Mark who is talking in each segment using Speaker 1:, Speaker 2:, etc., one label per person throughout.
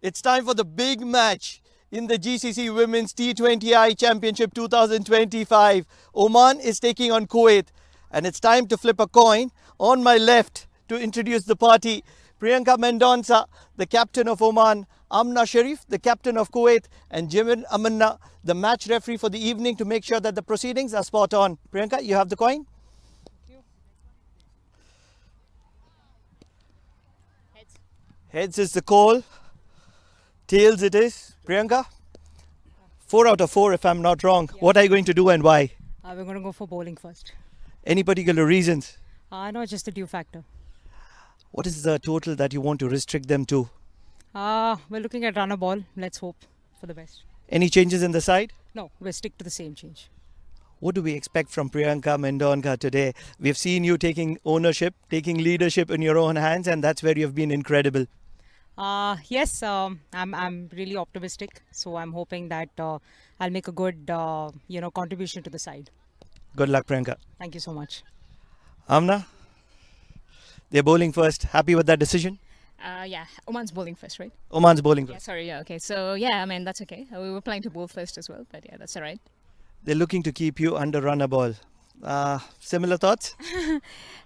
Speaker 1: It's time for the big match in the GCC Women's T20I Championship 2025. Oman is taking on Kuwait, and it's time to flip a coin. On my left, to introduce the party, Priyanka Mendonca, the captain of Oman, Amna Sharif, the captain of Kuwait, and Jimin Amanna, the match referee for the evening, to make sure that the proceedings are spot on. Priyanka, you have the coin? Heads is the call. Tails it is. Priyanka? 4 out of 4 if I'm not wrong. Yeah. What are you going to do and why?
Speaker 2: We're going to go for bowling first.
Speaker 1: Any particular reasons?
Speaker 2: No, just the due factor.
Speaker 1: What is the total that you want to restrict them to?
Speaker 2: We're looking at runner ball. Let's hope for the best.
Speaker 1: Any changes in the side?
Speaker 2: No, we'll stick to the same change.
Speaker 1: What do we expect from Priyanka Mendonca today? We've seen you taking ownership, taking leadership in your own hands, and that's where you've been incredible.
Speaker 2: Yes, I'm really optimistic. So I'm hoping that I'll make a good contribution to the side.
Speaker 1: Good luck, Priyanka.
Speaker 2: Thank you so much.
Speaker 1: Amna, they're bowling first. Happy with that decision?
Speaker 3: Yeah, Oman's bowling first, right?
Speaker 1: Oman's bowling first.
Speaker 3: Yeah, sorry, yeah, okay. So, yeah, I mean, that's okay. We were planning to bowl first as well, but yeah, that's all right.
Speaker 1: They're looking to keep you under runner ball. Similar thoughts?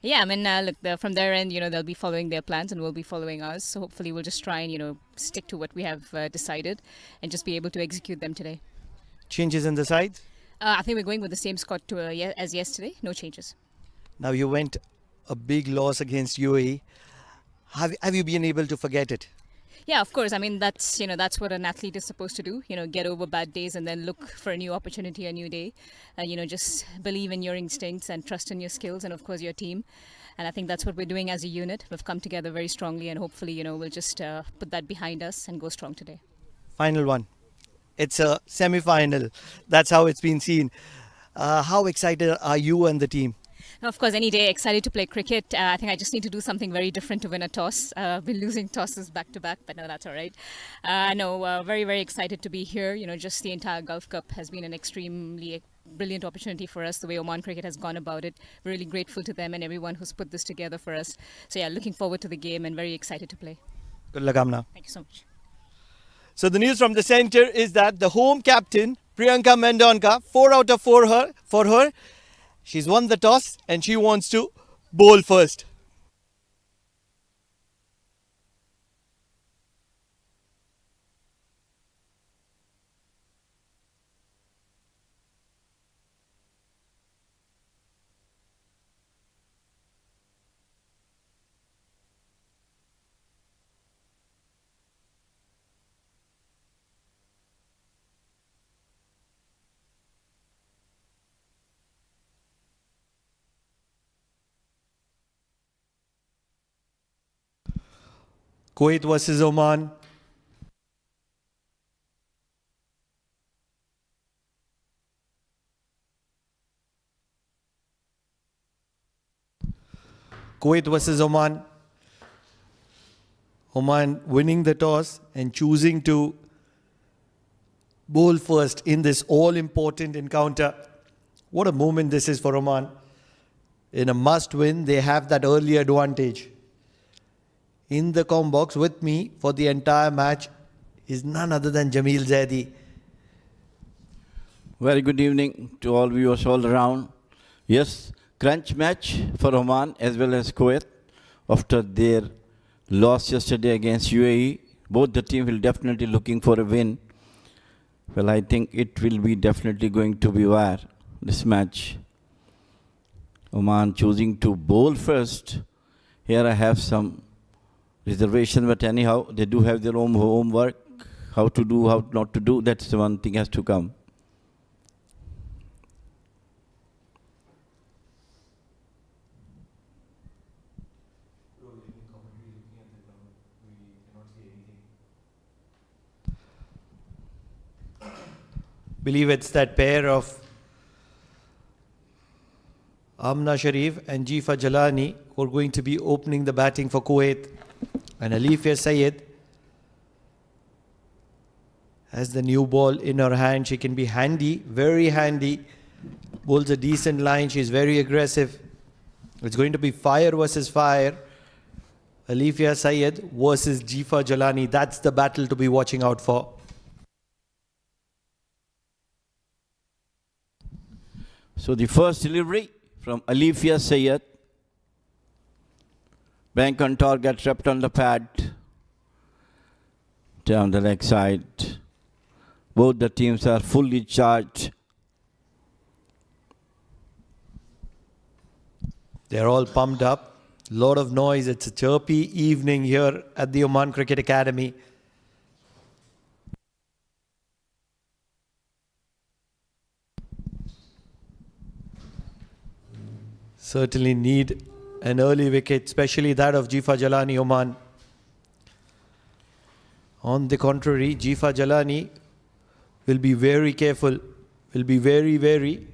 Speaker 3: Yeah, I mean, look, from their end, they'll be following their plans and we'll be following ours. So hopefully we'll just try and, stick to what we have decided and just be able to execute them today.
Speaker 1: Changes in the sides?
Speaker 3: I think we're going with the same squad as yesterday. No changes.
Speaker 1: Now you went a big loss against UAE. Have you been able to forget it?
Speaker 3: Yeah, of course. I mean, that's what an athlete is supposed to do. Get over bad days and then look for a new opportunity, a new day. Just believe in your instincts and trust in your skills and, of course, your team. And I think that's what we're doing as a unit. We've come together very strongly and hopefully, we'll just put that behind us and go strong today.
Speaker 1: Final one. It's a semi-final. That's how it's been seen. How excited are you and the team?
Speaker 3: Of course, any day excited to play cricket. I think I just need to do something very different to win a toss. I've been losing tosses back to back, but no, that's all right. Very, very excited to be here. Just the entire Gulf Cup has been an extremely brilliant opportunity for us, the way Oman Cricket has gone about it. We're really grateful to them and everyone who's put this together for us. So yeah, looking forward to the game and very excited to play.
Speaker 1: Good luck, Amna.
Speaker 3: Thank you so much.
Speaker 1: So the news from the centre is that the home captain, Priyanka Mendonca, 4 out of 4 for her. She's won the toss and she wants to bowl first. Kuwait versus Oman. Kuwait versus Oman. Oman winning the toss and choosing to bowl first in this all-important encounter. What a moment this is for Oman. In a must-win, they have that early advantage. In the comm box with me for the entire match is none other than Jamil Zaidi.
Speaker 4: Very good evening to all viewers all around. Yes, crunch match for Oman as well as Kuwait after their loss yesterday against UAE. Both the team will definitely looking for a win. Well, I think it will be definitely going to be wire, this match. Oman choosing to bowl first. Here I have some reservation, but anyhow, they do have their own homework. How to do, how not to do, that's the one thing has to come.
Speaker 1: Believe it's that pair of Amna Sharif and Jifa Jalani who are going to be opening the batting for Kuwait. And Alifia Sayed has the new ball in her hand. She can be handy, very handy. Bowls a decent line. She's very aggressive. It's going to be fire versus fire. Alifia Syed versus Jifa Jalani. That's the battle to be watching out for.
Speaker 4: So the first delivery from Alifia Syed. Bank on target, trapped on the pad. Down the leg side. Both the teams are fully charged.
Speaker 1: They're all pumped up. Lot of noise. It's a chirpy evening here at the Oman Cricket Academy. Certainly need an early wicket, especially that of Jifa Jalani, Oman. On the contrary, Jifa Jalani will be very careful, will be very wary.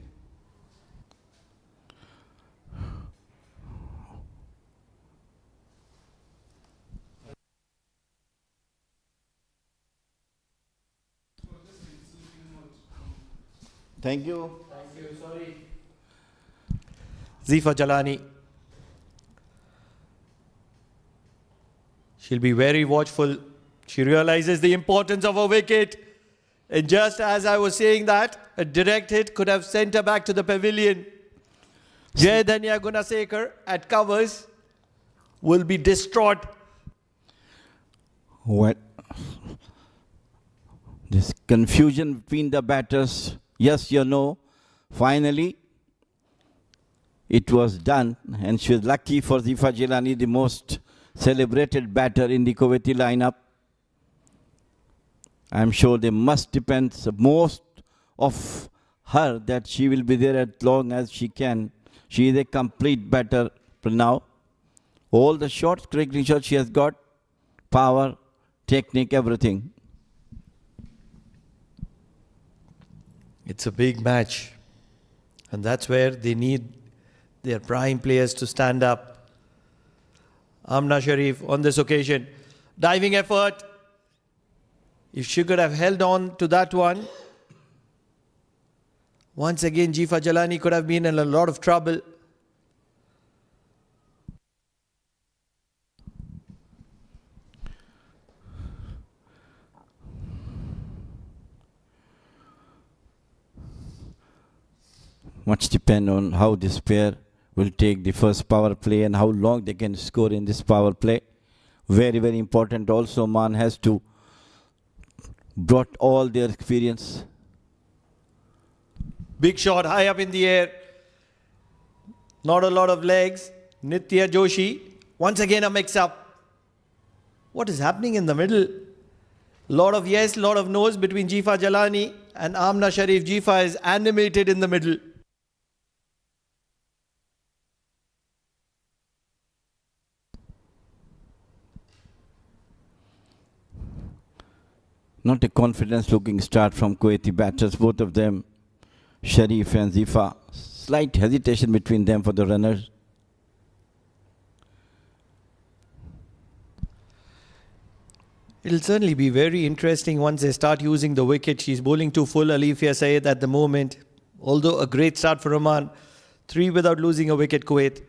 Speaker 4: Thank you.
Speaker 1: Thank you, sorry. Jifa Jalani. She'll be very watchful. She realizes the importance of a wicket. And just as I was saying that, a direct hit could have sent her back to the pavilion. Jai Dhanya Gunasekar at covers will be distraught.
Speaker 4: What? This confusion between the batters. Yes, you know, finally it was done, and she was lucky for Jifa Jalani, the most celebrated batter in the Kuwaiti lineup. I'm sure they must depend most of her that she will be there as long as she can. She is a complete batter for now. All the shots, cricketing shots she has got, power, technique, everything.
Speaker 1: It's a big match. And that's where they need their prime players to stand up. Amna Sharif on this occasion. Diving effort. If she could have held on to that one, once again Jifa Jalani could have been in a lot of trouble.
Speaker 4: Much depend on how this pair will take the first power play and how long they can score in this power play. Very, very important also. Oman has to brought all their experience.
Speaker 1: Big shot high up in the air. Not a lot of legs. Nitya Joshi. Once again a mix-up. What is happening in the middle? Lot of yes, lot of no's between Jifa Jalani and Amna Sharif. Jifa is animated in the middle.
Speaker 4: Not a confidence-looking start from Kuwaiti batters, both of them, Sharif and Jifa. Slight hesitation between them for the runners.
Speaker 1: It'll certainly be very interesting once they start using the wicket. She's bowling to full Alifia Syed at the moment. Although a great start for Oman. 3 without losing a wicket, Kuwait.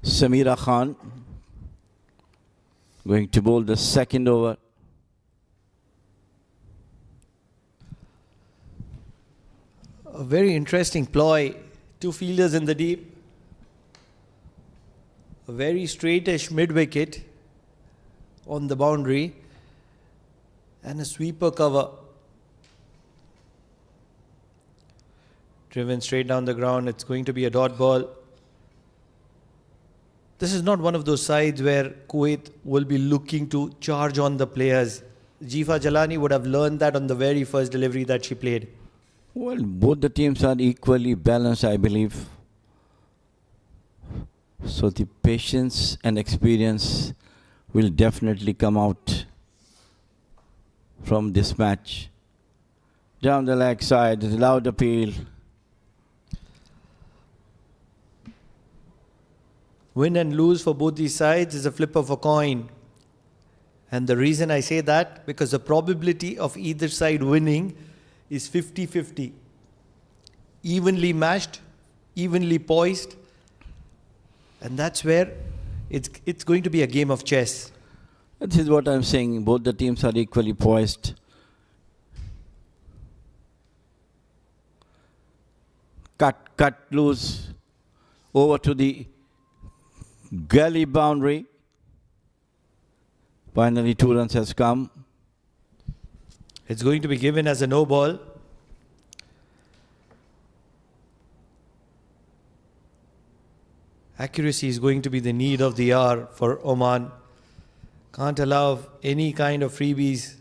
Speaker 4: Samira Khan going to bowl the second over.
Speaker 1: A very interesting ploy. 2 fielders in the deep. A very straightish mid-wicket on the boundary. And a sweeper cover. Driven straight down the ground. It's going to be a dot ball. This is not one of those sides where Kuwait will be looking to charge on the players. Jifa Jalani would have learned that on the very first delivery that she played.
Speaker 4: Well, both the teams are equally balanced, I believe. So the patience and experience will definitely come out from this match. Down the leg side, loud appeal.
Speaker 1: Win and lose for both these sides is a flip of a coin. And the reason I say that, because the probability of either side winning is 50-50. Evenly matched, evenly poised. And that's where it's going to be a game of chess.
Speaker 4: This is what I'm saying. Both the teams are equally poised. Cut loose. Over to the gully boundary. Finally, 2 runs has come.
Speaker 1: It's going to be given as a no ball. Accuracy is going to be the need of the hour for Oman. Can't allow any kind of freebies.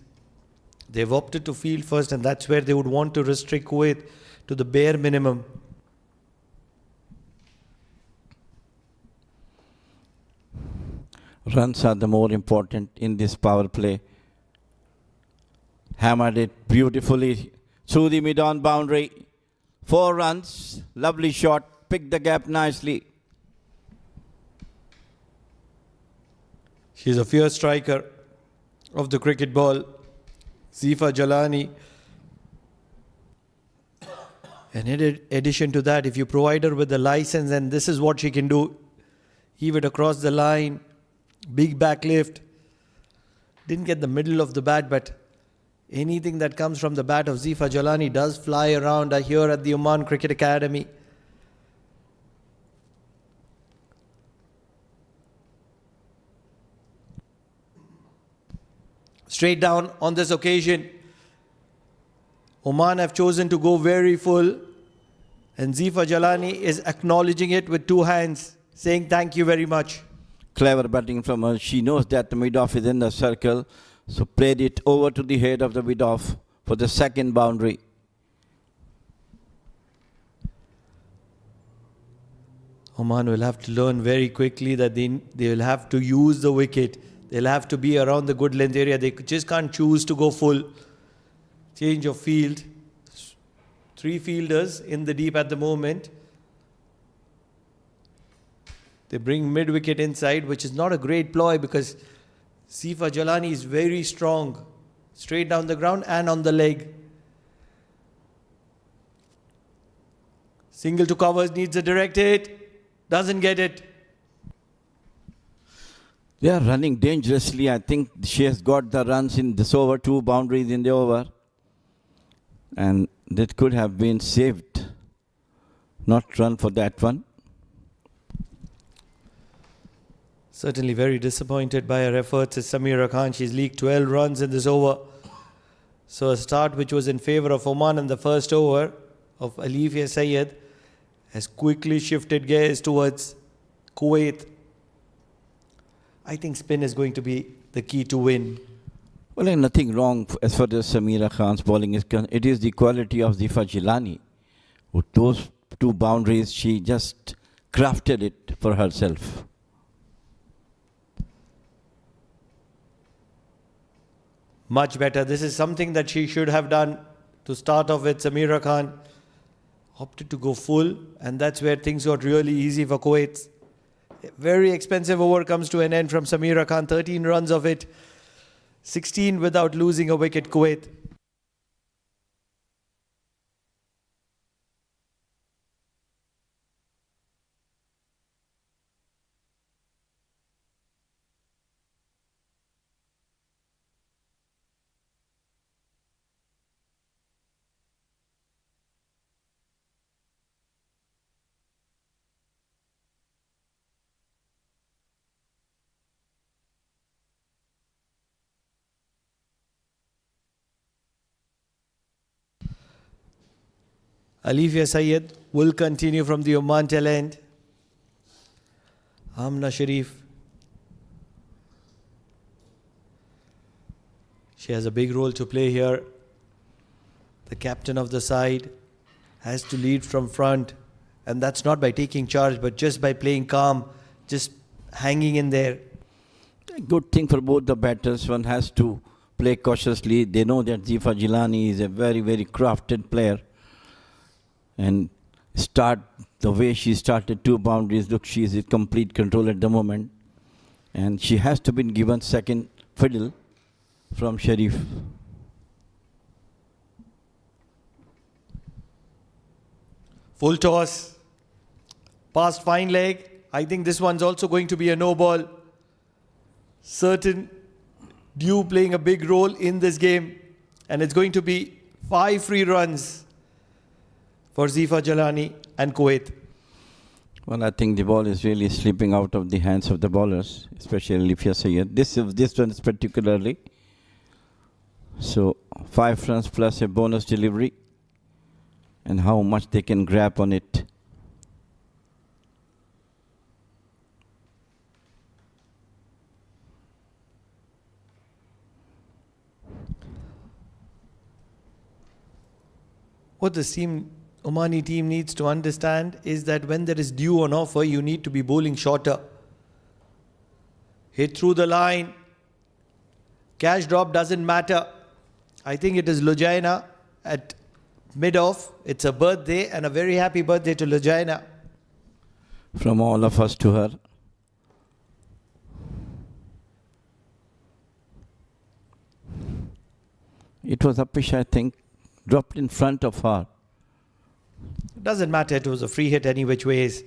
Speaker 1: They've opted to field first, and that's where they would want to restrict Kuwait to the bare minimum.
Speaker 4: Runs are the more important in this power play. Hammered it beautifully through the mid-on boundary. 4 runs. Lovely shot. Picked the gap nicely.
Speaker 1: She's a fierce striker of the cricket ball, Zifa Jalani. And in addition to that, if you provide her with the license, and this is what she can do, heave it across the line, big back lift. Didn't get the middle of the bat, but anything that comes from the bat of Zifa Jalani does fly around here at the Oman Cricket Academy. Straight down on this occasion. Oman have chosen to go very full, and Zifa Jalani is acknowledging it with 2 hands, saying thank you very much.
Speaker 4: Clever batting from her. She knows that the mid-off is in the circle, so played it over to the head of the mid-off for the second boundary.
Speaker 1: Oman will have to learn very quickly that they will have to use the wicket. They'll have to be around the good length area. They just can't choose to go full. Change of field. 3 fielders in the deep at the moment. They bring mid-wicket inside, which is not a great ploy because Zifa Jalani is very strong. Straight down the ground and on the leg. Single to covers, needs a direct hit. Doesn't get it.
Speaker 4: They are running dangerously. I think she has got the runs in this over, 2 boundaries in the over. And that could have been saved. Not run for that one.
Speaker 1: Certainly very disappointed by her efforts is Samira Khan. She's leaked 12 runs in this over. So a start which was in favour of Oman in the first over of Alifia Syed has quickly shifted gears towards Kuwait. I think spin is going to be the key to win.
Speaker 4: Well, there's nothing wrong as far as Samira Khan's bowling is concerned. It is the quality of Zifa Jalani. With those 2 boundaries, she just crafted it for herself.
Speaker 1: Much better. This is something that she should have done to start off with. Samira Khan opted to go full, and that's where things got really easy for Kuwait. Very expensive over comes to an end from Samira Khan. 13 runs of it. 16 without losing a wicket, Kuwait. Alifia Syed will continue from the Oman tail end. Amna Sharif. She has a big role to play here. The captain of the side. has to lead from front, and that's not by taking charge but just by playing calm, just hanging in there.
Speaker 4: A good thing for both the batters. One has to play cautiously. They know that Zifa Jilani is a very, very crafted player. And start the way she started 2 boundaries. Look, she is in complete control at the moment. And she has to be given second fiddle from Sharif.
Speaker 1: Full toss. Past fine leg. I think this one's also going to be a no ball. Certain dew playing a big role in this game. And it's going to be 5 free runs for Zifa Jalani and Kuwait.
Speaker 4: Well, I think the ball is really slipping out of the hands of the bowlers, especially Alifia Sayed. This one is particularly. So 5 runs plus a bonus delivery. And how much they can grab on it.
Speaker 1: What the Omani team needs to understand is that when there is dew on offer, you need to be bowling shorter. Hit through the line. Cash drop doesn't matter. I think it is Lujaina at mid-off. It's a birthday, and a very happy birthday to Lujaina.
Speaker 4: From all of us to her. It was Apish, I think, dropped in front of her.
Speaker 1: It doesn't matter, it was a free hit any which ways.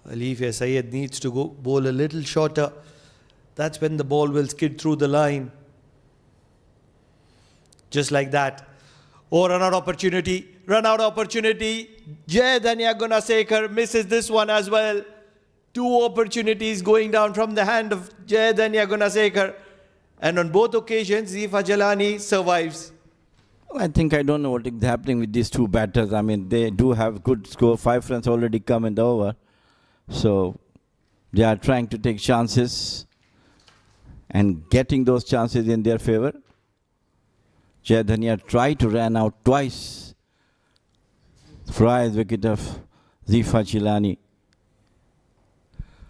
Speaker 1: Alifia Sayed needs to go bowl a little shorter. That's when the ball will skid through the line. Just like that. Oh, run out opportunity. Run out opportunity. Jay Dhanya Gunasekar misses this one as well. 2 opportunities going down from the hand of Jay Dhanya Gunasekar. And on both occasions, Zifa Jalani survives.
Speaker 4: I think I don't know what is happening with these 2 batters. I mean, they do have good score. 5 runs already come in the over. So they are trying to take chances and getting those chances in their favor. Jay Dhania tried to run out twice. Prize wicket of Zifa Jilani.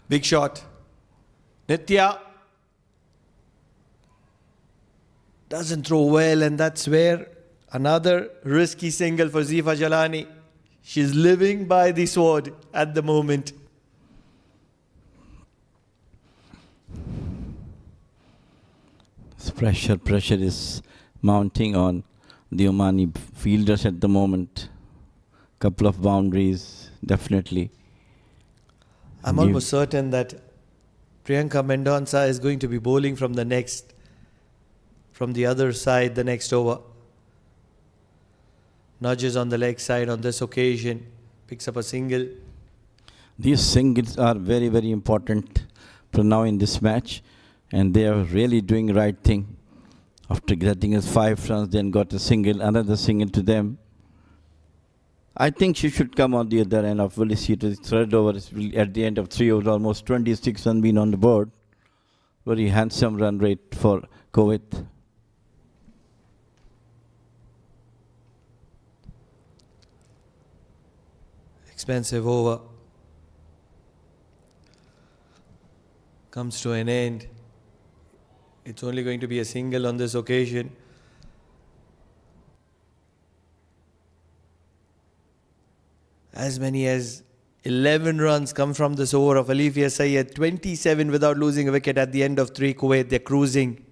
Speaker 1: Big shot. Nitya doesn't throw well, and that's where another risky single for Zifa Jalani. She's living by the sword at the moment.
Speaker 4: Pressure is mounting on the Omani fielders at the moment. Couple of boundaries, definitely.
Speaker 1: I'm almost certain that Priyanka Mendonça is going to be bowling from the other side the next over. Nudges on the leg side on this occasion. Picks up a single.
Speaker 4: These singles are very, very important for now in this match. And they are really doing the right thing. After getting us 5 runs, then got a single, another single to them. I think she should come on the other end of Willie to the third over. At the end of 3 overs, almost 26 runs been on the board. Very handsome run rate for Kuwait.
Speaker 1: Expensive over. Comes to an end. It's only going to be a single on this occasion. As many as 11 runs come from this over of Alifia Sayed. 27 without losing a wicket at the end of 3. Kuwait, they're cruising.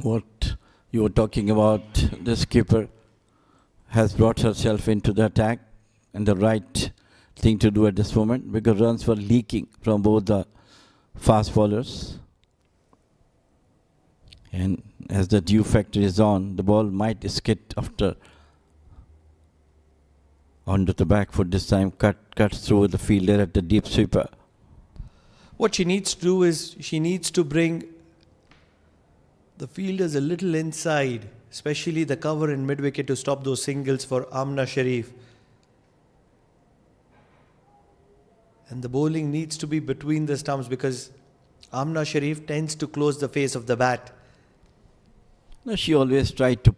Speaker 4: What you were talking about, the skipper has brought herself into the attack, and the right thing to do at this moment, because runs were leaking from both the fast bowlers. And as the dew factor is on, the ball might skid after onto the back foot this time, cuts through the fielder at the deep sweeper.
Speaker 1: What she needs to do is she needs to bring the fielders a little inside, especially the cover in mid-wicket to stop those singles for Amna Sharif. And the bowling needs to be between the stumps because Amna Sharif tends to close the face of the bat.
Speaker 4: No, she always tried to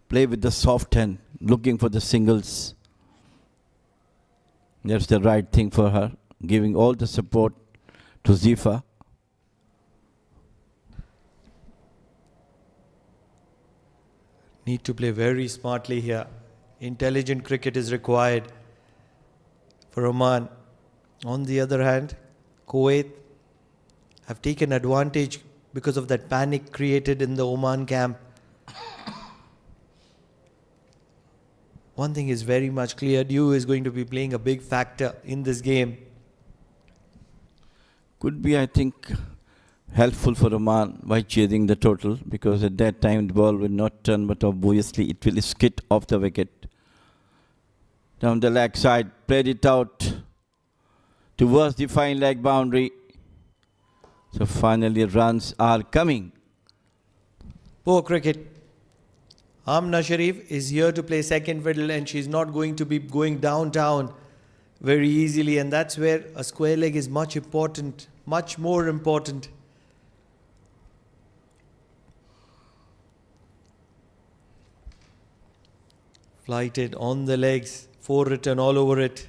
Speaker 4: play with the soft hand, looking for the singles. That's the right thing for her, giving all the support to Zifa.
Speaker 1: Need to play very smartly here. Intelligent cricket is required for Oman. On the other hand, Kuwait have taken advantage because of that panic created in the Oman camp. One thing is very much clear, dew is going to be playing a big factor in this game.
Speaker 4: Could be, I think, helpful for Oman by chasing the total, because at that time the ball will not turn, but obviously it will skid off the wicket. Down the leg side, played it out towards the fine leg boundary. So finally runs are coming.
Speaker 1: Poor cricket. Amna Sharif is here to play second fiddle and she's not going to be going downtown very easily, and that's where a square leg is much important, much more important. Flighted on the legs, 4 written all over it.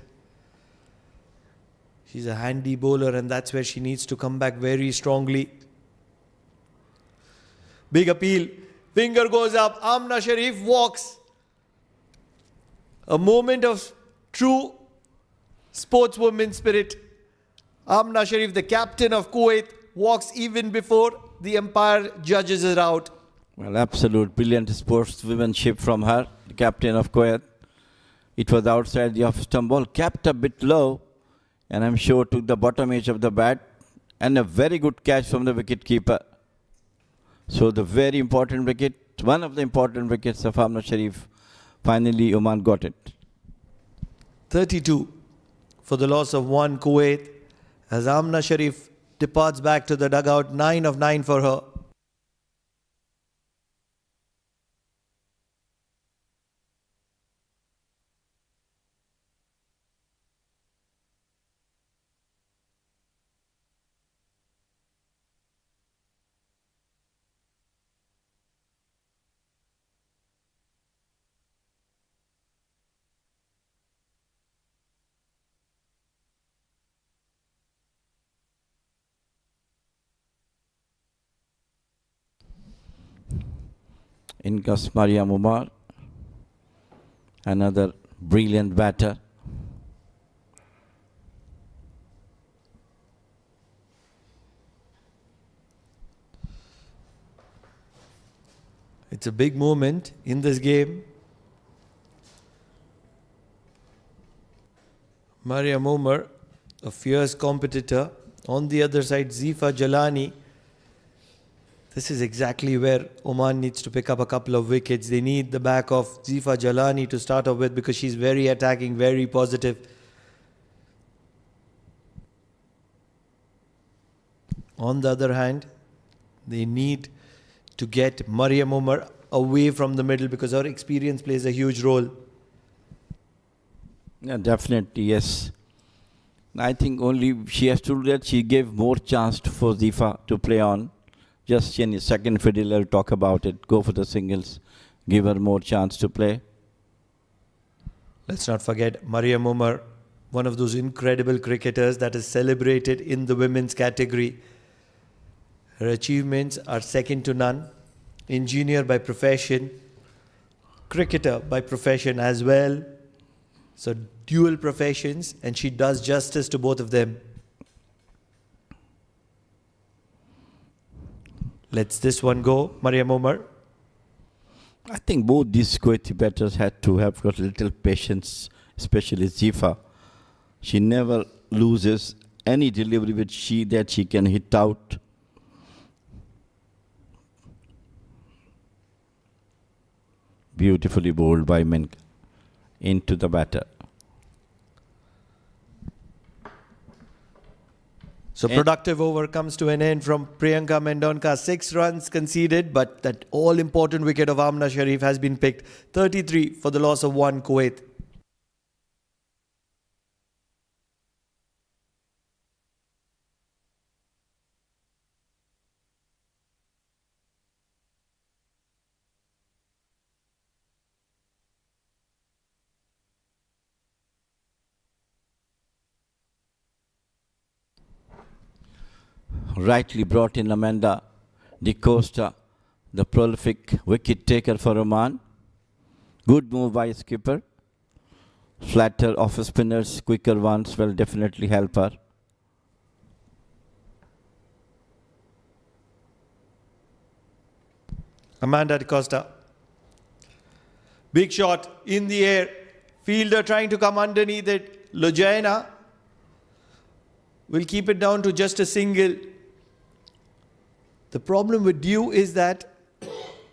Speaker 1: She's a handy bowler and that's where she needs to come back very strongly. Big appeal. Finger goes up. Amna Sharif walks. A moment of true sportswoman spirit. Amna Sharif, the captain of Kuwait, walks even before the umpire judges it out.
Speaker 4: Well, absolute brilliant sportswomanship from her, the captain of Kuwait. It was outside the off-stump ball, capped a bit low, and I'm sure took the bottom edge of the bat, and a very good catch from the wicket-keeper. So the very important wicket, one of the important wickets of Amna Sharif, finally Oman got it.
Speaker 1: 32 for the loss of 1 Kuwait as Amna Sharif departs back to the dugout. 9 of 9 for her.
Speaker 4: In comes Mariam Umar, another brilliant batter.
Speaker 1: It's a big moment in this game. Mariam Umar, a fierce competitor. On the other side, Zifa Jalani. This is exactly where Oman needs to pick up a couple of wickets. They need the back of Zifa Jalani to start off with because she's very attacking, very positive. On the other hand, they need to get Mariam Umar away from the middle because her experience plays a huge role.
Speaker 4: Yeah, definitely, yes. I think only she has to do that. She gave more chance for Zifa to play on. Just in second fiddle, I'll talk about it. Go for the singles. Give her more chance to play.
Speaker 1: Let's not forget Mariam Umar, one of those incredible cricketers that is celebrated in the women's category. Her achievements are second to none. Engineer by profession, cricketer by profession as well. So dual professions, and she does justice to both of them. Let's this one go, Mariam Umar.
Speaker 4: I think both these Kuwaiti batters had to have got a little patience, especially Zifa. She never loses any delivery that she can hit out. Beautifully bowled by Menka into the batter.
Speaker 1: So
Speaker 4: And-
Speaker 1: productive over comes to an end from Priyanka Mendonka. 6 runs conceded, but that all-important wicket of Amna Sharif has been picked. 33 for the loss of 1 Kuwait.
Speaker 4: Rightly brought in Amanda De Costa, the prolific wicket taker for Oman. Good move by skipper. Flatter off spinners, quicker ones will definitely help her.
Speaker 1: Amanda De Costa. Big shot in the air. Fielder trying to come underneath it. Lojana will keep it down to just a single. The problem with dew is that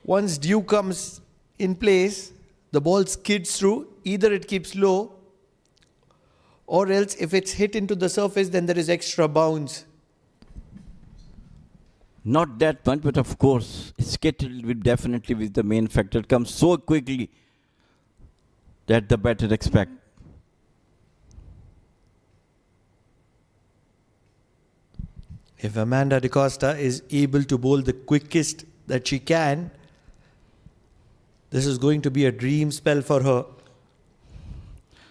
Speaker 1: once dew comes in place, the ball skids through. Either it keeps low, or else if it's hit into the surface, then there is extra bounce.
Speaker 4: Not that much, but of course, skittle will definitely be the main factor. It comes so quickly that the batter expect.
Speaker 1: If Amanda De Costa is able to bowl the quickest that she can, this is going to be a dream spell for her.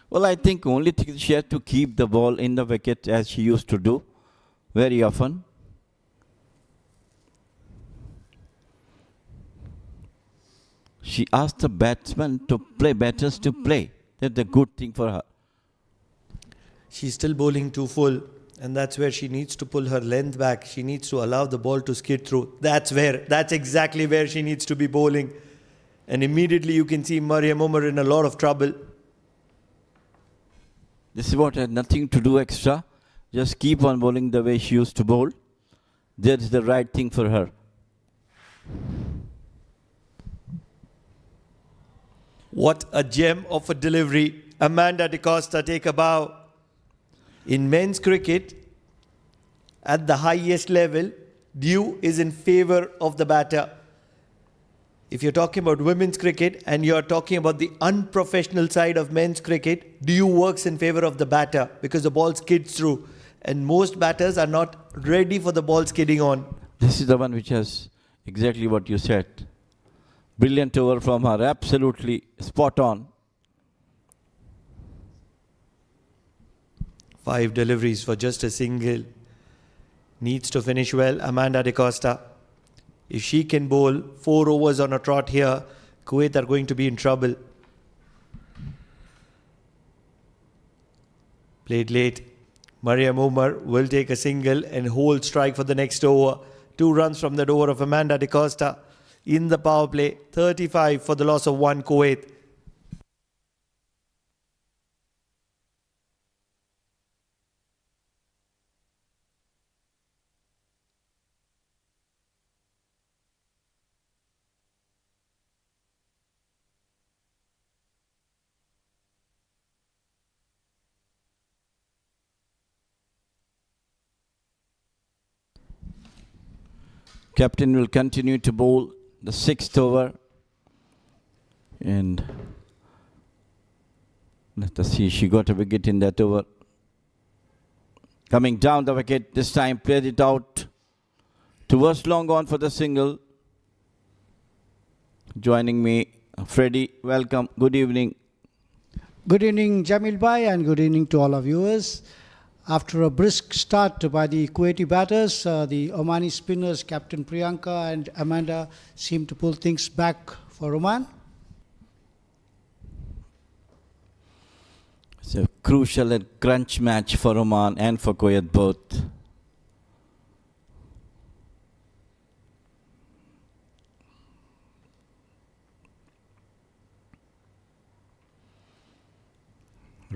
Speaker 4: Well, I think only thing she has to keep the ball in the wicket as she used to do very often. She asked the batsmen to play, batters to play. That's a good thing for her.
Speaker 1: She's still bowling too full, and that's where she needs to pull her length back. She needs to allow the ball to skid through. That's exactly where she needs to be bowling. And immediately you can see Mariam Umar in a lot of trouble.
Speaker 4: This is what has nothing to do extra. Just keep on bowling the way she used to bowl. That's the right thing for her.
Speaker 1: What a gem of a delivery. Amanda De Costa take a bow. In men's cricket, at the highest level, dew is in favour of the batter. If you're talking about women's cricket and you're talking about the unprofessional side of men's cricket, dew works in favour of the batter because the ball skids through. And most batters are not ready for the ball skidding on.
Speaker 4: This is the one which has exactly what you said. Brilliant over from her, absolutely spot on.
Speaker 1: 5 deliveries for just a single. Needs to finish well, Amanda De Costa. If she can bowl 4 overs on a trot here, Kuwait are going to be in trouble. Played late. Mariam Umar will take a single and hold strike for the next over. 2 runs from that over of Amanda De Costa. In the power play, 35 for the loss of 1 Kuwait.
Speaker 4: Captain will continue to bowl the 6th over. And let us see, she got a wicket in that over. Coming down the wicket, this time played it out towards long on for the single. Joining me, Freddie, welcome, good evening.
Speaker 5: Good evening, Jamil Bhai, and good evening to all our viewers. After a brisk start by the Kuwaiti batters, the Omani spinners, Captain Priyanka and Amanda, seem to pull things back for Oman.
Speaker 4: It's a crucial and crunch match for Oman and for Kuwait both.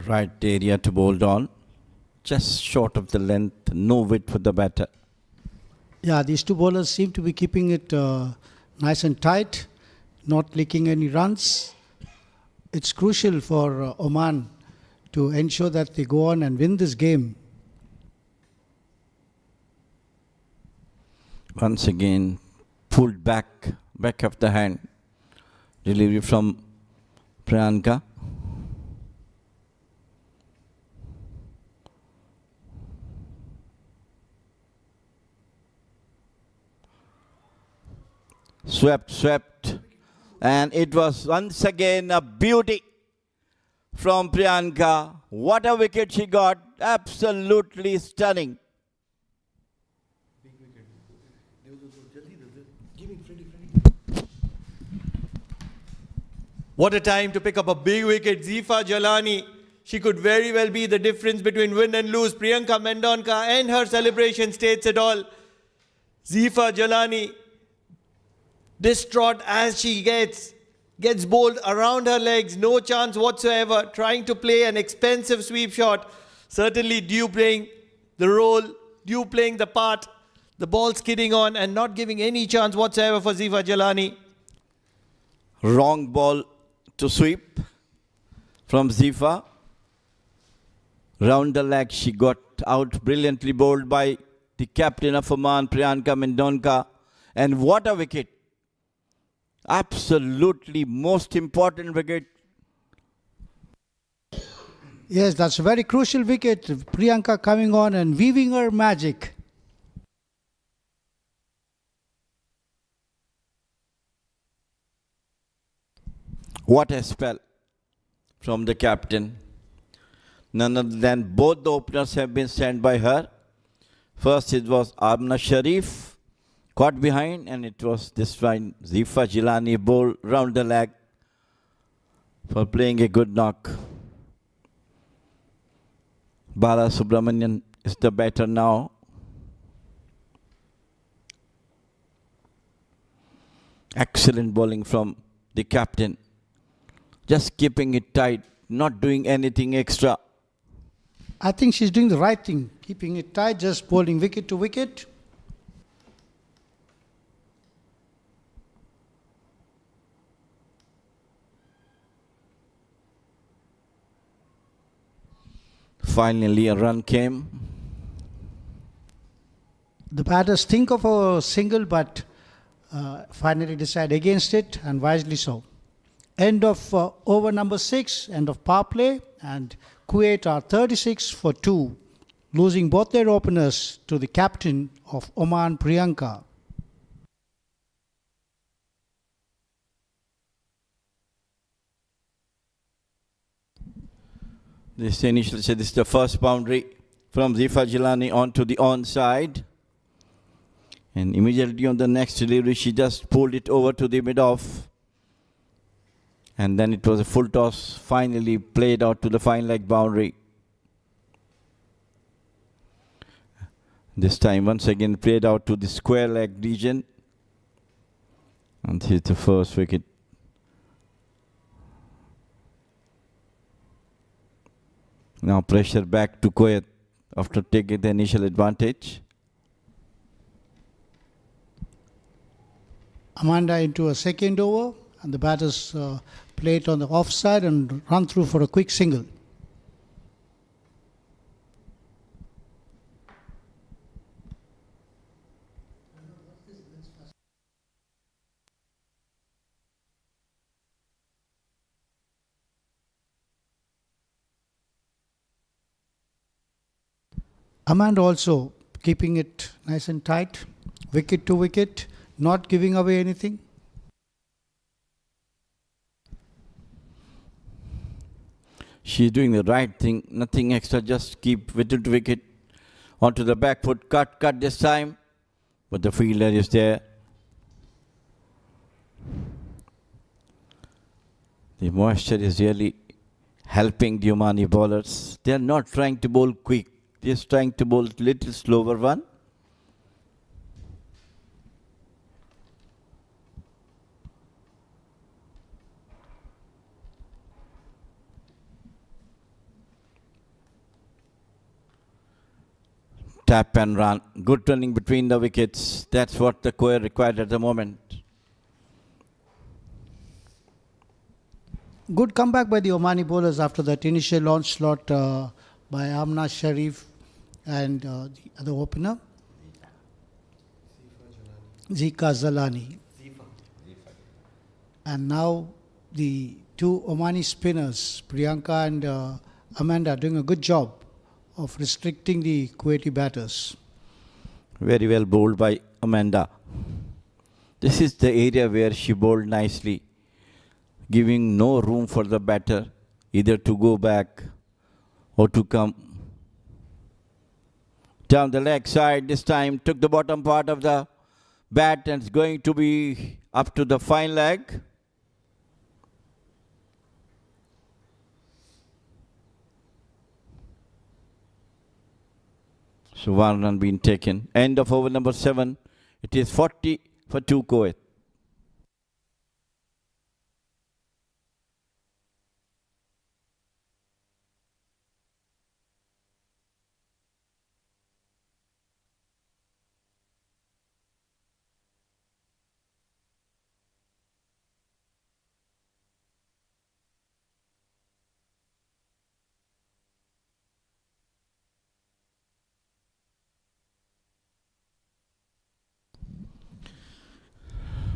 Speaker 4: Right area to bowl on. Just short of the length, no width for the batter.
Speaker 5: Yeah, these two bowlers seem to be keeping it nice and tight not leaking any runs. It's crucial for Oman to ensure that they go on and win this game.
Speaker 4: Once again, pulled back of the hand. Delivery from Priyanka. Swept. And it was once again a beauty from Priyanka. What a wicket she got. Absolutely stunning.
Speaker 1: What a time to pick up a big wicket. Zifa Jalani, she could very well be the difference between win and lose. Priyanka Mendonca and her celebration states it all. Zifa Jalani, distraught as she gets bowled around her legs, no chance whatsoever, trying to play an expensive sweep shot. Certainly due playing the role, due playing the part, the ball skidding on and not giving any chance whatsoever for Zifa Jalani.
Speaker 4: Wrong ball to sweep from Zifa. Round the leg, she got out, brilliantly bowled by the captain of Oman, Priyanka Mendonca. And what a wicket. Absolutely most important wicket.
Speaker 5: Yes, that's a very crucial wicket. Priyanka coming on and weaving her magic.
Speaker 4: What a spell from the captain. None other than both the openers have been sent by her. First it was Amna Sharif, caught behind, and it was this fine Zifa Jilani bowled round the leg for playing a good knock. Bala Subramanian is the batter now. Excellent bowling from the captain. Just keeping it tight, not doing anything extra.
Speaker 5: I think she's doing the right thing, keeping it tight, just bowling wicket to wicket.
Speaker 4: Finally, a run came.
Speaker 5: The batters think of a single, but finally decide against it, and wisely so. End of over number 6, end of power play, and Kuwait are 36 for 2, losing both their openers to the captain of Oman, Priyanka.
Speaker 4: This initially said this is the first boundary from Zifa Jilani onto the onside. And immediately on the next delivery, she just pulled it over to the mid-off. And then it was a full toss, finally played out to the fine leg boundary. This time once again played out to the square leg region. And here's the first wicket. Now pressure back to Kuwait after taking the initial advantage.
Speaker 5: Amanda into a second over, and the batters play it on the offside and run through for a quick single. Amanda also keeping it nice and tight, wicket to wicket, not giving away anything.
Speaker 4: She's doing the right thing, nothing extra, just keep wicket to wicket. Onto the back foot, cut this time. But the fielder is there. The moisture is really helping the Omani bowlers. They are not trying to bowl quick. They're just trying to bowl little slower one. Tap and run. Good turning between the wickets. That's what the Kuwait required at the moment.
Speaker 5: Good comeback by the Omani bowlers after that initial onslaught by Amna Sharif and the other opener, Zika Zalani. And now the two Omani spinners, Priyanka and Amanda, are doing a good job of restricting the Kuwaiti batters.
Speaker 4: Very well bowled by Amanda. This is the area where she bowled nicely, giving no room for the batter either to go back or to come down the leg side. This time took the bottom part of the bat and it's going to be up to the fine leg. So one run being taken. End of over number 7. It is 40 for 2 Kuwait.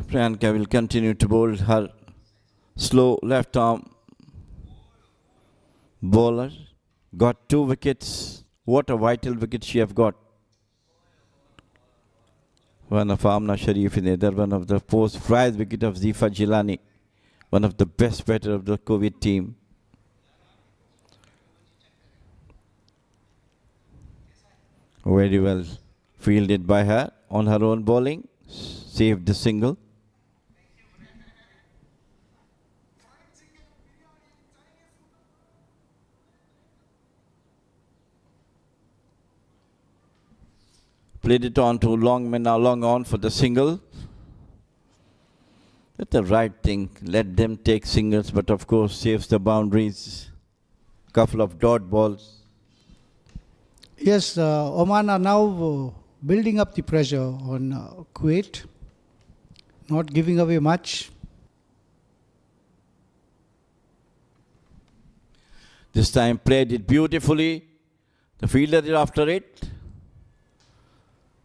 Speaker 4: Priyanka will continue to bowl her slow left arm bowler. Got 2 wickets. What a vital wicket she have got. One of Amna Sharif in the other, one of the post-prize wicket of Zifa Jilani. One of the best batter of the Kuwait team. Very well fielded by her on her own bowling. Saved the single. Played it on to Longman, now long on for the single. That's the right thing. Let them take singles, but of course saves the boundaries. Couple of dot balls.
Speaker 5: Yes, Oman are now building up the pressure on Kuwait, not giving away much.
Speaker 4: This time played it beautifully. The fielder is after it.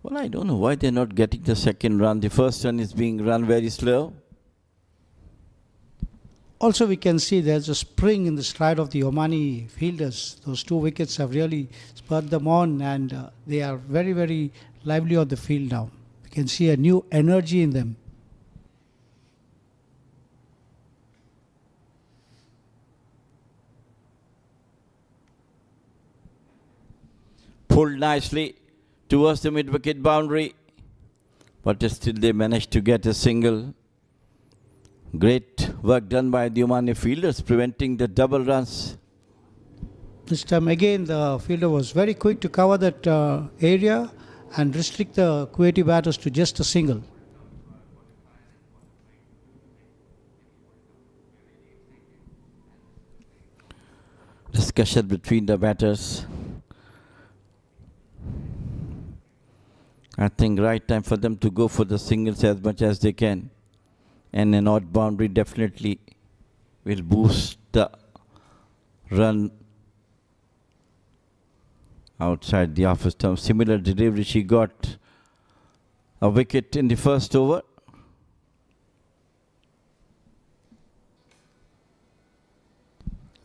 Speaker 4: Well, I don't know why they're not getting the second run. The first run is being run very slow.
Speaker 5: Also, we can see there's a spring in the stride of the Omani fielders. Those 2 wickets have really spurred them on, and they are very, very lively on the field now. We can see a new energy in them.
Speaker 4: Pulled nicely towards the mid-wicket boundary, but still they managed to get a single. Great work done by the Omani fielders, preventing the double runs.
Speaker 5: This time again, the fielder was very quick to cover that area and restrict the Kuwaiti batters to just a single.
Speaker 4: Discussion between the batters. I think right time for them to go for the singles as much as they can. And an odd boundary definitely will boost the run outside the off stump. Similar delivery, she got a wicket in the first over.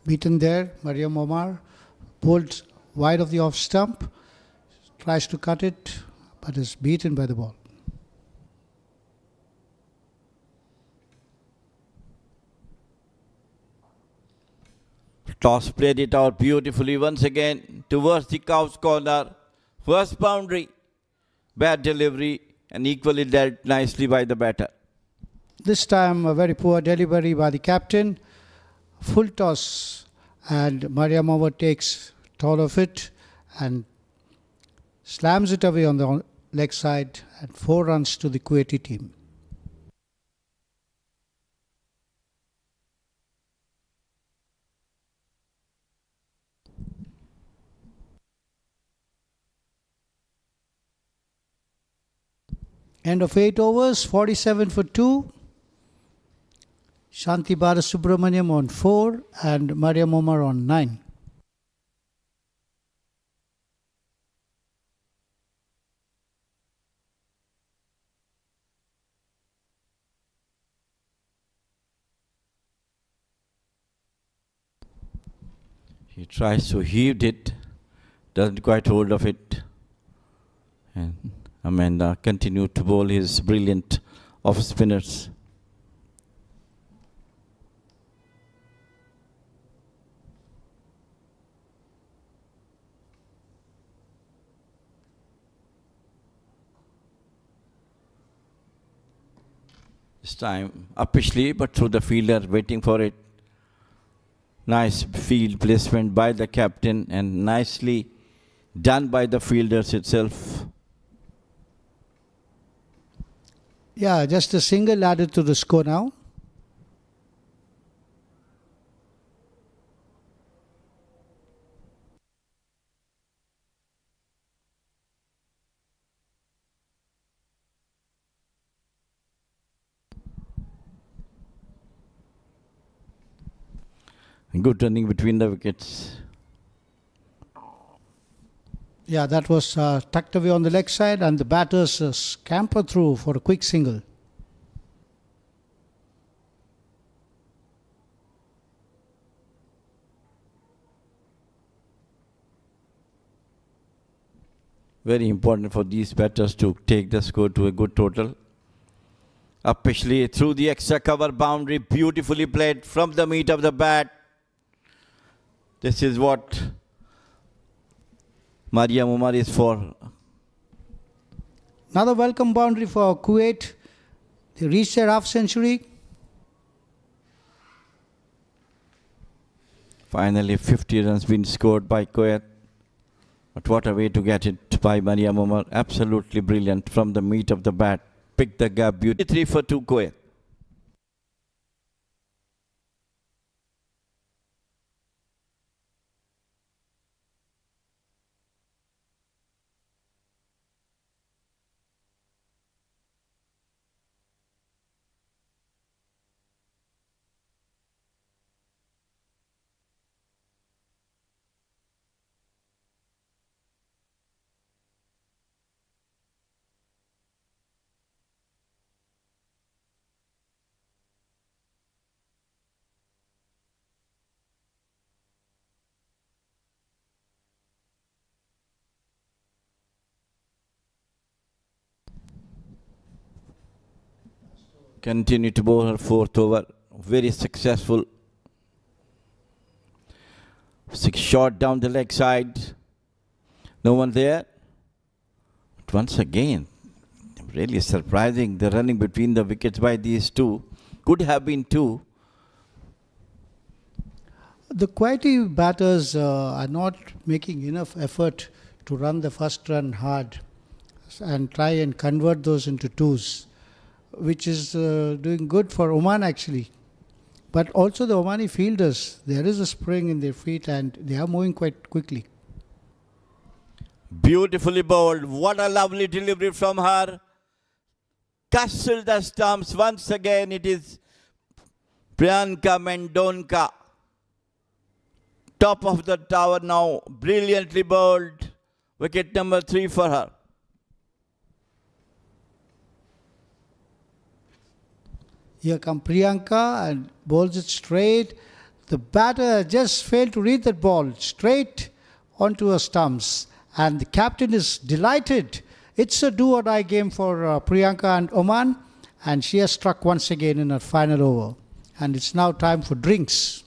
Speaker 5: Beaten there, Mariam Omar pulled wide of the off stump, tries to cut it, but is beaten by the ball.
Speaker 4: Toss played it out beautifully once again towards the cow's corner. First boundary, bad delivery, and equally dealt nicely by the batter.
Speaker 5: This time a very poor delivery by the captain. Full toss, and Mariam Omar takes toll of it and slams it away on the leg side, and 4 runs to the Kuwaiti team. End of 8 overs, 47 for 2. Shanti Balasubramaniam on 4 and Mariam Omar on 9.
Speaker 4: He tries to heave it, doesn't quite hold of it. And Amanda continued to bowl his brilliant off spinners. This time uppishly, but through the fielder, waiting for it. Nice field placement by the captain and nicely done by the fielders itself.
Speaker 5: Yeah, just a single added to the score now.
Speaker 4: Good running between the wickets.
Speaker 5: Yeah, that was tucked away on the leg side and the batters scamper through for a quick single.
Speaker 4: Very important for these batters to take the score to a good total. Uppishly through the extra cover boundary, beautifully played from the meat of the bat. This is what Mariam Omar is for.
Speaker 5: Another welcome boundary for Kuwait. They reached their half century.
Speaker 4: Finally 50 runs been scored by Kuwait. But what a way to get it by Mariam Omar. Absolutely brilliant from the meat of the bat. Picked the gap beautifully. 3 for 2 Kuwait. Continue to bowl her fourth over. Very successful. 6 shot down the leg side. No one there. But once again, really surprising the running between the wickets by these two. Could have been 2.
Speaker 5: The Kuwaiti batters are not making enough effort to run the first run hard and try and convert those into 2s, which is doing good for Oman actually. But also the Omani fielders, there is a spring in their feet and they are moving quite quickly.
Speaker 4: Beautifully bowled. What a lovely delivery from her. Castled the stumps. Once again it is Priyanka Mendonca. Top of the tower now. Brilliantly bowled. Wicket number 3 for her.
Speaker 5: Here come Priyanka and bowls it straight. The batter just failed to read that ball straight onto her stumps. And the captain is delighted. It's a do or die game for Priyanka and Oman. And she has struck once again in her final over. And it's now time for drinks.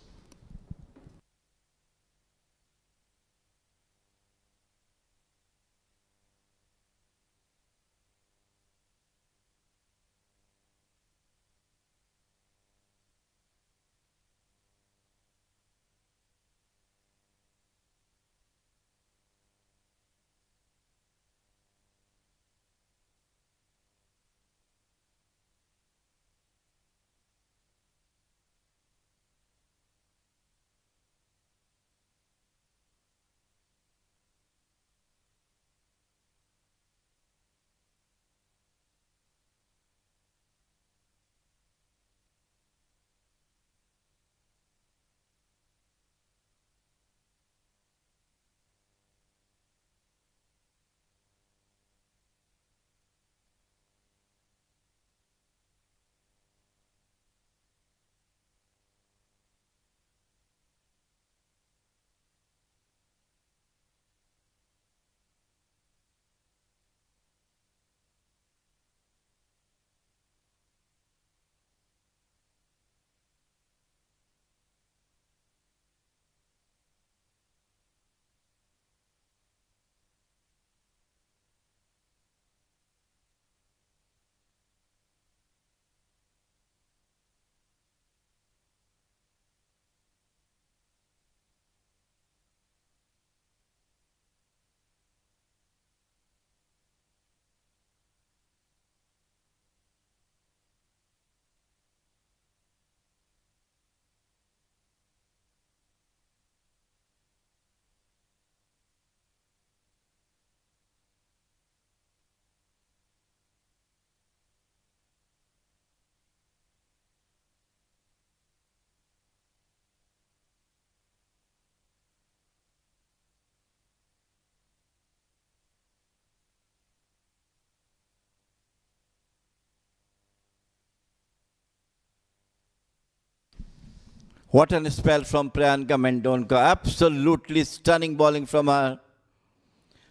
Speaker 4: What a spell from Priyanka Mendonca. Absolutely stunning bowling from her.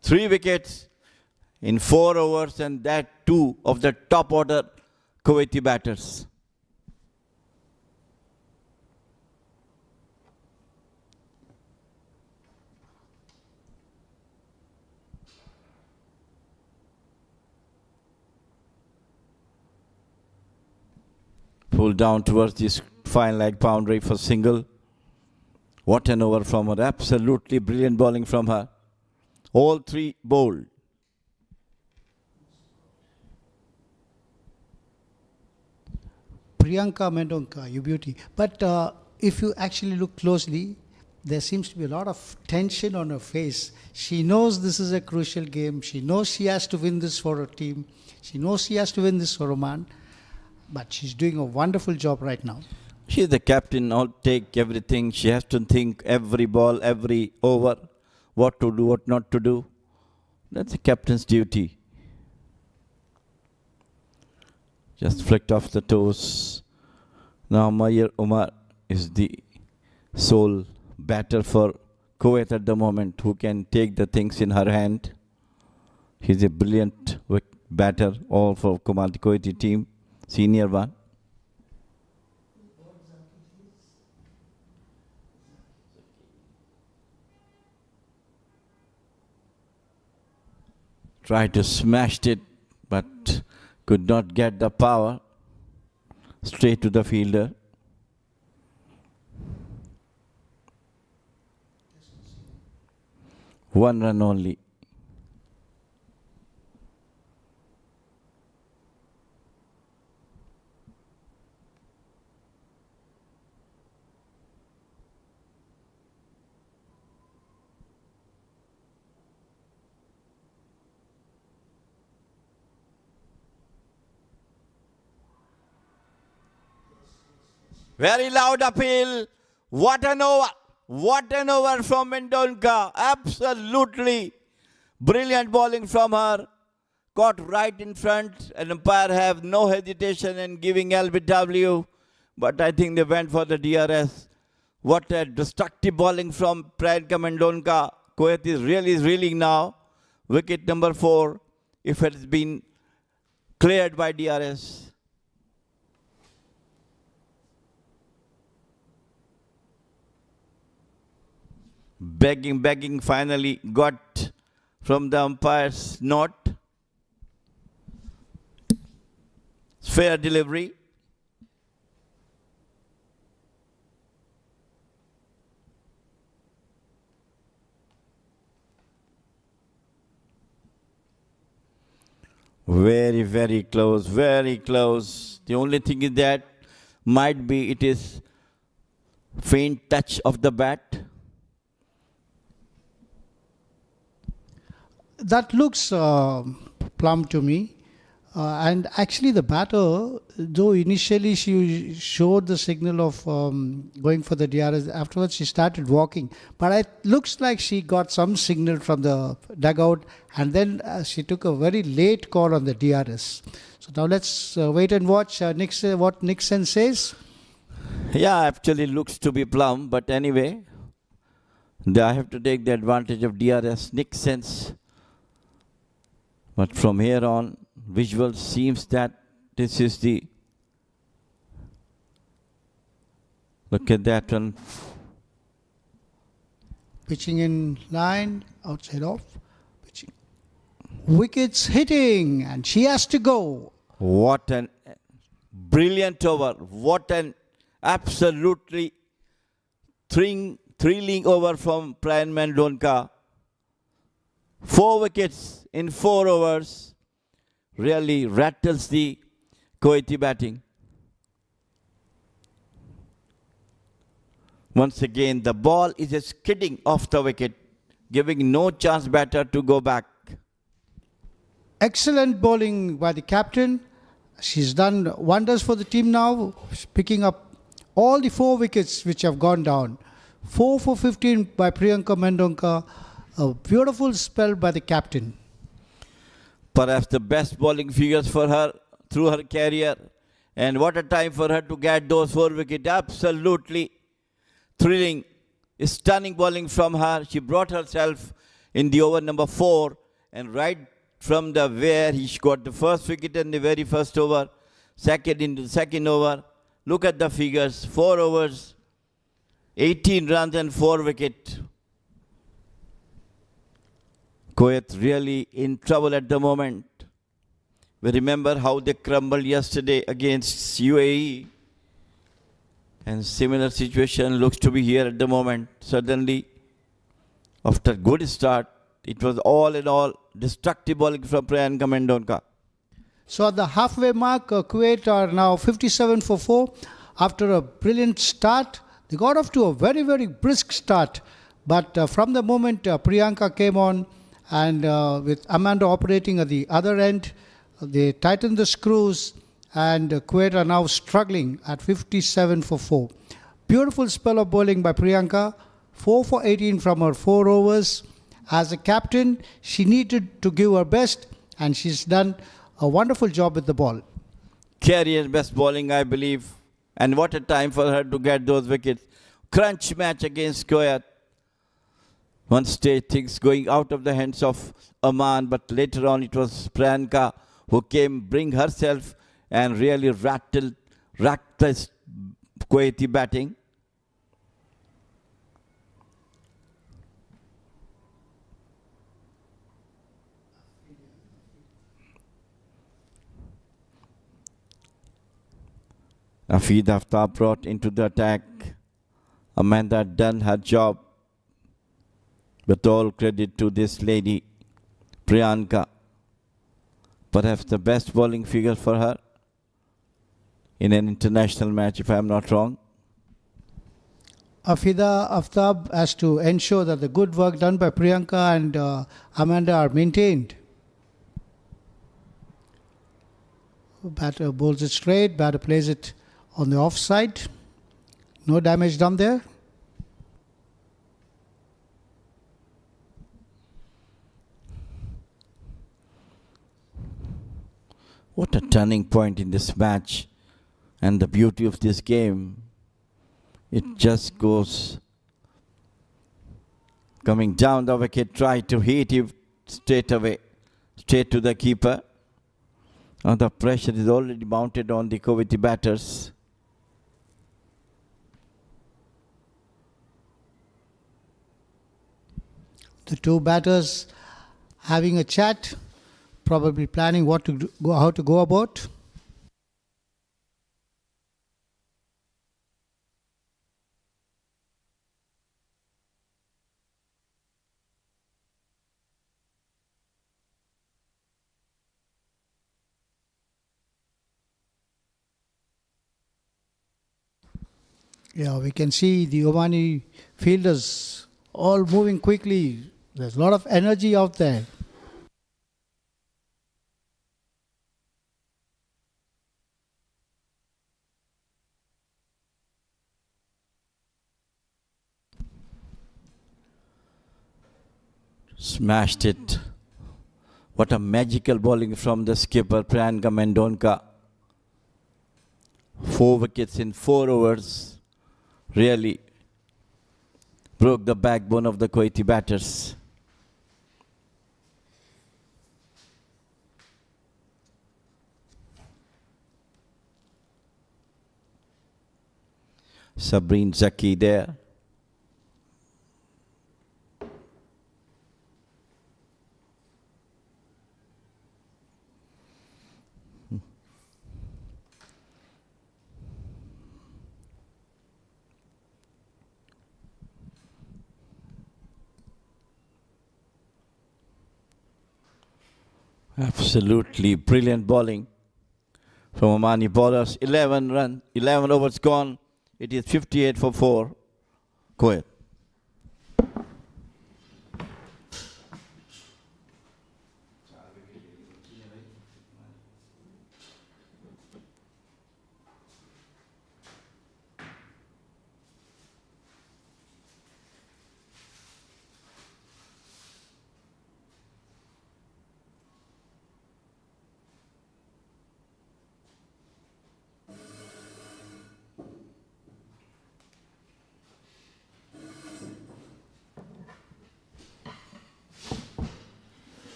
Speaker 4: 3 wickets in 4 overs, and that too of the top order Kuwaiti batters. Pulled down towards this fine leg boundary for single. What an over from her. Absolutely brilliant bowling from her. All 3 bowled.
Speaker 5: Priyanka Mendonca, you beauty. But if you actually look closely, there seems to be a lot of tension on her face. She knows this is a crucial game. She knows she has to win this for her team. She knows she has to win this for Oman. But she's doing a wonderful job right now.
Speaker 4: She's the captain. I'll take everything. She has to think every ball, every over, what to do, what not to do. That's the captain's duty. Just flicked off the toes. Now Mayer Umar is the sole batter for Kuwait at the moment, who can take the things in her hand. He's a brilliant batter, all for the Kuwaiti team, senior one. Tried to smash it, but could not get the power. Straight to the fielder. One run only. Very loud appeal. What an over. What an over from Mendonca. Absolutely brilliant bowling from her. Caught right in front, and umpire have no hesitation in giving LBW. But I think they went for the DRS. What a destructive bowling from Priyanka Mendonca. Kuwait is really reeling now. Wicket number 4, if it has been cleared by DRS. Begging, finally got from the umpire's note. Fair delivery. Very close, very close. The only thing is that might be it is faint touch of the bat.
Speaker 5: That looks plumb to me. And actually the batter, though initially she showed the signal of going for the DRS, afterwards she started walking. But it looks like she got some signal from the dugout, and then she took a very late call on the DRS. So now let's wait and watch what Nixon says.
Speaker 4: Yeah, actually looks to be plumb, but anyway, I have to take the advantage of DRS Nixon's. But from here on, visual seems that this is the, look at that one.
Speaker 5: Pitching in line, outside off. Pitching. Wickets hitting, and she has to go.
Speaker 4: What an brilliant over. What an absolutely thrilling over from Priyanka Mendonca. 4 wickets in 4 overs. Really rattles the Kuwaiti batting. Once again, the ball is skidding off the wicket, giving no chance batter to go back.
Speaker 5: Excellent bowling by the captain. She's done wonders for the team now, picking up all the 4 wickets which have gone down. 4 for 15 by Priyanka Mendonca. A beautiful spell by the captain.
Speaker 4: Perhaps the best bowling figures for her through her career. And what a time for her to get those 4 wickets. Absolutely thrilling, stunning bowling from her. She brought herself in the over number 4, and right from the where he got the first wicket in the very first over, second into the second over. Look at the figures, 4 overs, 18 runs and 4 wickets. Kuwait really in trouble at the moment. We remember how they crumbled yesterday against UAE. And similar situation looks to be here at the moment. Suddenly, after good start, it was all in all destructive bowling from Priyanka Mendonca.
Speaker 5: So at the halfway mark, Kuwait are now 57 for 4. After a brilliant start, they got off to a very, very brisk start. But from the moment Priyanka came on, and with Amanda operating at the other end, they tightened the screws, and Kuwait are now struggling at 57 for 4. Beautiful spell of bowling by Priyanka, 4 for 18 from her 4 overs. As a captain, she needed to give her best, and she's done a wonderful job with the ball.
Speaker 4: Career best bowling, I believe. And what a time for her to get those wickets. Crunch match against Kuwait. One stage things going out of the hands of Oman, but later on it was Priyanka who came, bring herself and really racked the Kuwaiti batting. Afid Aftab brought into the attack. Amanda done her job. But all credit to this lady, Priyanka. Perhaps the best bowling figure for her in an international match, if I am not wrong.
Speaker 5: Afida Aftab has to ensure that the good work done by Priyanka and Amanda are maintained. Batter bowls it straight, batter plays it on the offside. No damage done there.
Speaker 4: What a turning point in this match, and the beauty of this game. It just goes coming down the wicket, try to hit it straight away, straight to the keeper. And the pressure is already mounted on the Kuwaiti batters.
Speaker 5: The two batters having a chat, probably planning what to do, how to go about. Yeah, we can see the Omani fielders all moving quickly. There's a lot of energy out there.
Speaker 4: Smashed it. What a magical bowling from the skipper, Priyanka Mendonca. 4 wickets in 4 overs. Really broke the backbone of the Kuwaiti batters. Sabreen Zaki there. Absolutely brilliant bowling from Omani bowlers. 11 overs gone. It is 58 for 4. Kuwait.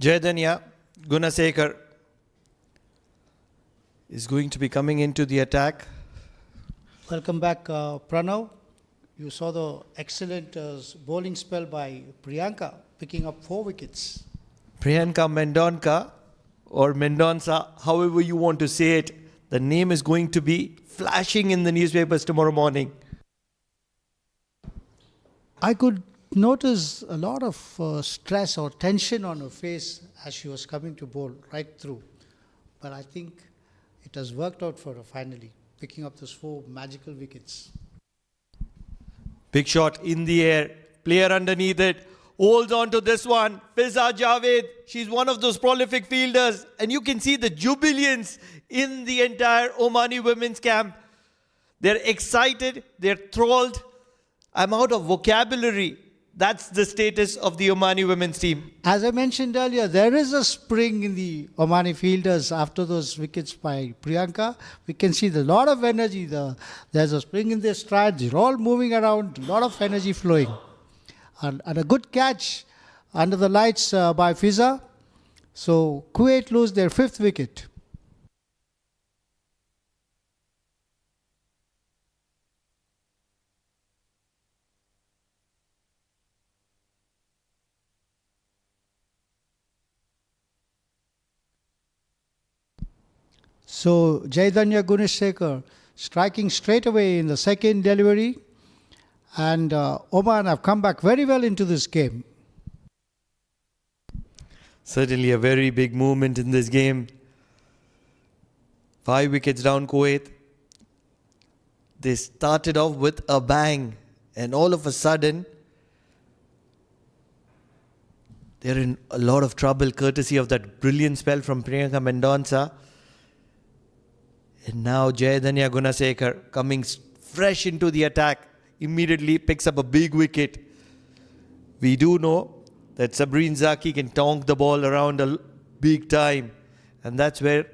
Speaker 1: Jaidanya Gunasekar is going to be coming into the attack.
Speaker 5: Welcome back, Pranav. You saw the excellent bowling spell by Priyanka, picking up 4 wickets.
Speaker 1: Priyanka Mendonca or Mendonca, however you want to say it, the name is going to be flashing in the newspapers tomorrow morning.
Speaker 5: I could notice a lot of stress or tension on her face as she was coming to bowl right through. But I think it has worked out for her finally, picking up those 4 magical wickets.
Speaker 1: Big shot in the air, player underneath it, holds on to this one. Fiza Javed, she's one of those prolific fielders, and you can see the jubilance in the entire Omani women's camp. They're excited, they're thrilled. I'm out of vocabulary. That's the status of the Omani women's team.
Speaker 5: As I mentioned earlier, there is a spring in the Omani fielders after those wickets by Priyanka. We can see a lot of energy. There's a spring in their strides. They're all moving around, a lot of energy flowing. And a good catch under the lights by Fiza. So Kuwait lose their 5th wicket. So Jaidanya Gunasekar striking straight away in the second delivery, and Oman have come back very well into this game.
Speaker 1: Certainly a very big movement in this game. 5 wickets down Kuwait. They started off with a bang, and all of a sudden they're in a lot of trouble courtesy of that brilliant spell from Priyanka Mendonca. And now Jaidanya Gunasekar coming fresh into the attack, immediately picks up a big wicket. We do know that Sabreen Zaki can tonk the ball around a big time, and that's where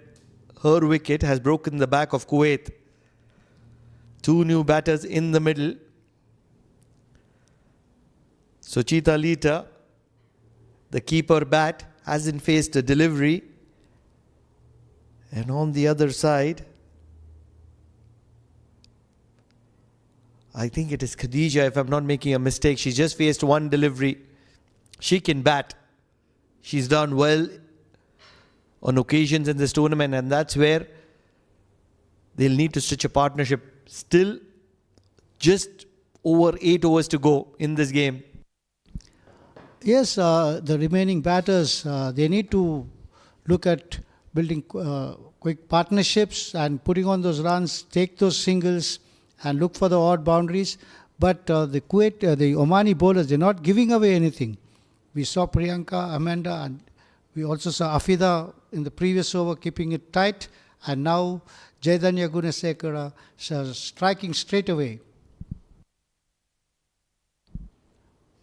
Speaker 1: her wicket has broken the back of Kuwait. 2 new batters in the middle. Suchita Lita, the keeper bat, hasn't faced a delivery. And on the other side, I think it is Khadija, if I'm not making a mistake. She's just faced 1 delivery. She can bat. She's done well on occasions in this tournament, and that's where they'll need to stitch a partnership. Still just over 8 overs to go in this game.
Speaker 5: Yes, the remaining batters, they need to look at building quick partnerships and putting on those runs, take those singles and look for the odd boundaries. But the Omani bowlers, they're not giving away anything. We saw Priyanka, Amanda, and we also saw Afida in the previous over keeping it tight. And now Jaidanya Gunasekar striking straight away.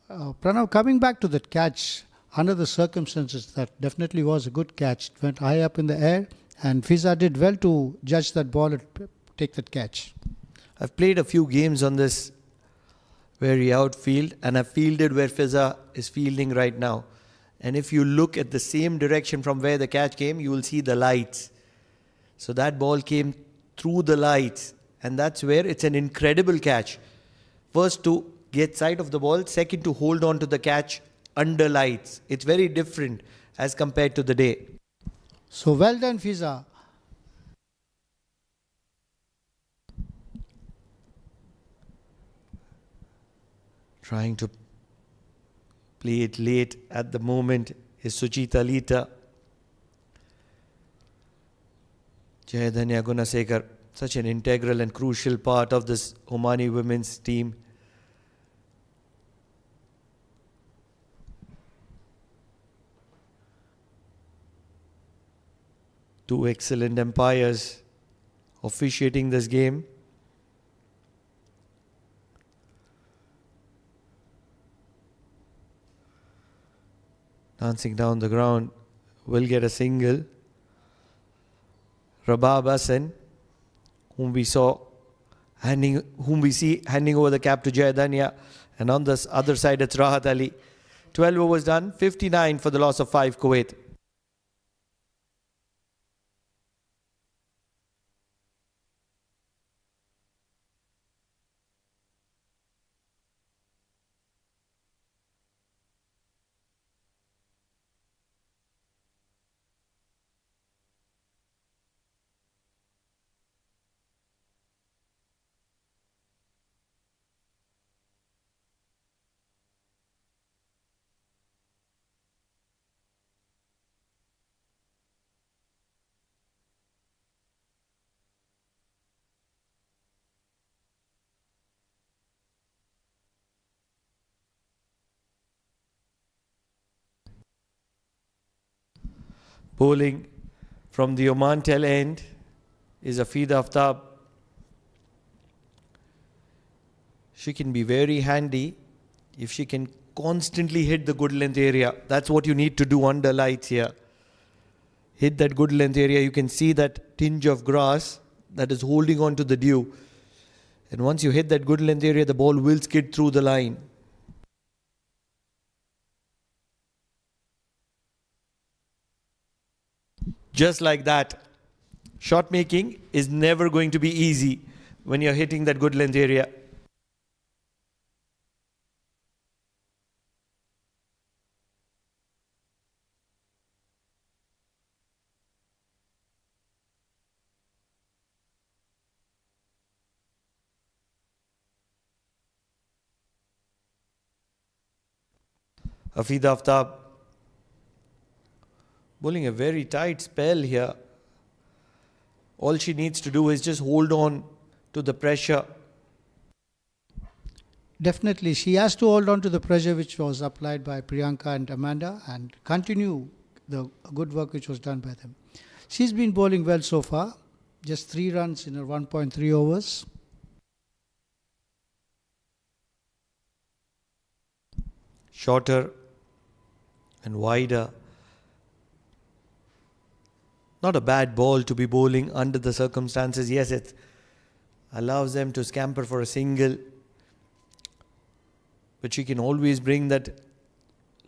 Speaker 5: Pranav, coming back to that catch, under the circumstances, that definitely was a good catch. It went high up in the air, and Fiza did well to judge that ball and take that catch.
Speaker 1: I've played a few games on this very outfield, and I've fielded where Fiza is fielding right now. And if you look at the same direction from where the catch came, you will see the lights. So that ball came through the lights, and that's where it's an incredible catch. First to get sight of the ball, second to hold on to the catch under lights. It's very different as compared to the day.
Speaker 5: So well done, Fiza.
Speaker 1: Trying to play it late at the moment is Suchita Lita. Jaidanya Gunasekar, such an integral and crucial part of this Omani women's team. Two excellent umpires officiating this game. Dancing down the ground, will get a single. Rabab Hassan, whom we saw whom we see handing over the cap to Jayadanya. And on this other side, it's Rahat Ali. 12 overs done, 59 for the loss of 5, Kuwait. Bowling from the Oman tail end is Afida Aftab. She can be very handy if she can constantly hit the good length area. That's what you need to do under lights here. Hit that good length area. You can see that tinge of grass that is holding on to the dew. And once you hit that good length area, the ball will skid through the line. Just like that. Shot making is never going to be easy when you're hitting that good length area. Afida Aftab bowling a very tight spell here. All she needs to do is just hold on to the pressure.
Speaker 5: Definitely, she has to hold on to the pressure which was applied by Priyanka and Amanda and continue the good work which was done by them. She's been bowling well so far, just 3 runs in her 1.3 overs.
Speaker 1: Shorter and wider. Not a bad ball to be bowling under the circumstances. Yes, it allows them to scamper for a single. But she can always bring that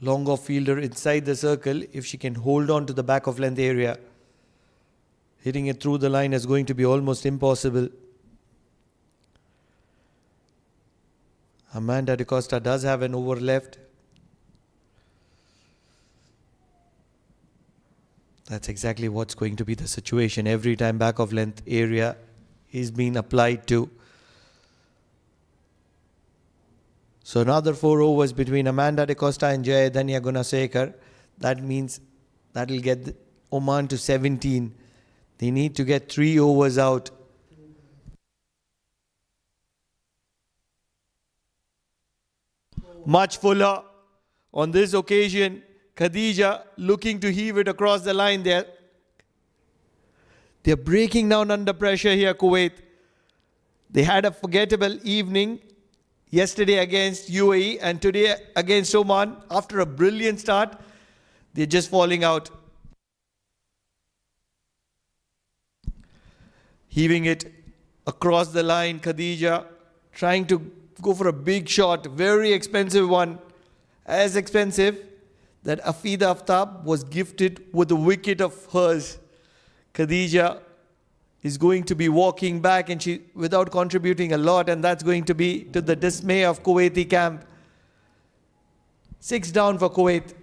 Speaker 1: long off fielder inside the circle if she can hold on to the back of length area. Hitting it through the line is going to be almost impossible. Amanda De Costa does have an over left. That's exactly what's going to be the situation. Every time back of length area is being applied to. So another 4 overs between Amanda De Costa and Jayadanya Gunasekar. That means that will get Oman to 17. They need to get 3 overs out. Much fuller on this occasion. Khadija looking to heave it across the line there. They're breaking down under pressure here, Kuwait. They had a forgettable evening yesterday against UAE and today against Oman. After a brilliant start, they're just falling out. Heaving it across the line, Khadija trying to go for a big shot, very expensive one. As expensive that Afida Aftab was gifted with a wicket of hers. Khadija is going to be walking back and she without contributing a lot, and that's going to be to the dismay of Kuwaiti camp. 6 down for Kuwait.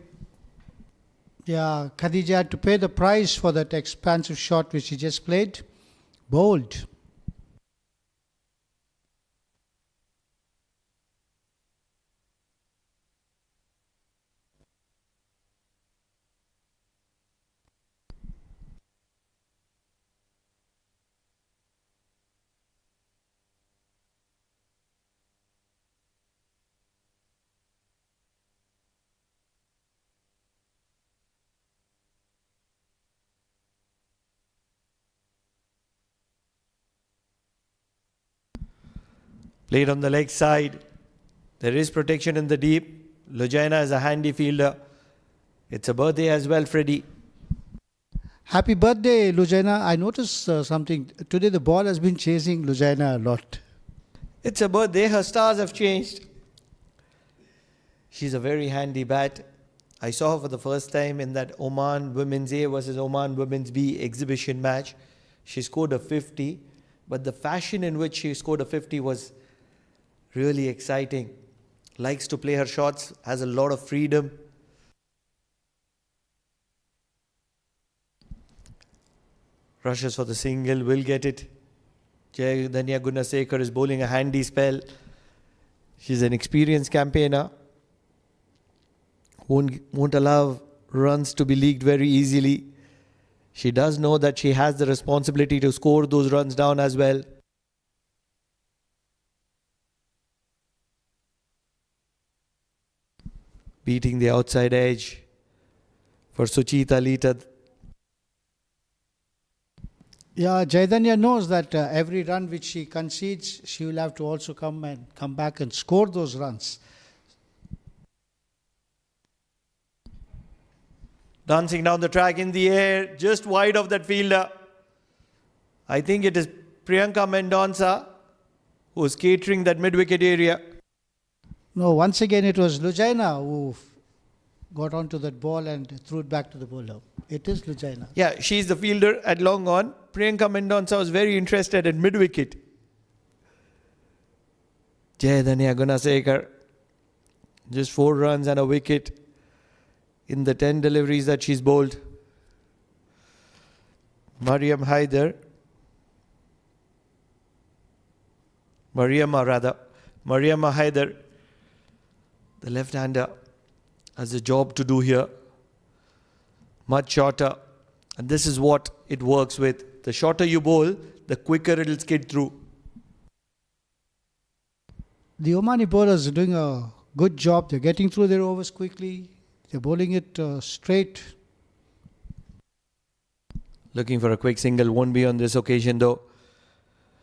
Speaker 5: Yeah, Khadija had to pay the price for that expansive shot which she just played. Bold.
Speaker 1: Played on the leg side. There is protection in the deep. Lujaina is a handy fielder. It's a birthday as well, Freddie.
Speaker 5: Happy birthday, Lujaina. I noticed something. Today the ball has been chasing Lujaina a lot.
Speaker 1: It's a birthday, her stars have changed. She's a very handy bat. I saw her for the first time in that Oman Women's A versus Oman Women's B exhibition match. She scored a 50, but the fashion in which she scored a 50 was really exciting. Likes to play her shots, has a lot of freedom. Rushes for the single, will get it. Chaitanya Gunasekar is bowling a handy spell. She's an experienced campaigner. Won't allow runs to be leaked very easily. She does know that she has the responsibility to score those runs down as well. Beating the outside edge for Suchita Lita.
Speaker 5: Yeah, Chaitanya knows that every run which she concedes, she will have to also come back and score those runs.
Speaker 1: Dancing down the track in the air, just wide of that fielder. I think it is Priyanka Mendonça who's catering that mid-wicket area.
Speaker 5: No, once again it was Lujaina who got onto that ball and threw it back to the bowler. It is Lujaina.
Speaker 1: Yeah, she's the fielder at long on. Priyanka Mendonça was very interested at mid-wicket. Chaitanya Gunasekar, just 4 runs and a wicket in the 10 deliveries that she's bowled. Mariama Haider, the left-hander, has a job to do here. Much shorter. And this is what it works with. The shorter you bowl, the quicker it'll skid through.
Speaker 5: The Omani bowlers are doing a good job. They're getting through their overs quickly. They're bowling it straight.
Speaker 1: Looking for a quick single, won't be on this occasion though.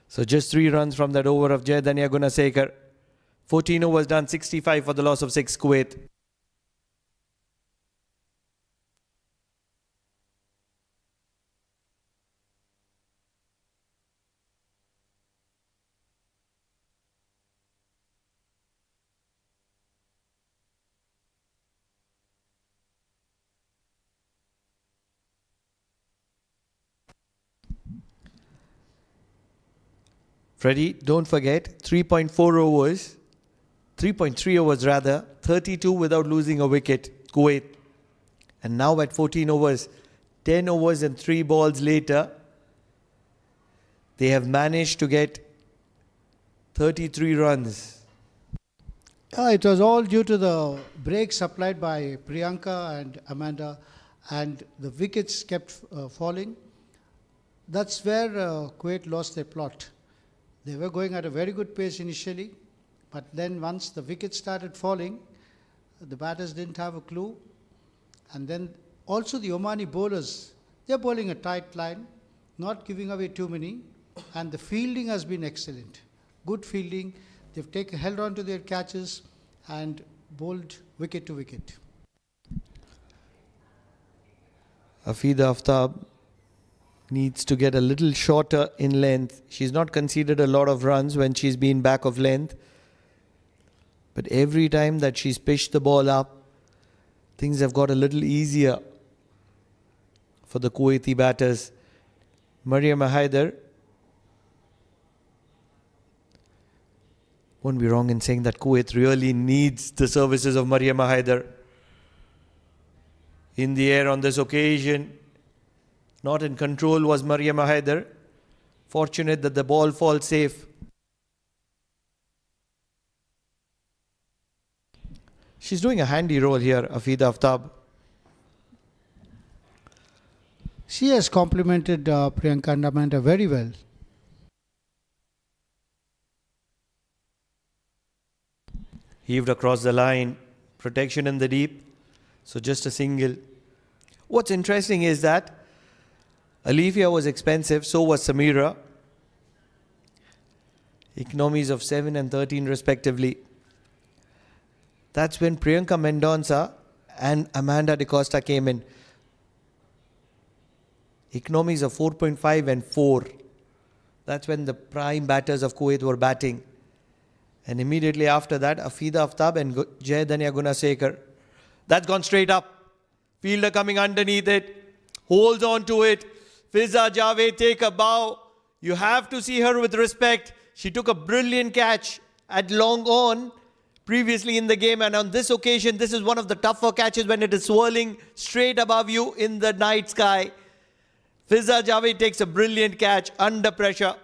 Speaker 1: So just 3 runs from that over of Chaitanya Gunasekar. 14 overs done, 65 for the loss of 6 Kuwait. Freddie, don't forget, 3.4 overs, 3.3 overs rather, 32 without losing a wicket, Kuwait. And now at 14 overs, 10 overs and 3 balls later, they have managed to get 33 runs.
Speaker 5: It was all due to the break supplied by Priyanka and Amanda, and the wickets kept falling. That's where Kuwait lost their plot. They were going at a very good pace initially, but then once the wickets started falling, the batters didn't have a clue. And then also the Omani bowlers, they're bowling a tight line, not giving away too many, and the fielding has been excellent. Good fielding. They've held on to their catches and bowled wicket to wicket.
Speaker 1: Afida Aftab needs to get a little shorter in length. She's not conceded a lot of runs when she's been back of length. But every time that she's pitched the ball up, things have got a little easier for the Kuwaiti batters. Mariama Haider, won't be wrong in saying that Kuwait really needs the services of Mariama Haider. In the air on this occasion, not in control was Mariama Haider. Fortunate that the ball falls safe. She's doing a handy role here, Afida Aftab.
Speaker 5: She has complimented Priyanka and Amanda very well.
Speaker 1: Heaved across the line. Protection in the deep. So just a single. What's interesting is that Alifia was expensive, so was Samira. Economies of 7 and 13 respectively. That's when Priyanka Mendonça and Amanda De Costa came in. Economies of 4.5 and 4. That's when the prime batters of Kuwait were batting. And immediately after that, Afida Aftab and Jayadanya Gunasekar. That's gone straight up. Fielder coming underneath it. Holds on to it. Fiza Javed take a bow. You have to see her with respect. She took a brilliant catch at long on previously in the game. And on this occasion, this is one of the tougher catches when it is swirling straight above you in the night sky. Fiza Javed takes a brilliant catch under pressure.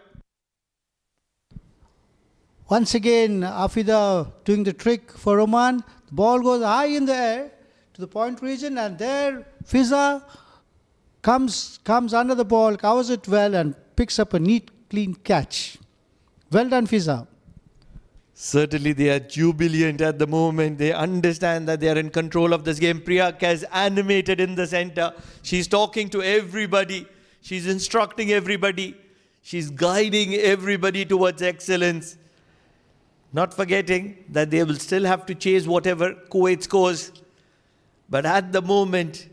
Speaker 5: Once again, Afida doing the trick for Oman. The ball goes high in the air to the point region, and there Fiza comes under the ball, covers it well, and picks up a neat, clean catch. Well done, Fiza.
Speaker 1: Certainly they are jubilant at the moment. They understand that they are in control of this game. Priyanka is animated in the center. She's talking to everybody. She's instructing everybody. She's guiding everybody towards excellence. Not forgetting that they will still have to chase whatever Kuwait scores. But at the moment,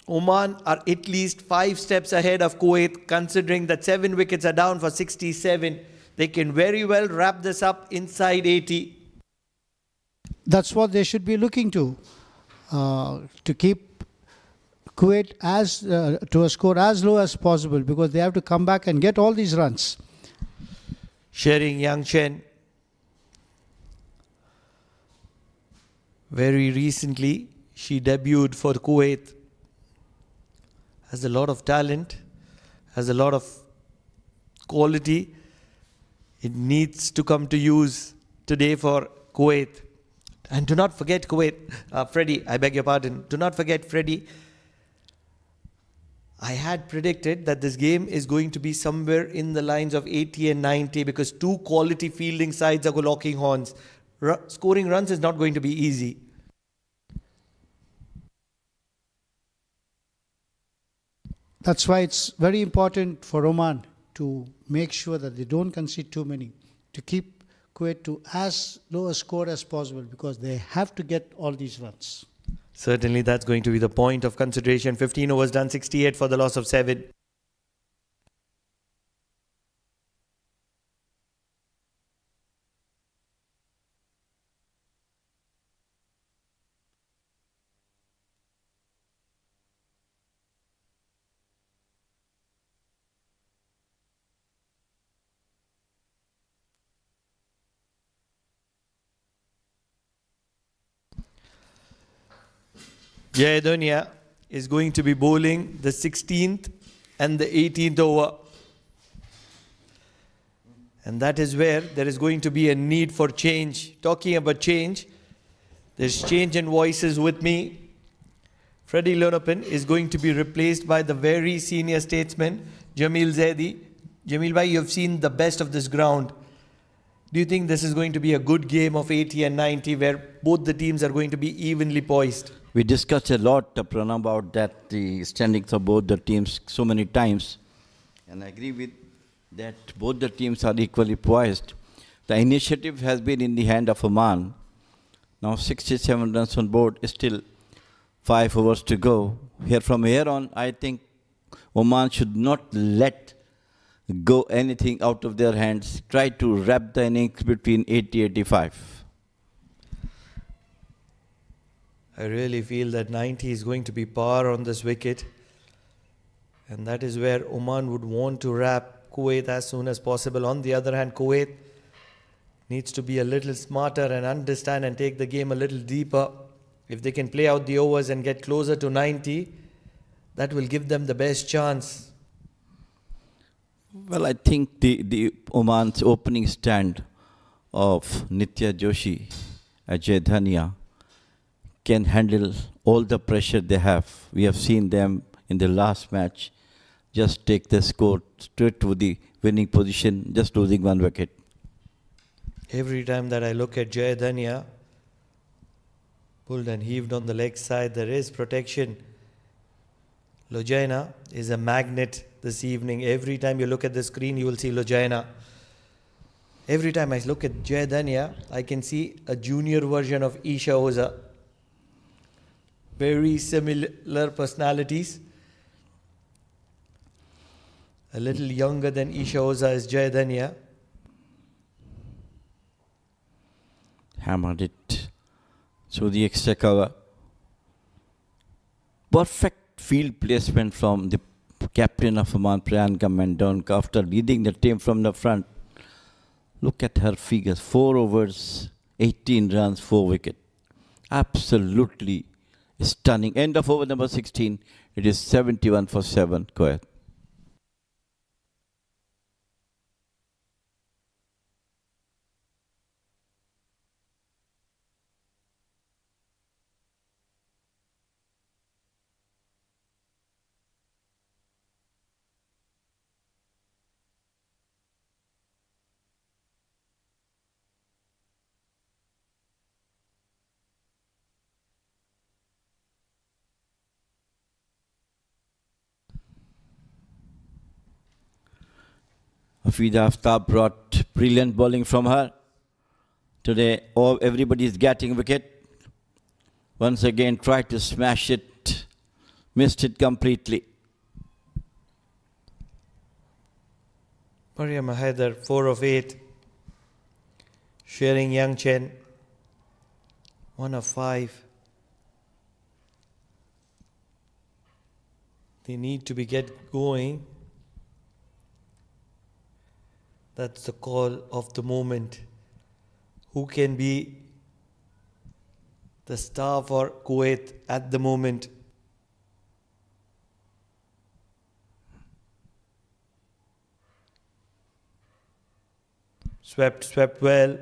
Speaker 1: Oman are at least 5 steps ahead of Kuwait, considering that 7 wickets are down for 67. They can very well wrap this up inside 80.
Speaker 5: That's what they should be looking to keep Kuwait to a score as low as possible, because they have to come back and get all these runs.
Speaker 1: Shering Yangchen. Very recently, she debuted for Kuwait. Has a lot of talent, has a lot of quality. It needs to come to use today for Kuwait. And do not forget Freddie, I beg your pardon. Do not forget Freddie. I had predicted that this game is going to be somewhere in the lines of 80 and 90 because 2 quality fielding sides are locking horns. Scoring runs is not going to be easy.
Speaker 5: That's why it's very important for Oman to make sure that they don't concede too many, to keep Kuwait to as low a score as possible, because they have to get all these runs.
Speaker 1: Certainly that's going to be the point of consideration. 15 overs done, 68 for the loss of 7. Jayadanya is going to be bowling the 16th and the 18th over. And that is where there is going to be a need for change. Talking about change, there's change in voices with me. Freddie Lonopin is going to be replaced by the very senior statesman, Jamil Zaidi. Jamil bhai, you have seen the best of this ground. Do you think this is going to be a good game of 80 and 90 where both the teams are going to be evenly poised?
Speaker 4: We discussed a lot, Pranav, about that, the standings of both the teams so many times. And I agree with that both the teams are equally poised. The initiative has been in the hand of Oman. Now 67 runs on board, still 5 overs to go. From here on, I think Oman should not let go anything out of their hands. Try to wrap the innings between 80-85.
Speaker 1: I really feel that 90 is going to be par on this wicket. And that is where Oman would want to wrap Kuwait as soon as possible. On the other hand, Kuwait needs to be a little smarter and understand and take the game a little deeper. If they can play out the overs and get closer to 90, that will give them the best chance.
Speaker 4: Well, I think the Oman's opening stand of Nitya Joshi, Ajay Dhania, can handle all the pressure they have. We have seen them in the last match just take the score straight to the winning position, just losing 1 wicket.
Speaker 1: Every time that I look at Jayadanya, pulled and heaved on the leg side, there is protection. Lojaina is a magnet this evening. Every time you look at the screen, you will see Lojaina. Every time I look at Jayadanya, I can see a junior version of Isha Oza. Very similar personalities. A little younger than Isha Oza is Jayadanya.
Speaker 4: hammered it through the extra cover. Perfect field placement from the captain of Oman, Priyanka Mendonca, after leading the team from the front. Look at her figures. 4 overs, 18 runs, 4 wickets. Absolutely stunning. End of over number 16. It is 71 for 7. Kuwait. Hafida Aftab brought brilliant bowling from her. Today, everybody is getting wicket. Once again, tried to smash it. Missed it completely.
Speaker 1: Mariam Haider, 4 of 8. Sharing Yang Chen, 1 of 5. They need to get going. That's the call of the moment. Who can be the star for Kuwait at the moment? Swept well.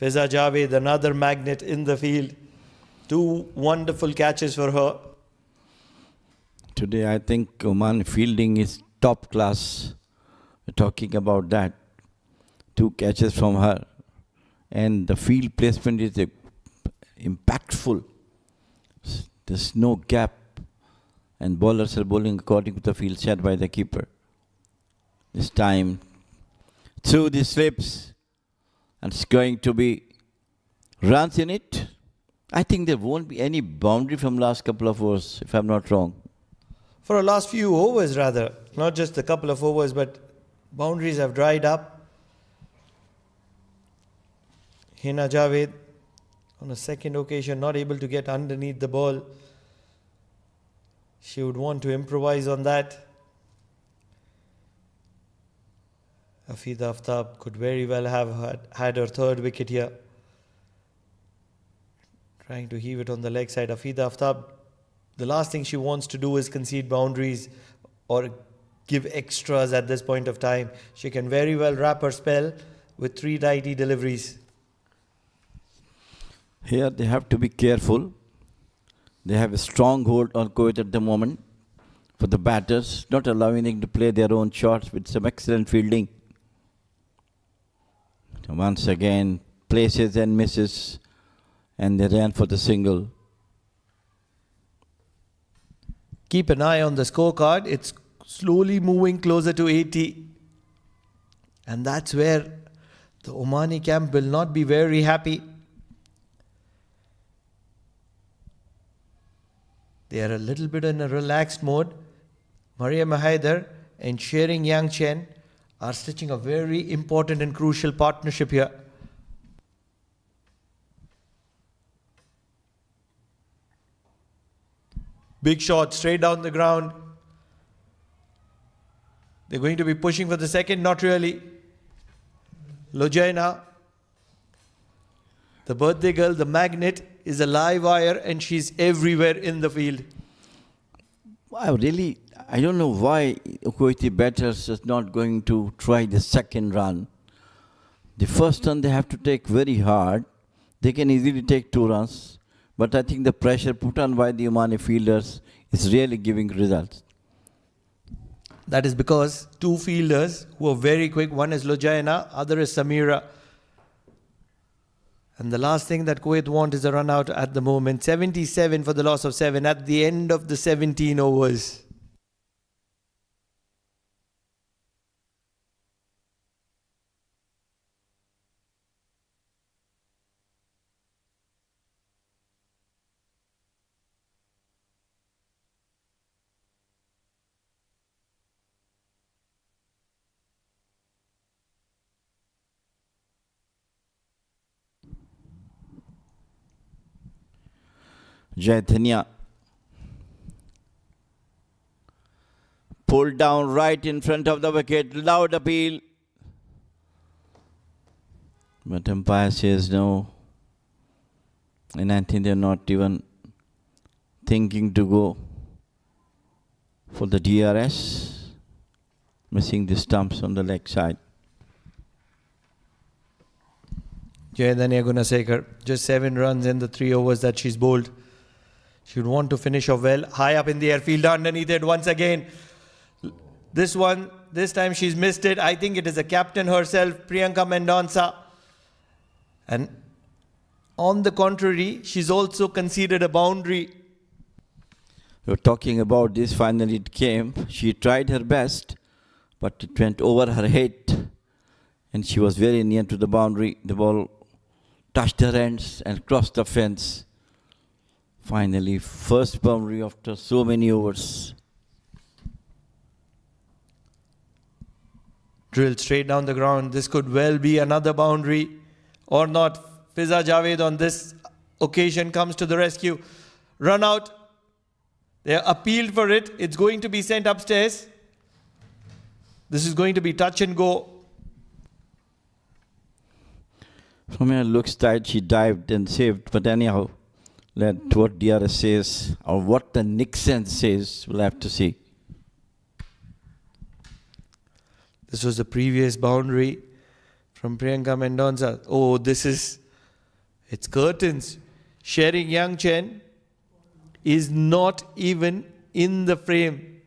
Speaker 1: Fiza Javed, another magnet in the field. 2 wonderful catches for her.
Speaker 4: Today, I think Oman fielding is top class. We're talking about that. 2 catches from her. And the field placement is impactful. There's no gap. And bowlers are bowling according to the field set by the keeper. This time, through the slips. And it's going to be runs in it. I think there won't be any boundary from last couple of overs, if I'm not wrong.
Speaker 1: For the last few overs rather. Not just a couple of overs, but boundaries have dried up. Hina Javed, on a second occasion, not able to get underneath the ball. She would want to improvise on that. Hafida Aftab could very well have had her 3rd wicket here. Trying to heave it on the leg side. Hafida Aftab, the last thing she wants to do is concede boundaries or give extras at this point of time. She can very well wrap her spell with 3 tidy deliveries.
Speaker 4: Here they have to be careful. They have a strong hold on Kuwait at the moment for the batters, not allowing them to play their own shots with some excellent fielding. So once again, places and misses, and they ran for the single.
Speaker 1: Keep an eye on the scorecard. It's slowly moving closer to 80. And that's where the Omani camp will not be very happy. They are a little bit in a relaxed mode. Mariam Haider and Sharing Yang Chen are stitching a very important and crucial partnership here. Big shot straight down the ground. They're going to be pushing for the second, not really. Lojaina, the birthday girl, the magnet, is a live wire and she's everywhere in the field.
Speaker 4: I don't know why Kuwaiti batters is not going to try the second run. The first run they have to take very hard. They can easily take 2 runs. But I think the pressure put on by the Omani fielders is really giving results.
Speaker 1: That is because 2 fielders who are very quick, one is Lojaina, other is Samira. And the last thing that Kuwait want is a run out at the moment. 77 for the loss of 7 at the end of the 17 overs.
Speaker 4: Jaithanya pulled down right in front of the wicket. Loud appeal. But umpire says no. And I think they're not even thinking to go for the DRS. Missing the stumps on the leg side.
Speaker 1: Jaithanya Gunasekar, just 7 runs in the 3 overs that she's bowled. She would want to finish off well. High up in the air, fielder underneath it once again. This time she's missed it. I think it is the captain herself, Priyanka Mendonca. And on the contrary, she's also conceded a boundary.
Speaker 4: We were talking about this, finally it came. She tried her best, but it went over her head. And she was very near to the boundary. The ball touched her hands and crossed the fence. Finally, first boundary after so many overs.
Speaker 1: Drilled straight down the ground. This could well be another boundary or not. Fiza Javed on this occasion comes to the rescue. Run out. They appealed for it. It's going to be sent upstairs. This is going to be touch and go.
Speaker 4: From here, looks tight. She dived and saved. But anyhow, let what DRS says or what the Nixon says, we'll have to see.
Speaker 1: This was the previous boundary from Priyanka Mendonca. Oh, it's curtains. Sharing Yang Chen is not even in the frame.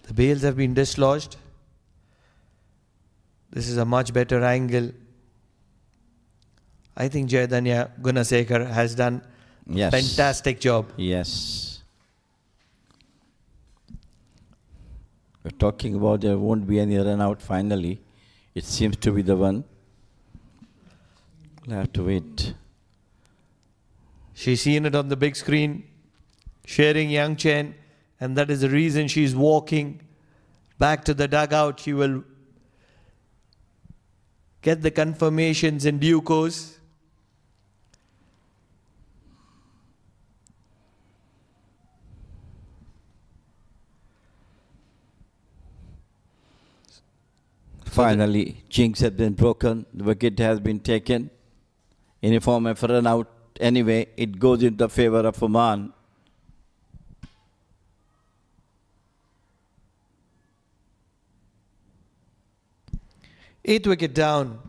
Speaker 1: The bails have been dislodged. This is a much better angle. I think Jaithanya Gunasekar has done
Speaker 4: Yes.
Speaker 1: fantastic job.
Speaker 4: Yes. We're talking about there won't be any run out finally. It seems to be the one. We'll have to wait.
Speaker 1: She's seen it on the big screen, sharing Yang Chen, and that is the reason she's walking back to the dugout. She will get the confirmations in due course.
Speaker 4: Finally, jinx has been broken. The wicket has been taken. In a form of run out, anyway, it goes in the favor of Oman.
Speaker 1: Eighth wicket down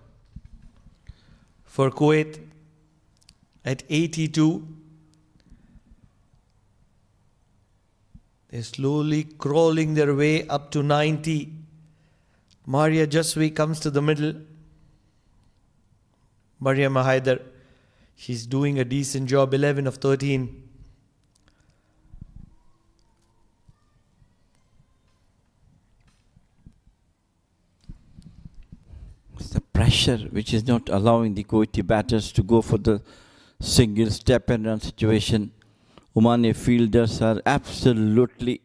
Speaker 1: for Kuwait at 82. They're slowly crawling their way up to 90. Maria Jaswi comes to the middle. Maria Haidar, she's doing a decent job, 11 of 13.
Speaker 4: It's the pressure which is not allowing the Kuwaiti batters to go for the single step and run situation. Omani fielders are absolutely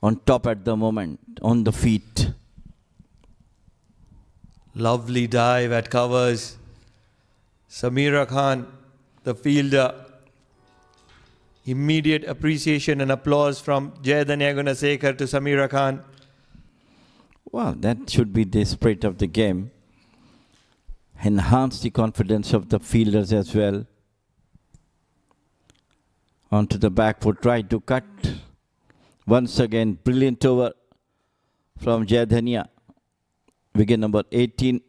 Speaker 4: on top at the moment, on the feet.
Speaker 1: Lovely dive at covers. Samira Khan, the fielder. Immediate appreciation and applause from Jaithanya Gunasekar to Samira Khan.
Speaker 4: Well, that should be the spirit of the game. Enhance the confidence of the fielders as well. Onto the back foot, try to cut. Once again, brilliant over from Jaithanya. Wicket number 18,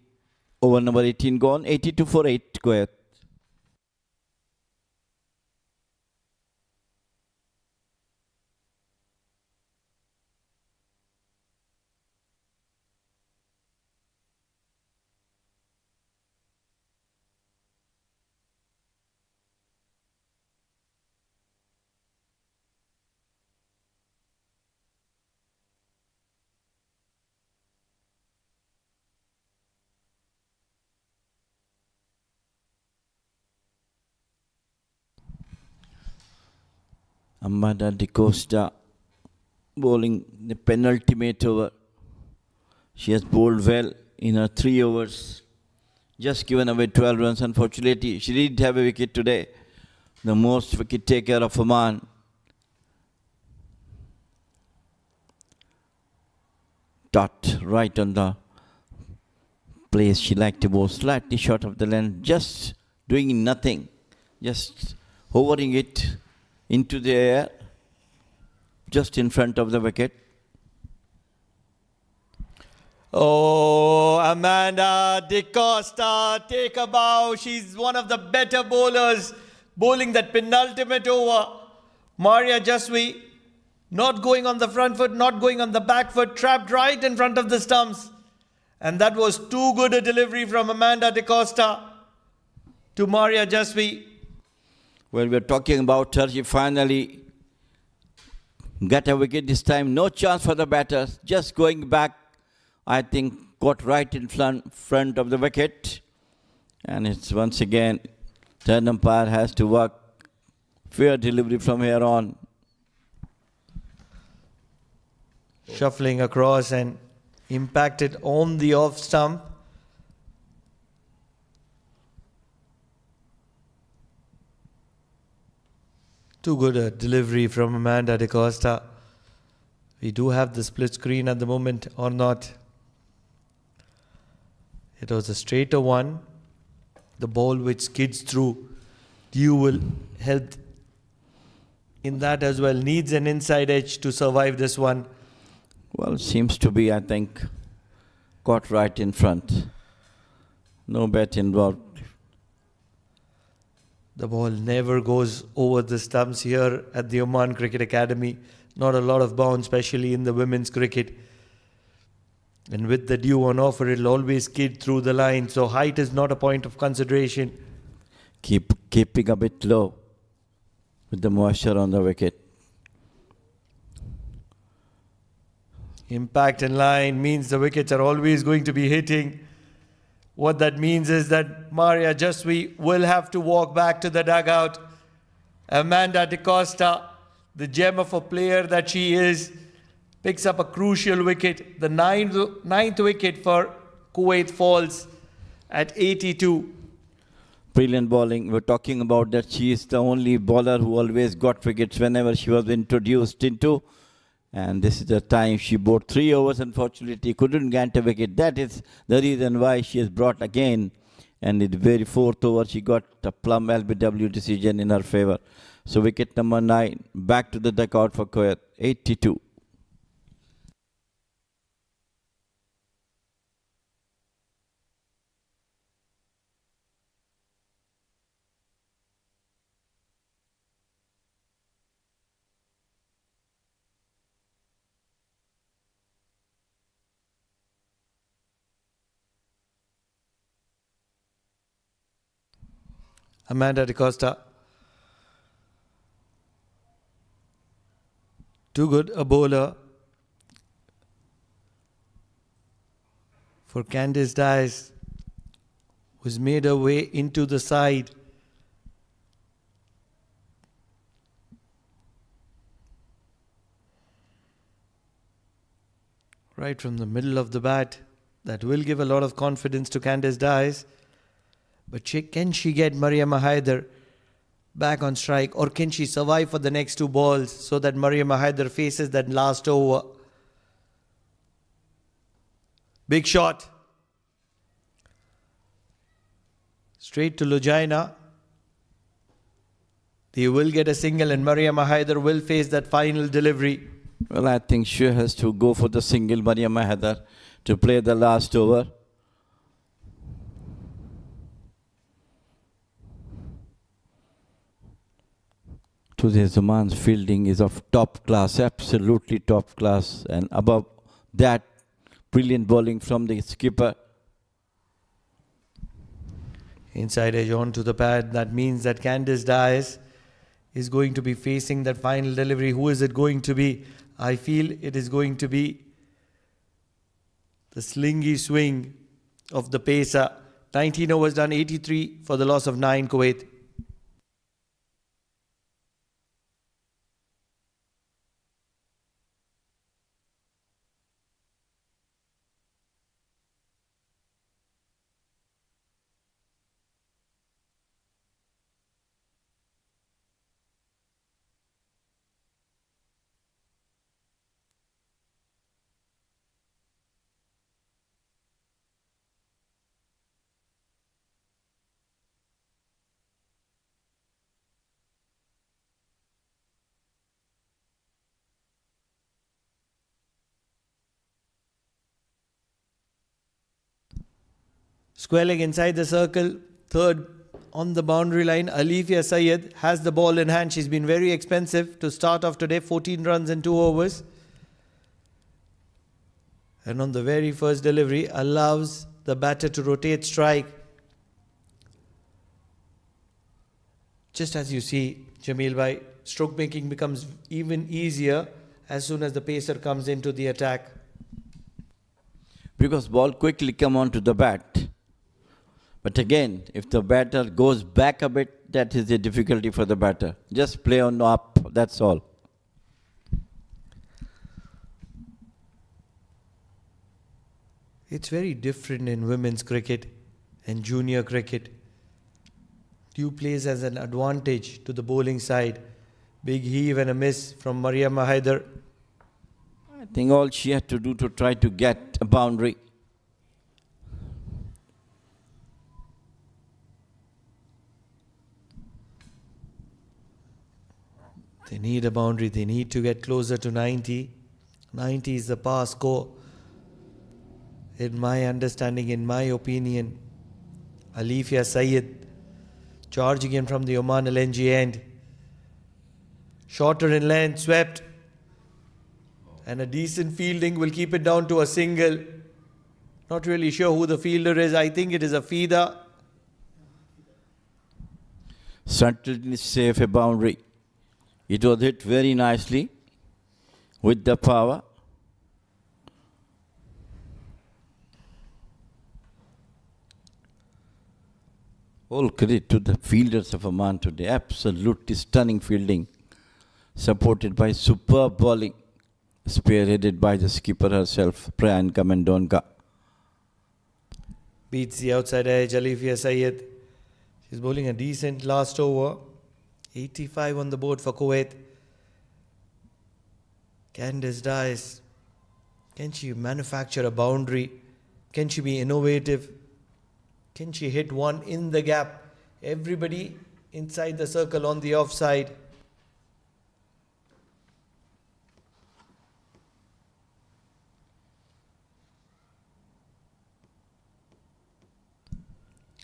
Speaker 4: over number 18 gone, 82 for 8, Kuwait. Amada De Costa bowling the penultimate over. She has bowled well in her 3 overs. Just given away 12 runs. Unfortunately, she didn't have a wicket today. The most wicket taker of Oman. Dot right on the place she liked to bowl, slightly short of the length, just doing nothing, just hovering it into the air, just in front of the wicket.
Speaker 1: Oh, Amanda De Costa, take a bow. She's one of the better bowlers, bowling that penultimate over. Maria Jaswi not going on the front foot, not going on the back foot, trapped right in front of the stumps. And that was too good a delivery from Amanda De Costa to Maria Jaswi.
Speaker 4: Well, we're talking about her. She finally got a wicket this time. No chance for the batters. Just going back, I think, got right in front of the wicket. And it's once again, third umpire has to work. Fair delivery from here on.
Speaker 1: Shuffling across and impacted on the off stump. Too good a delivery from Amanda De Costa. We do have the split screen at the moment or not. It was a straighter one. The ball which skids through. Dew will help in that as well. Needs an inside edge to survive this one.
Speaker 4: Well, it seems to be, I think, caught right in front. No bet involved.
Speaker 1: The ball never goes over the stumps here at the Oman Cricket Academy. Not a lot of bounce, especially in the women's cricket. And with the dew on offer, it'll always skid through the line. So height is not a point of consideration.
Speaker 4: Keeping a bit low with the moisture on the wicket.
Speaker 1: Impact in line means the wickets are always going to be hitting. What that means is that Maria Jaswi will have to walk back to the dugout. Amanda De Costa, the gem of a player that she is, picks up a crucial wicket. The ninth wicket for Kuwait falls at 82.
Speaker 4: Brilliant bowling. We're talking about that she is the only bowler who always got wickets whenever she was introduced into. And this is the time she bowled 3 overs. Unfortunately, couldn't get a wicket. That is the reason why she is brought again. And in the very 4th over, she got a plumb LBW decision in her favor. So wicket number 9, back to the dugout for Kuwait, 82.
Speaker 1: Amanda De Costa. Too good a bowler for Candice Dyes, who's made her way into the side. Right from the middle of the bat. That will give a lot of confidence to Candice Dyes. But can she get Mariam Haider back on strike, or can she survive for the next 2 balls so that Mariam Haider faces that last over? Big shot. Straight to Lujina. They will get a single and Mariam Haider will face that final delivery.
Speaker 4: Well, I think she has to go for the single, Mariam Haider, to play the last over. Today's Oman's fielding is of top class, absolutely top class. And above that, brilliant bowling from the skipper.
Speaker 1: Inside edge onto the pad. That means that Candice Dyes is going to be facing that final delivery. Who is it going to be? I feel it is going to be the slingy swing of the pacer. 19 overs done, 83 for the loss of 9, Kuwait. Square leg inside the circle. Third on the boundary line. Alifia Syed has the ball in hand. She's been very expensive to start off today. 14 runs in 2 overs. And on the very first delivery, allows the batter to rotate strike. Just as you see, Jamil bhai, stroke making becomes even easier as soon as the pacer comes into the attack.
Speaker 4: Because ball quickly come onto the bat. But again, if the batter goes back a bit, that is the difficulty for the batter. Just play on up, that's all.
Speaker 1: It's very different in women's cricket and junior cricket. Dew plays as an advantage to the bowling side. Big heave and a miss from Maryam Haider.
Speaker 4: I think all she had to do to try to get a boundary.
Speaker 1: They need a boundary. They need to get closer to 90. 90 is the par score. In my understanding, in my opinion, Alifia Syed charging in from the Oman LNG end. Shorter in length, swept. And a decent fielding will keep it down to a single. Not really sure who the fielder is. I think it is a feeder.
Speaker 4: Certainly safe a boundary. It was hit very nicely with the power. All credit to the fielders of Oman today. Absolutely stunning fielding, supported by superb bowling, spearheaded by the skipper herself, Priyanka Mendonca.
Speaker 1: Beats the outside edge, Alifia Syed. She's bowling a decent last over. 85 on the board for Kuwait. Candice Dice. Can she manufacture a boundary? Can she be innovative? Can she hit one in the gap? Everybody inside the circle on the offside.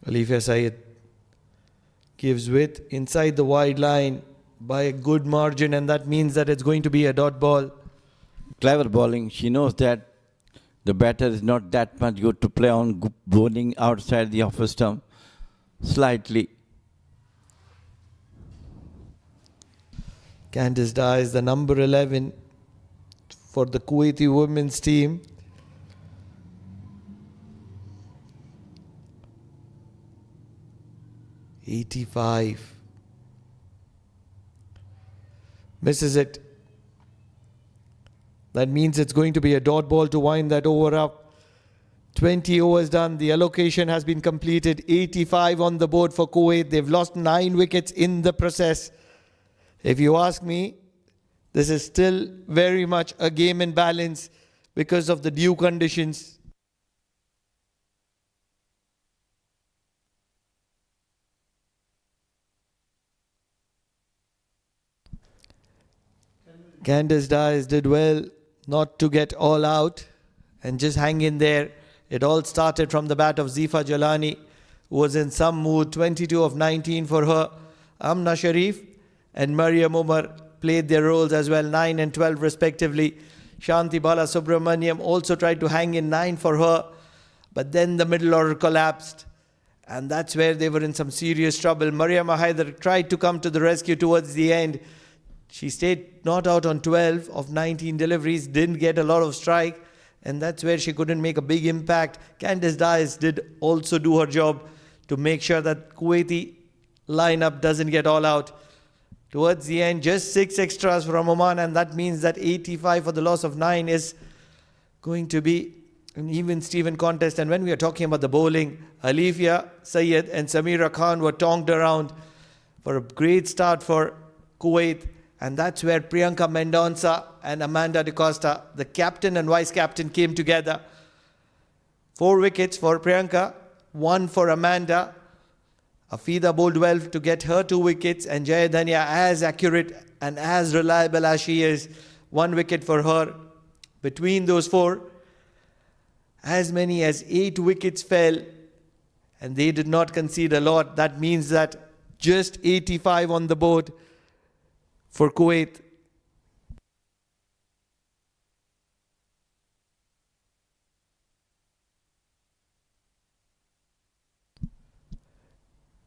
Speaker 1: Alifia Syed gives width inside the wide line by a good margin, and that means that it's going to be a dot ball.
Speaker 4: Clever bowling. She knows that the batter is not that much good to play on bowling outside the off stump slightly.
Speaker 1: Candice Dice, the number 11 for the Kuwaiti women's team. '85. Misses it. That means it's going to be a dot ball to wind that over up. 20 overs done. The allocation has been completed. 85 on the board for Kuwait. They've lost 9 wickets in the process. If you ask me, this is still very much a game in balance because of the dew conditions. Candice Dice did well not to get all out and just hang in there. It all started from the bat of Zifa Jalani, who was in some mood. 22 of 19 for her. Amna Sharif and Maryam Umar played their roles as well, 9 and 12 respectively. Shanti Bala Subramaniam also tried to hang in 9 for her, but then the middle order collapsed, and that's where they were in some serious trouble. Maryam Haider tried to come to the rescue towards the end. She stayed not out on 12 of 19 deliveries, didn't get a lot of strike, and that's where she couldn't make a big impact. Candice Dice did also do her job to make sure that Kuwaiti lineup doesn't get all out. Towards the end, just 6 extras from Oman, and that means that 85 for the loss of 9 is going to be an even Steven contest. And when we are talking about the bowling, Alifia Syed and Samira Khan were tongued around for a great start for Kuwait. And that's where Priyanka Mendonca and Amanda De Costa, the captain and vice-captain, came together. 4 wickets for Priyanka, 1 for Amanda. Afida bowled well to get her 2 wickets, and Jayadanya, as accurate and as reliable as she is, 1 wicket for her. Between those 4, as many as 8 wickets fell and they did not concede a lot. That means that just 85 on the board for Kuwait.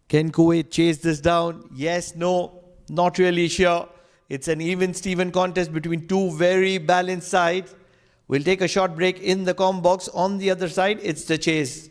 Speaker 1: Can Kuwait chase this down? Yes, no, not really sure. It's an even-Steven contest between two very balanced sides. We'll take a short break in the com box. On the other side, it's the chase.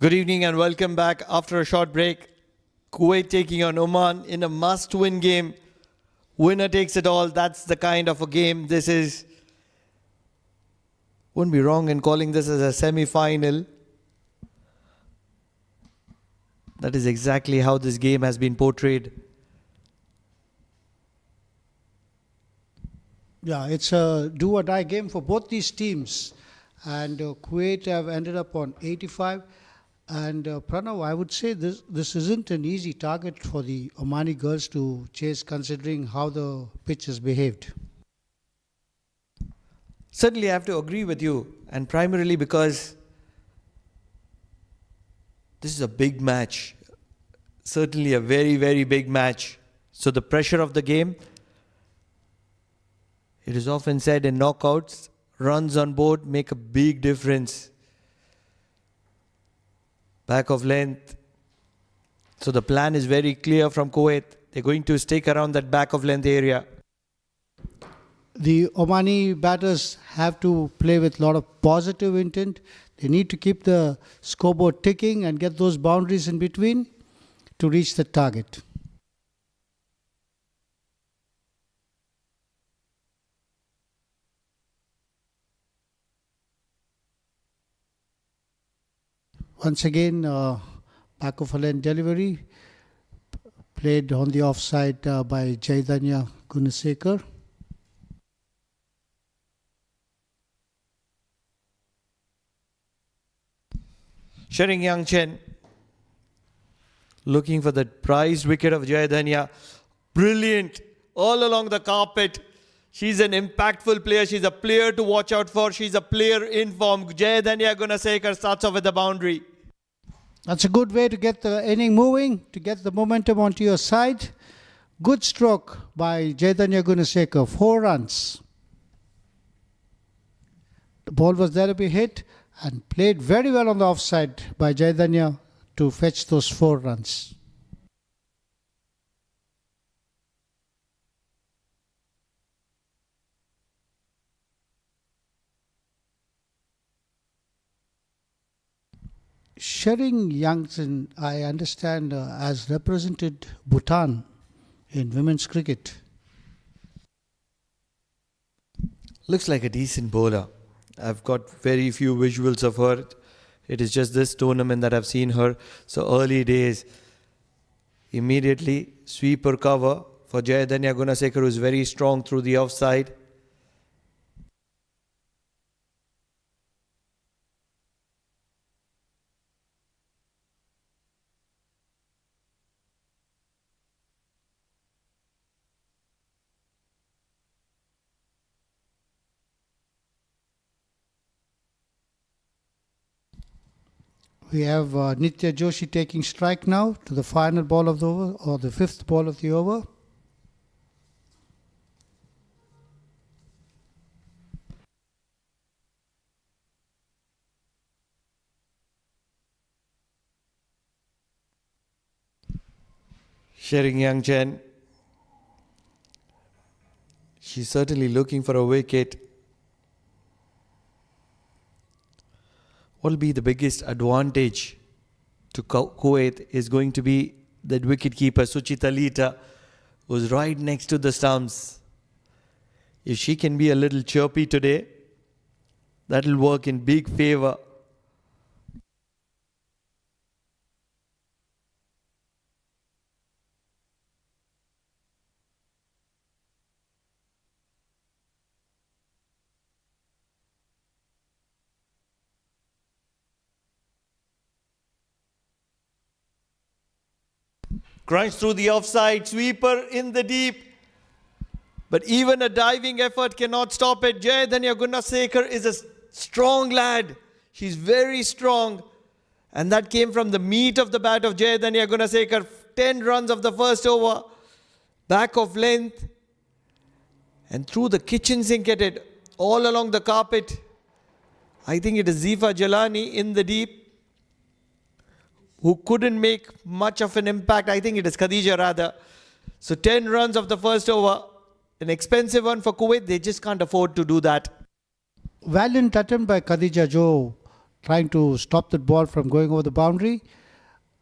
Speaker 1: Good evening and welcome back after a short break. Kuwait taking on Oman in a must-win game. Winner takes it all. That's the kind of a game this is. Wouldn't be wrong in calling this as a semi-final. That is exactly how this game has been portrayed.
Speaker 5: Yeah, it's a do-or-die game for both these teams. And Kuwait have ended up on 85. And Pranav, I would say this isn't an easy target for the Omani girls to chase, considering how the pitch has behaved.
Speaker 1: Certainly, I have to agree with you, and primarily because this is a big match. Certainly a very, very big match. So the pressure of the game, it is often said in knockouts, runs on board make a big difference. Back of length. So the plan is very clear from Kuwait. They're going to stick around that back of length area.
Speaker 5: The Omani batters have to play with a lot of positive intent. They need to keep the scoreboard ticking and get those boundaries in between to reach the target. Once again, back of a lane delivery played on the offside by Jaidanya Gunasekar.
Speaker 1: Shering Yang Chen looking for the prized wicket of Jayadanya. Brilliant all along the carpet. She's an impactful player. She's a player to watch out for. She's a player in form. Jayadanya Gunasekar starts off with the boundary.
Speaker 5: That's a good way to get the inning moving, to get the momentum onto your side. Good stroke by Jaidanya Gunasekar, 4 runs. The ball was there to be hit and played very well on the offside by Jaidanya to fetch those 4 runs. Shering Yangtze, I understand, has represented Bhutan in women's cricket.
Speaker 1: Looks like a decent bowler. I've got very few visuals of her. It is just this tournament that I've seen her. So early days, immediately sweeper cover for Jayadanya Gunasekar, who is very strong through the offside.
Speaker 5: We have Nitya Joshi taking strike now to the final ball of the over, or the 5th ball of the over.
Speaker 1: Shering Yang Chen. She's certainly looking for a wicket. What will be the biggest advantage to Kuwait is going to be that wicketkeeper Suchita Lita, who's right next to the stumps. If she can be a little chirpy today, that will work in big favour. Crunch through the offside, sweeper in the deep. But even a diving effort cannot stop it. Jayadanya Gunasekar is a strong lad. She's very strong. And that came from the meat of the bat of Jayadanya Gunasekar. 10 runs of the first over. Back of length. And through the kitchen sink at it. All along the carpet. I think it is Zifa Jalani in the deep, who couldn't make much of an impact. I think it is Khadija rather. So 10 runs of the first over. An expensive one for Kuwait. They just can't afford to do that.
Speaker 5: Valiant attempt by Khadija Jo trying to stop that ball from going over the boundary.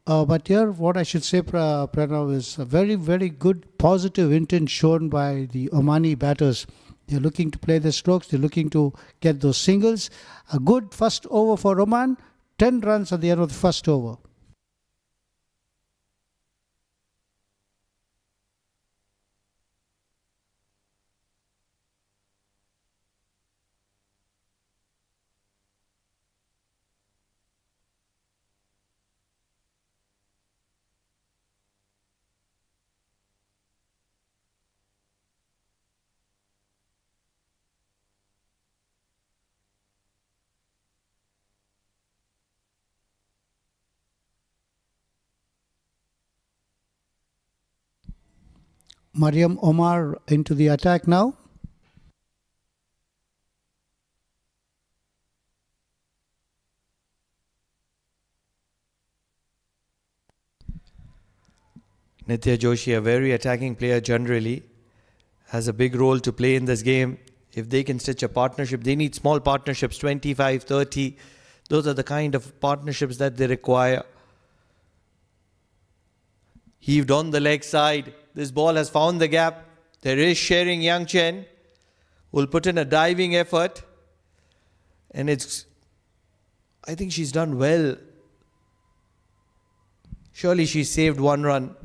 Speaker 5: But here, what I should say, Pranav, is a very, very good positive intent shown by the Omani batters. They're looking to play their strokes, they're looking to get those singles. A good first over for Oman, 10 runs at the end of the first over. Mariam Omar into the attack now.
Speaker 1: Nitya Joshi, a very attacking player generally, has a big role to play in this game. If they can stitch a partnership, they need small partnerships, 25, 30. Those are the kind of partnerships that they require. Heaved on the leg side. This ball has found the gap. There is Sharing Yang Chen, who will put in a diving effort. And I think she's done well. Surely she saved one run.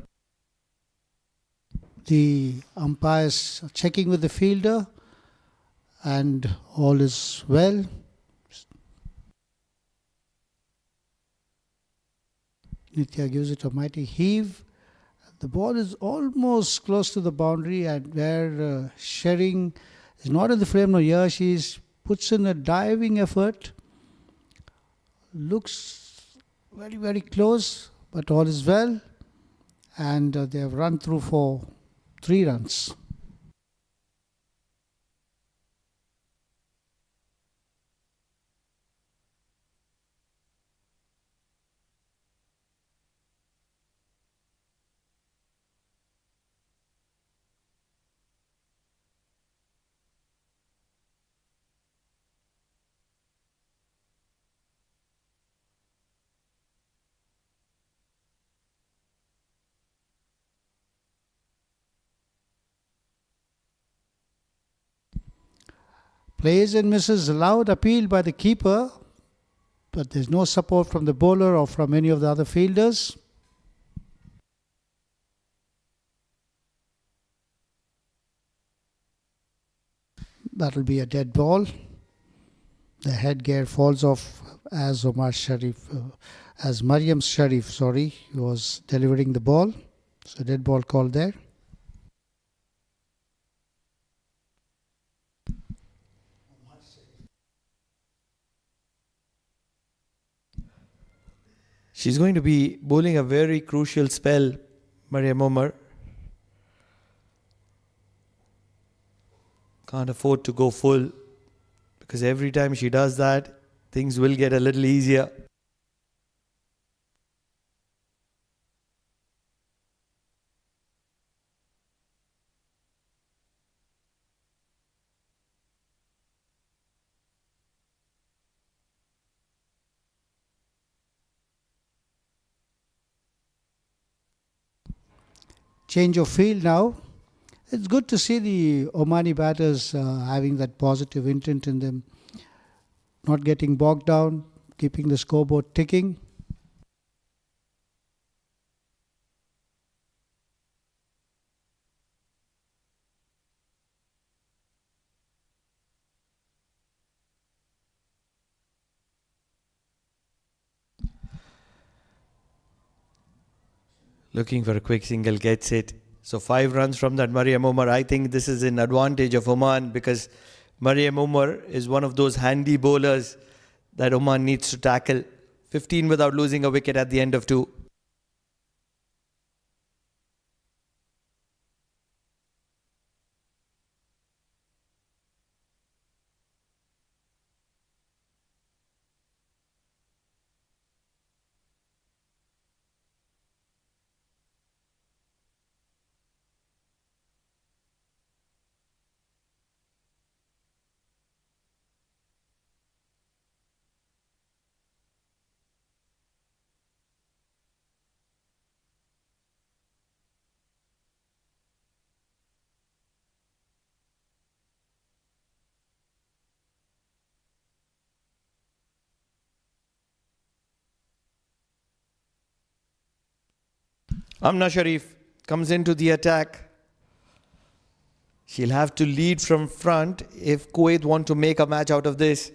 Speaker 5: The umpires are checking with the fielder, and all is well. Nitya gives it a mighty heave. The ball is almost close to the boundary, and where Sharing is not in the frame now. Here she puts in a diving effort. Looks very, very close, but all is well. And they have run through for 3 runs. Plays and misses, loud appeal by the keeper, but there's no support from the bowler or from any of the other fielders. That'll be a dead ball. The headgear falls off as Mariam Sharif, was delivering the ball. So dead ball called there.
Speaker 1: She's going to be bowling a very crucial spell, Mariam Omar. Can't afford to go full, because every time she does that, things will get a little easier.
Speaker 5: Change of field now. It's good to see the Omani batters having that positive intent in them, not getting bogged down, keeping the scoreboard ticking.
Speaker 1: Looking for a quick single, gets it. So 5 runs from that Mariam Omar. I think this is an advantage of Oman, because Mariam Omar is one of those handy bowlers that Oman needs to tackle. 15 without losing a wicket at the end of 2. Amna Sharif comes into the attack. She'll have to lead from front if Kuwait want to make a match out of this.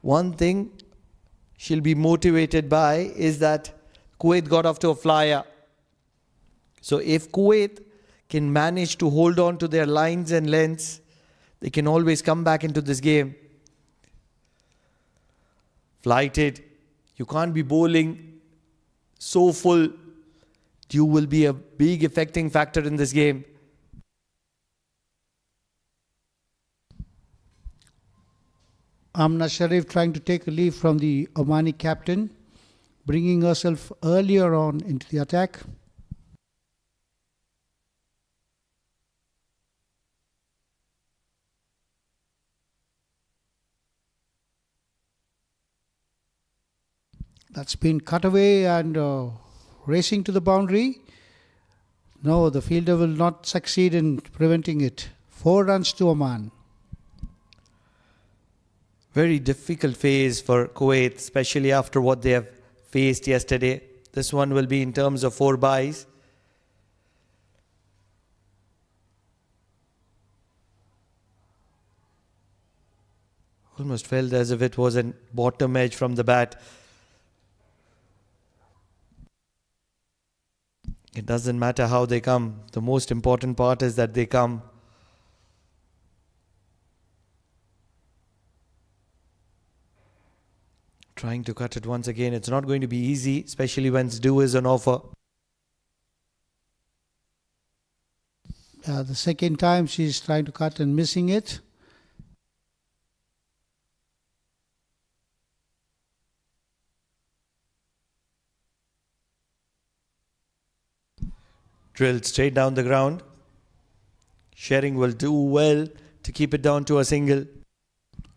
Speaker 1: One thing she'll be motivated by is that Kuwait got off to a flyer. So if Kuwait can manage to hold on to their lines and lengths, they can always come back into this game. Flighted. You can't be bowling so full. You will be a big affecting factor in this game.
Speaker 5: Amna Sharif trying to take a lead from the Omani captain, bringing herself earlier on into the attack. That's been cut away and racing to the boundary. No, the fielder will not succeed in preventing it. 4 runs to Oman.
Speaker 1: Very difficult phase for Kuwait, especially after what they have faced yesterday. This one will be in terms of 4 byes. Almost felt as if it was a bottom edge from the bat. It doesn't matter how they come. The most important part is that they come. Trying to cut it once again. It's not going to be easy, especially when Sdu is on offer.
Speaker 5: The second time she's trying to cut and missing it.
Speaker 1: Drilled straight down the ground. Shering will do well to keep it down to a single.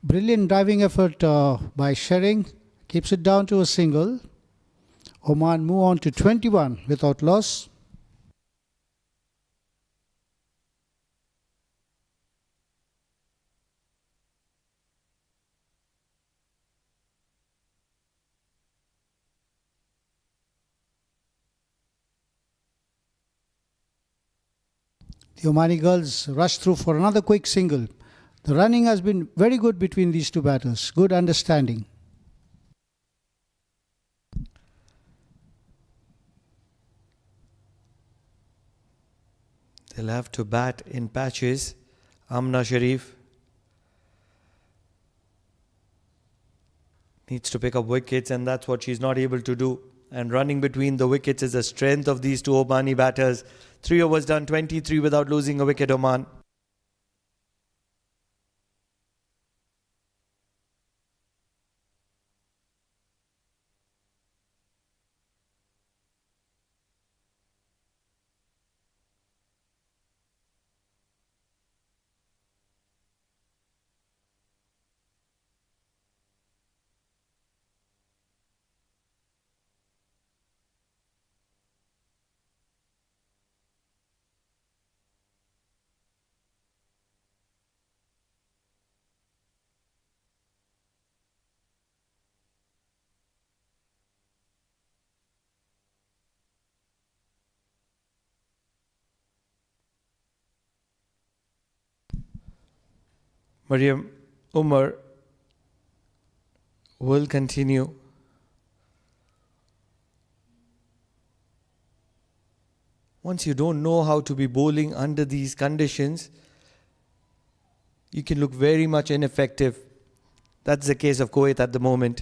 Speaker 5: Brilliant driving effort by Shering. Keeps it down to a single. Oman move on to 21 without loss. The Omani girls rush through for another quick single. The running has been very good between these two batters. Good understanding.
Speaker 1: They'll have to bat in patches. Amna Sharif needs to pick up wickets, and that's what she's not able to do. And running between the wickets is the strength of these two Omani batters. 3 overs done, 23 without losing a wicket, Oman. Mariam Umar will continue. Once you don't know how to be bowling under these conditions, you can look very much ineffective. That's the case of Kuwait at the moment.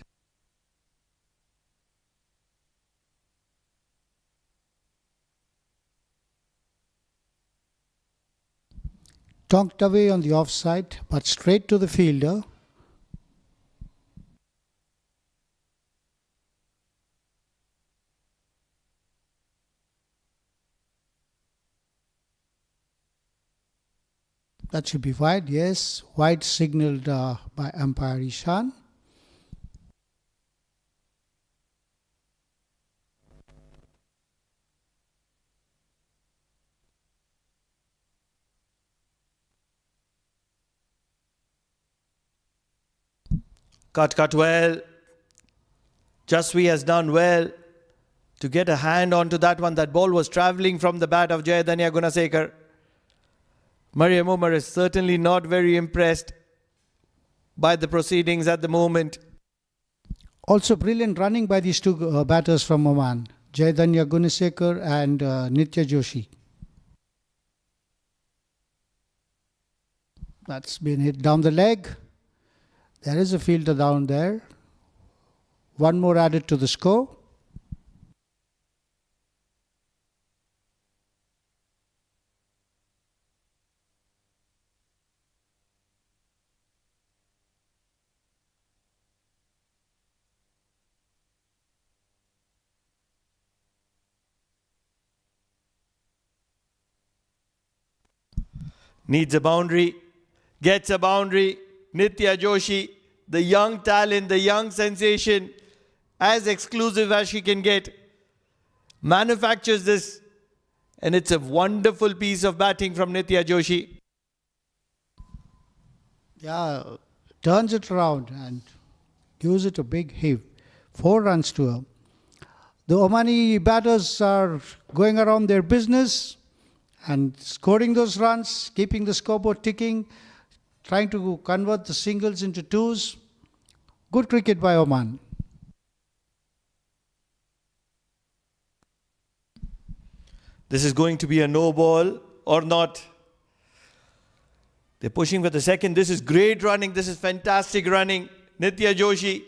Speaker 5: Tonked away on the offside, but straight to the fielder. That should be wide, yes. Wide signalled by umpire Ishan.
Speaker 1: Cut well. Jasvi has done well. to get a hand onto that one. That ball was travelling from the bat of Jayadanya Gunasekar. Mariam Umar is certainly not very impressed by the proceedings at the moment.
Speaker 5: Also brilliant running by these two batters from Oman, Jayadanya Gunasekar and Nitya Joshi. That's been hit down the leg. There is a fielder down there. One more added to the score.
Speaker 1: Needs a boundary, gets a boundary. Nitya Joshi, the young talent, the young sensation, as exclusive as she can get, manufactures this, and it's a wonderful piece of batting from Nitya Joshi.
Speaker 5: Yeah, turns it around and gives it a big heave. 4 runs to her. The Omani batters are going around their business and scoring those runs, keeping the scoreboard ticking, trying to convert the singles into twos. Good cricket by Oman.
Speaker 1: This is going to be a no ball or not. They're pushing for the second. This is great running. This is fantastic running. Nitya Joshi.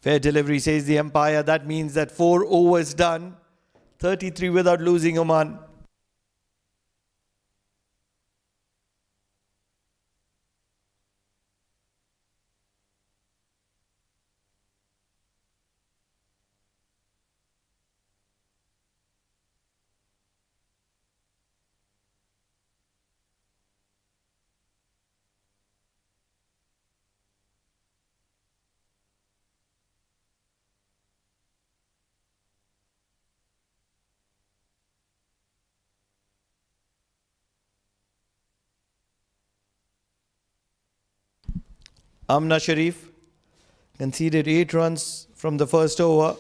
Speaker 1: Fair delivery, says the umpire. That means that 4 overs done. 33 without losing Oman. Amna Sharif conceded 8 runs from the first over.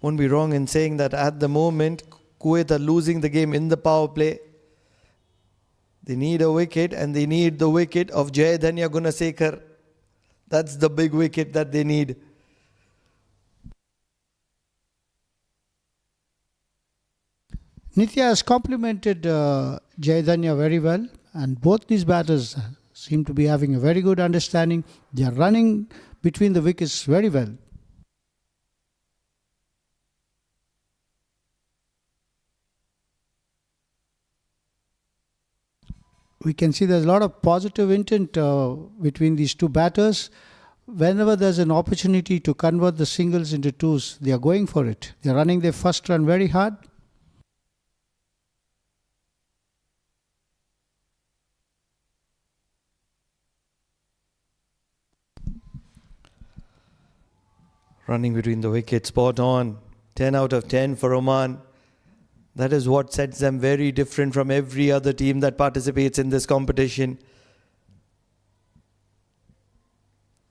Speaker 1: Won't be wrong in saying that at the moment, Kuwait are losing the game in the power play. They need a wicket, and they need the wicket of Jayadanya Gunasekar. That's the big wicket that they need.
Speaker 5: Nitya has complimented Jayadanya very well, and both these batters seem to be having a very good understanding. They are running between the wickets very well. We can see there's a lot of positive intent between these two batters. Whenever there's an opportunity to convert the singles into twos, they are going for it. They're running their first run very hard.
Speaker 1: Running between the wickets, spot on. 10 out of 10 for Oman. That is what sets them very different from every other team that participates in this competition.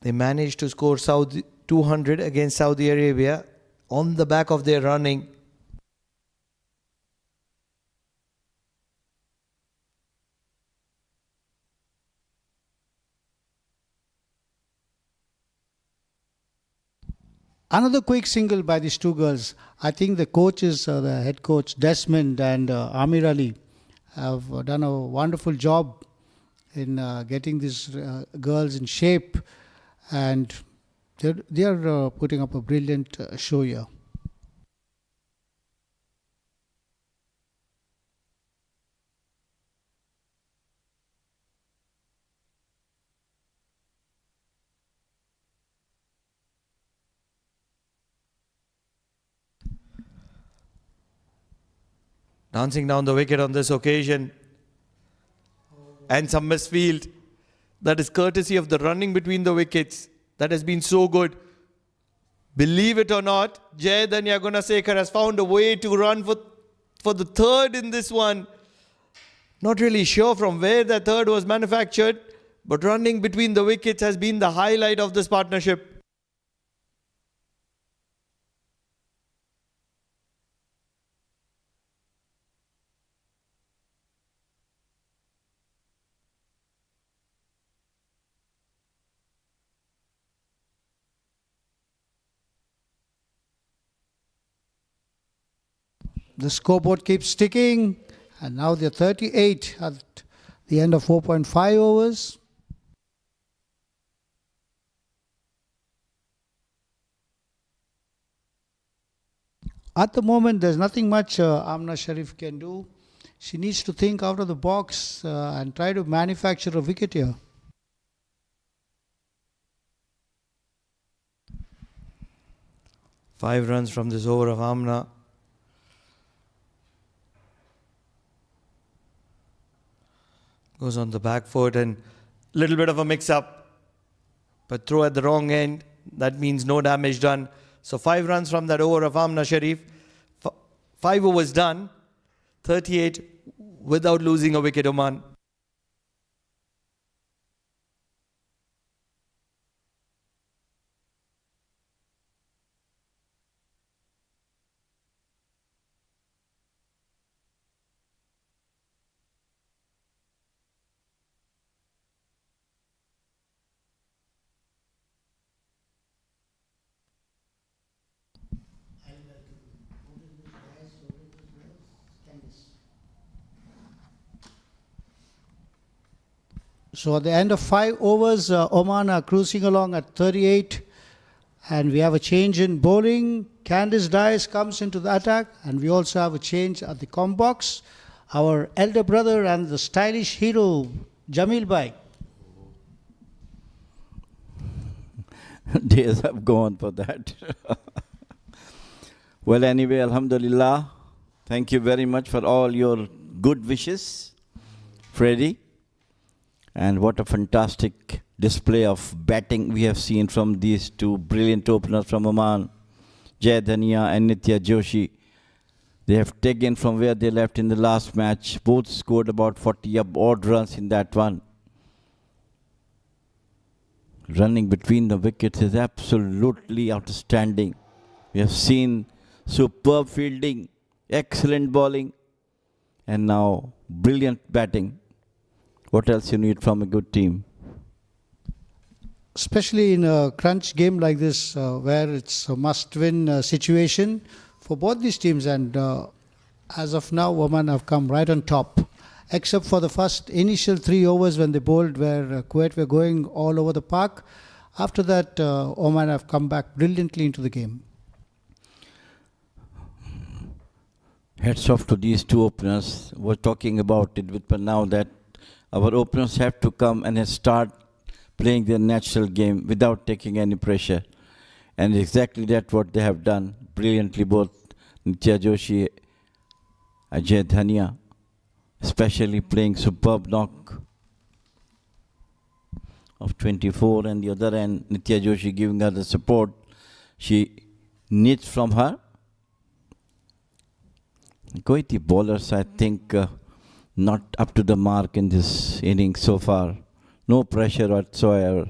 Speaker 1: They managed to score 200 against Saudi Arabia on the back of their running.
Speaker 5: Another quick single by these two girls. I think the coaches, the head coach Desmond and Amir Ali, have done a wonderful job in getting these girls in shape, and they are putting up a brilliant show here.
Speaker 1: Dancing down the wicket on this occasion. And some misfield. That is courtesy of the running between the wickets. That has been so good. Believe it or not, Jayadanya Gunasekar has found a way to run for the third in this one. Not really sure from where that third was manufactured, but running between the wickets has been the highlight of this partnership.
Speaker 5: The scoreboard keeps ticking, and now they're 38 at the end of 4.5 overs. At the moment, there's nothing much Amna Sharif can do. She needs to think out of the box and try to manufacture a wicket here.
Speaker 1: Five runs from this over of Amna. Goes on the back foot and little bit of a mix-up. But throw at the wrong end. That means no damage done. So 5 runs from that over of Amna Sharif. 5 overs done. 38 without losing a wicket, Oman.
Speaker 5: So at the end of 5 overs, Oman are cruising along at 38. And we have a change in bowling. Candice Dice comes into the attack. And we also have a change at the comp box. Our elder brother and the stylish hero, Jamil Bhai.
Speaker 4: Days have gone for that. Well, anyway, Alhamdulillah. Thank you very much for all your good wishes, Freddie. And what a fantastic display of batting we have seen from these two brilliant openers from Oman, Jai Dhania and Nitya Joshi. They have taken from where they left in the last match. Both scored about 40 odd runs in that one. Running between the wickets is absolutely outstanding. We have seen superb fielding, excellent bowling, and now brilliant batting. What else you need from a good team?
Speaker 5: Especially in a crunch game like this, where it's a must-win situation for both these teams. And as of now, Oman have come right on top. Except for the first initial 3 overs when they bowled, where Kuwait were going all over the park. After that, Oman have come back brilliantly into the game.
Speaker 4: Hats off to these two openers. We're talking about it with now that our openers have to come and start playing their natural game without taking any pressure. And exactly that's what they have done brilliantly, both Nitya Joshi and Jai Dhania, especially playing superb knock of 24, and the other end, Nitya Joshi giving her the support she needs from her. Kuwaiti bowlers, I think, not up to the mark in this innings so far. No pressure whatsoever.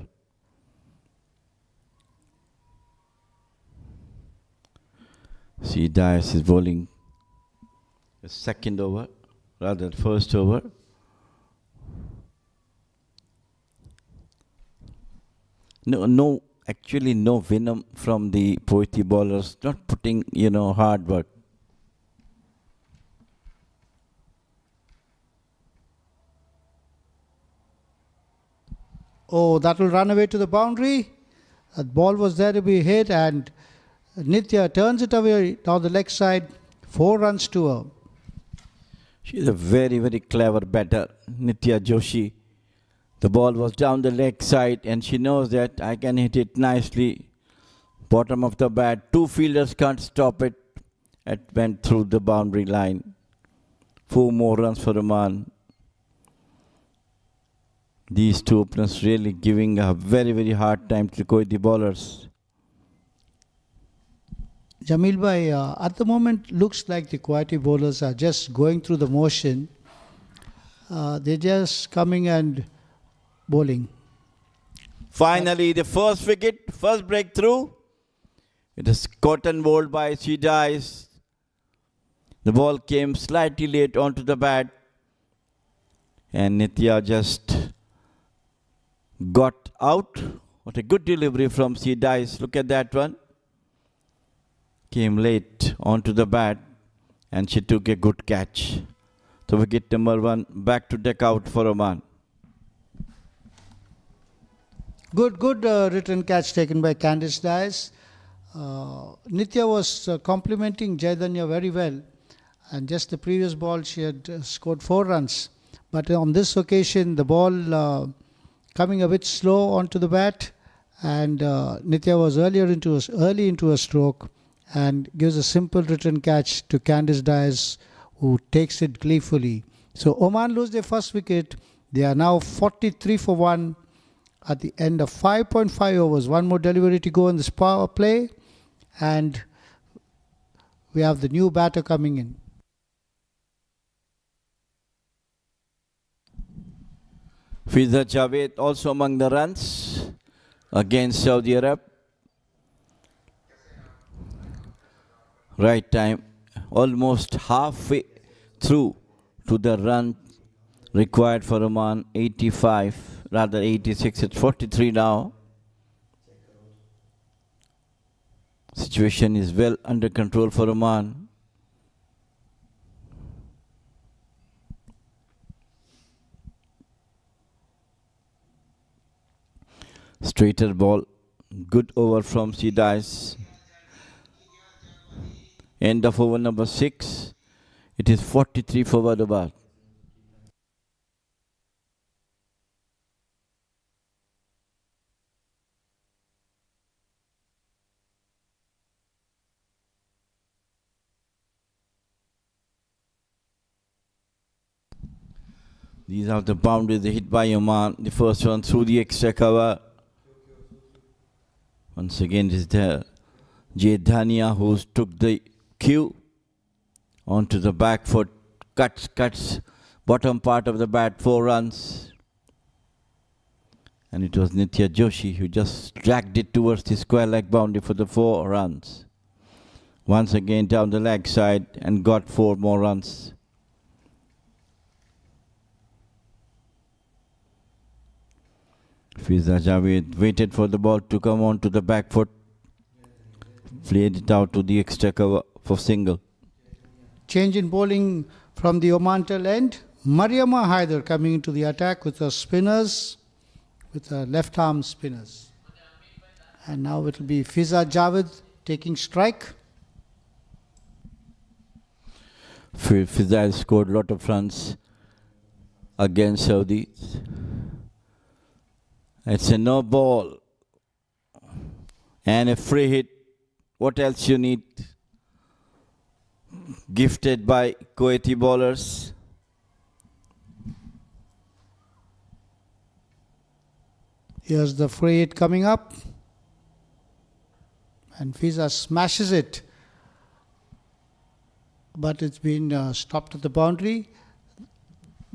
Speaker 4: See, Dias is bowling the second over, rather first over. Actually no venom from the Kuwaiti bowlers, not putting, hard work.
Speaker 5: Oh, that will run away to the boundary. That ball was there to be hit, and Nitya turns it away down the leg side. 4 runs to her.
Speaker 4: She's a very, very clever batter, Nitya Joshi. The ball was down the leg side, and she knows that I can hit it nicely. Bottom of the bat, 2 fielders can't stop it. It went through the boundary line. 4 more runs for Oman. These two openers really giving a very, very hard time to Kuwaiti bowlers.
Speaker 5: Jamil Bhai, at the moment, looks like the Kuwaiti bowlers are just going through the motion. They're just coming and bowling.
Speaker 4: Finally, the first wicket, first breakthrough. It is caught and bowled by Dice. The ball came slightly late onto the bat. And Nitya just got out. What a good delivery from Dice. Look at that one. Came late onto the bat. And she took a good catch. So wicket number 1 back to deck out for Oman.
Speaker 5: Good return catch taken by Candice Dice. Nitya was complimenting Jaidanya very well. And just the previous ball, she had scored 4 runs. But on this occasion, the ball coming a bit slow onto the bat. And Nitya was early into a stroke and gives a simple return catch to Candice Dice, who takes it gleefully. So Oman lose their first wicket. They are now 43 for 1 at the end of 5.5 overs. One more delivery to go in this power play. And we have the new batter coming in.
Speaker 4: Fiza Javed also among the runs against Saudi Arab. Right time, almost halfway through to the run required for Oman, 85, rather 86, it's 43 now. Situation is well under control for Oman. Straighter ball, good over from Dice. End of over number 6. It is 43 for Vadabad. These are the boundaries hit by Oman. The first one through the extra cover. Once again, it is the Jaidanya who took the cue onto the back foot, cuts bottom part of the bat, 4 runs. And it was Nitya Joshi who just dragged it towards the square leg boundary for the 4 runs. Once again down the leg side and got 4 more runs. Fiza Javed waited for the ball to come on to the back foot. Played it out to the extra cover for single.
Speaker 5: Change in bowling from the Oman tail end. Mariama Haider coming into the attack with her spinners, with her left arm spinners. And now it will be Fiza Javed taking strike.
Speaker 4: Fiza scored a lot of runs against Saudi. It's a no ball and a free hit. What else you need? Gifted by Kuwaiti bowlers.
Speaker 5: Here's the free hit coming up. And Fiza smashes it. But it's been stopped at the boundary.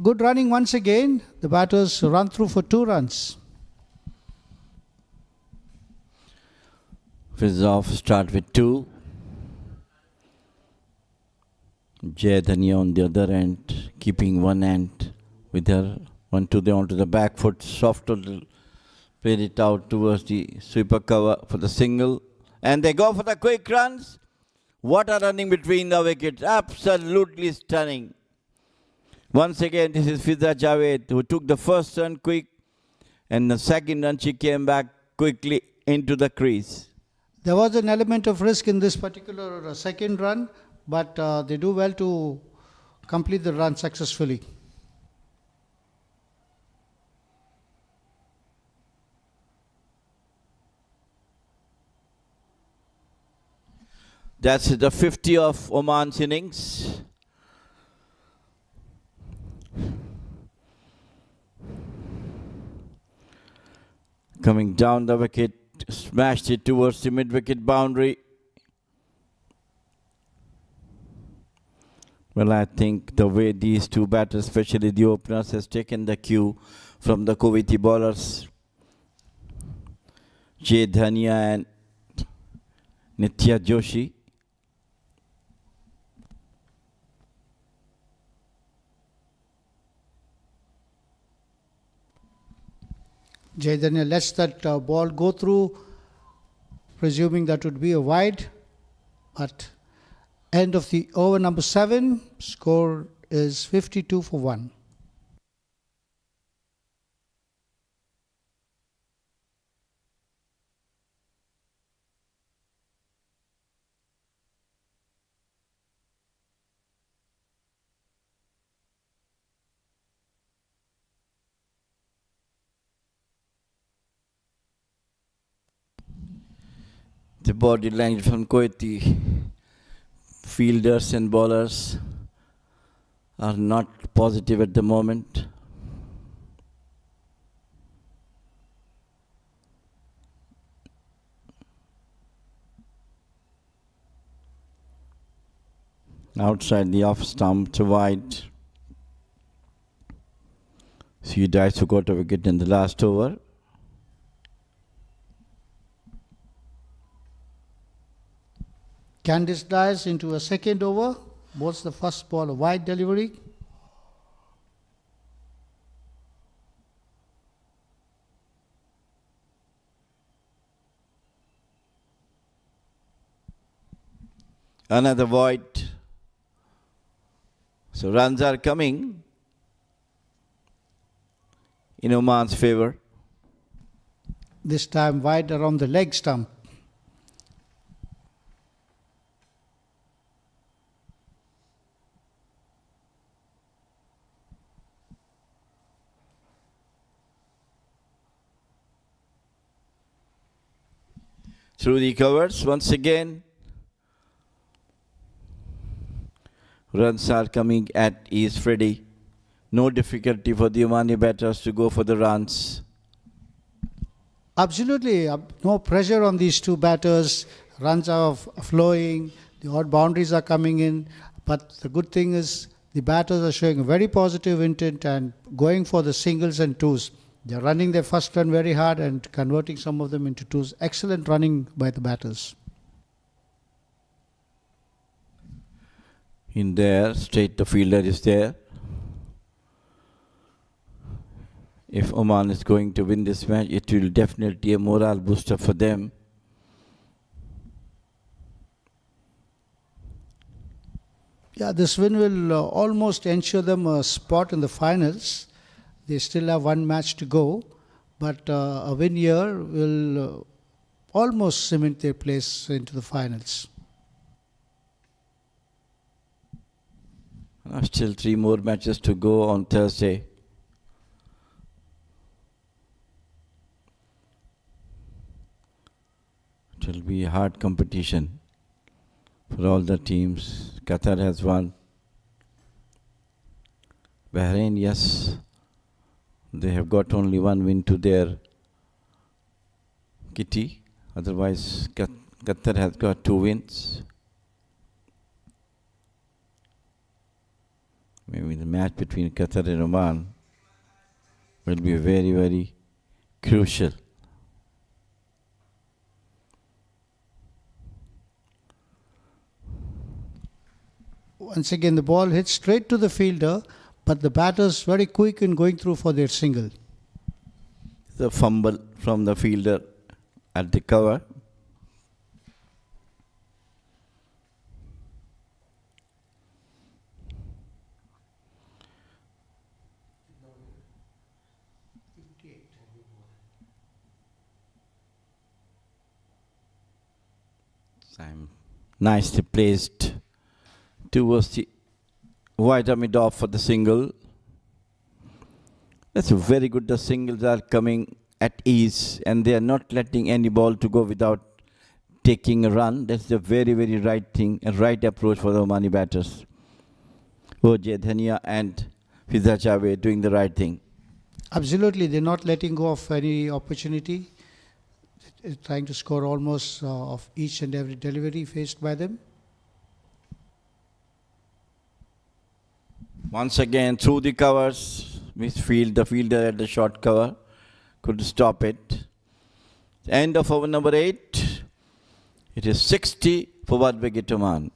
Speaker 5: Good running once again. The batters run through for 2 runs.
Speaker 4: Fiza off start with 2. Jaidanya on the other end, keeping one end with her onto the back foot, soft played it out towards the sweeper cover for the single. And they go for the quick runs. What a running between the wickets. Absolutely stunning. Once again, this is Fiza Javed who took the first run quick. And the second run, she came back quickly into the crease.
Speaker 5: There was an element of risk in this particular second run, but they do well to complete the run successfully.
Speaker 4: That's the 50 of Oman's innings. Coming down the wicket, smashed it towards the mid-wicket boundary. Well, I think the way these two batters, especially the openers, has taken the cue from the Kuwaiti bowlers, Jay Dhania and Nitya Joshi.
Speaker 5: Jaidanya lets that ball go through, presuming that would be a wide. But end of the over number 7, score is 52 for 1.
Speaker 4: The body language from Kuwaiti fielders and bowlers are not positive at the moment. Outside the off stump to wide. She dies to got a wicket in the last over.
Speaker 5: Candice dives into a second over. Bowls the first ball a wide delivery.
Speaker 4: Another void. So runs are coming in Oman's favour.
Speaker 5: This time wide around the leg stump.
Speaker 4: Through the covers once again. Runs are coming at ease Freddy. No difficulty for the Omani batters to go for the runs.
Speaker 5: Absolutely, no pressure on these two batters. Runs are flowing, the odd boundaries are coming in. But the good thing is the batters are showing a very positive intent and going for the singles and twos. They're running their first run very hard and converting some of them into twos. Excellent running by the batters.
Speaker 4: In there, straight the fielder is there. If Oman is going to win this match, it will definitely be a morale booster for them.
Speaker 5: Yeah, this win will almost ensure them a spot in the finals. They still have one match to go, but a win here will almost cement their place into the finals.
Speaker 4: Still 3 more matches to go on Thursday. It will be a hard competition for all the teams. Qatar has won. Bahrain, yes, they have got only 1 win to their kitty. Otherwise, Qatar has got 2 wins. Maybe the match between Qatar and Oman will be very, very crucial.
Speaker 5: Once again, the ball hits straight to the fielder, but the batters very quick in going through for their single.
Speaker 4: The fumble from the fielder at the cover. Nicely placed towards the wide mid off for the single. That's very good. The singles are coming at ease and they are not letting any ball to go without taking a run. That's the very, very right thing, a right approach for the Omani batters. Jay Dhania and Fiza Javed doing the right thing.
Speaker 5: Absolutely, they're not letting go of any opportunity. Trying to score almost of each and every delivery faced by them.
Speaker 4: Once again through the covers, Misfield, the fielder at the short cover could stop it. End of over number 8. It is 60 for Wicket Oman.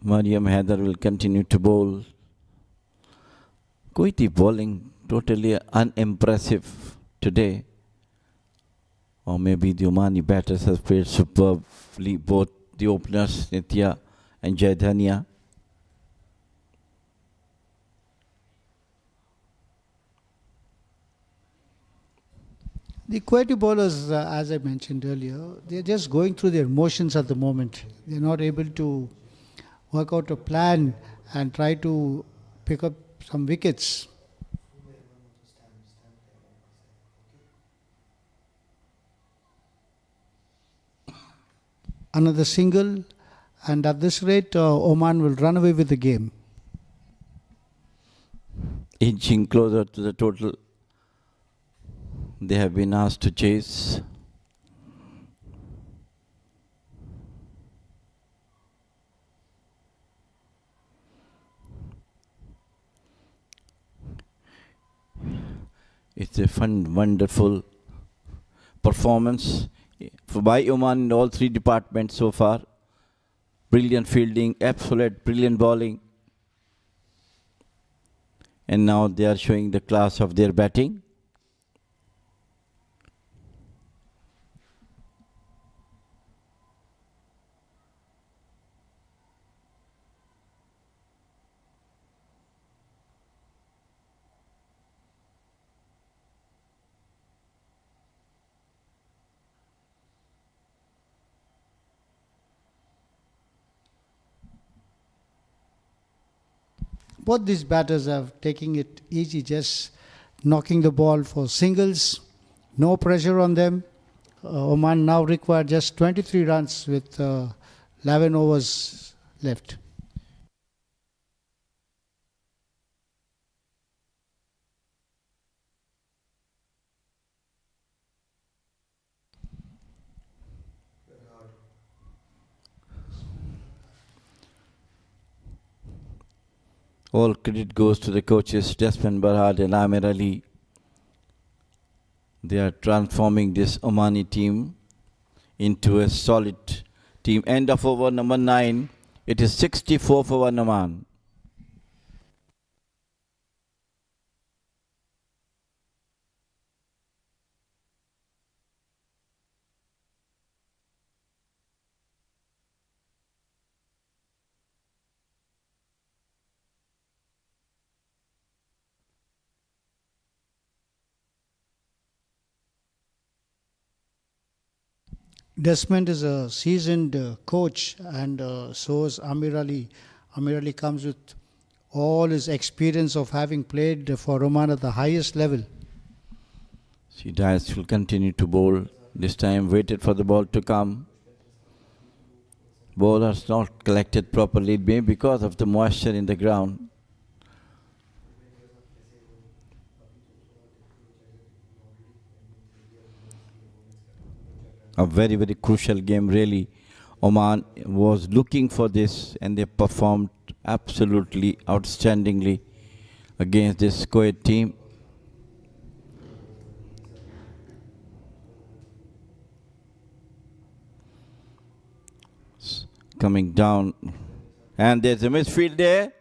Speaker 4: Mariam Haider will continue to bowl. Kuwaiti bowling totally unimpressive today. Or maybe the Omani batters have played superbly, both the openers, Nitya and Jaidhania.
Speaker 5: The Kuwaiti bowlers, as I mentioned earlier, they're just going through their motions at the moment. They're not able to work out a plan and try to pick up some wickets. Another single, and at this rate, Oman will run away with the game.
Speaker 4: Inching closer to the total they have been asked to chase. It's a fun, wonderful performance by Oman in all 3 departments so far. Brilliant fielding, absolute brilliant bowling. And now they are showing the class of their batting.
Speaker 5: Both these batters are taking it easy, just knocking the ball for singles, no pressure on them. Oman now require just 23 runs with 11 overs left.
Speaker 4: All credit goes to the coaches, Desmond Barhad and Amir Ali. They are transforming this Omani team into a solid team. End of over number 9. It is 64 for one Oman.
Speaker 5: Desmond is a seasoned coach, and so is Amir Ali. Amir Ali comes with all his experience of having played for Oman at the highest level.
Speaker 4: Dias will continue to bowl. This time waited for the ball to come. Bowlers not collected properly, maybe because of the moisture in the ground. A very, very crucial game, really. Oman was looking for this and they performed absolutely outstandingly against this Kuwait team. Coming down, and there's a misfield there.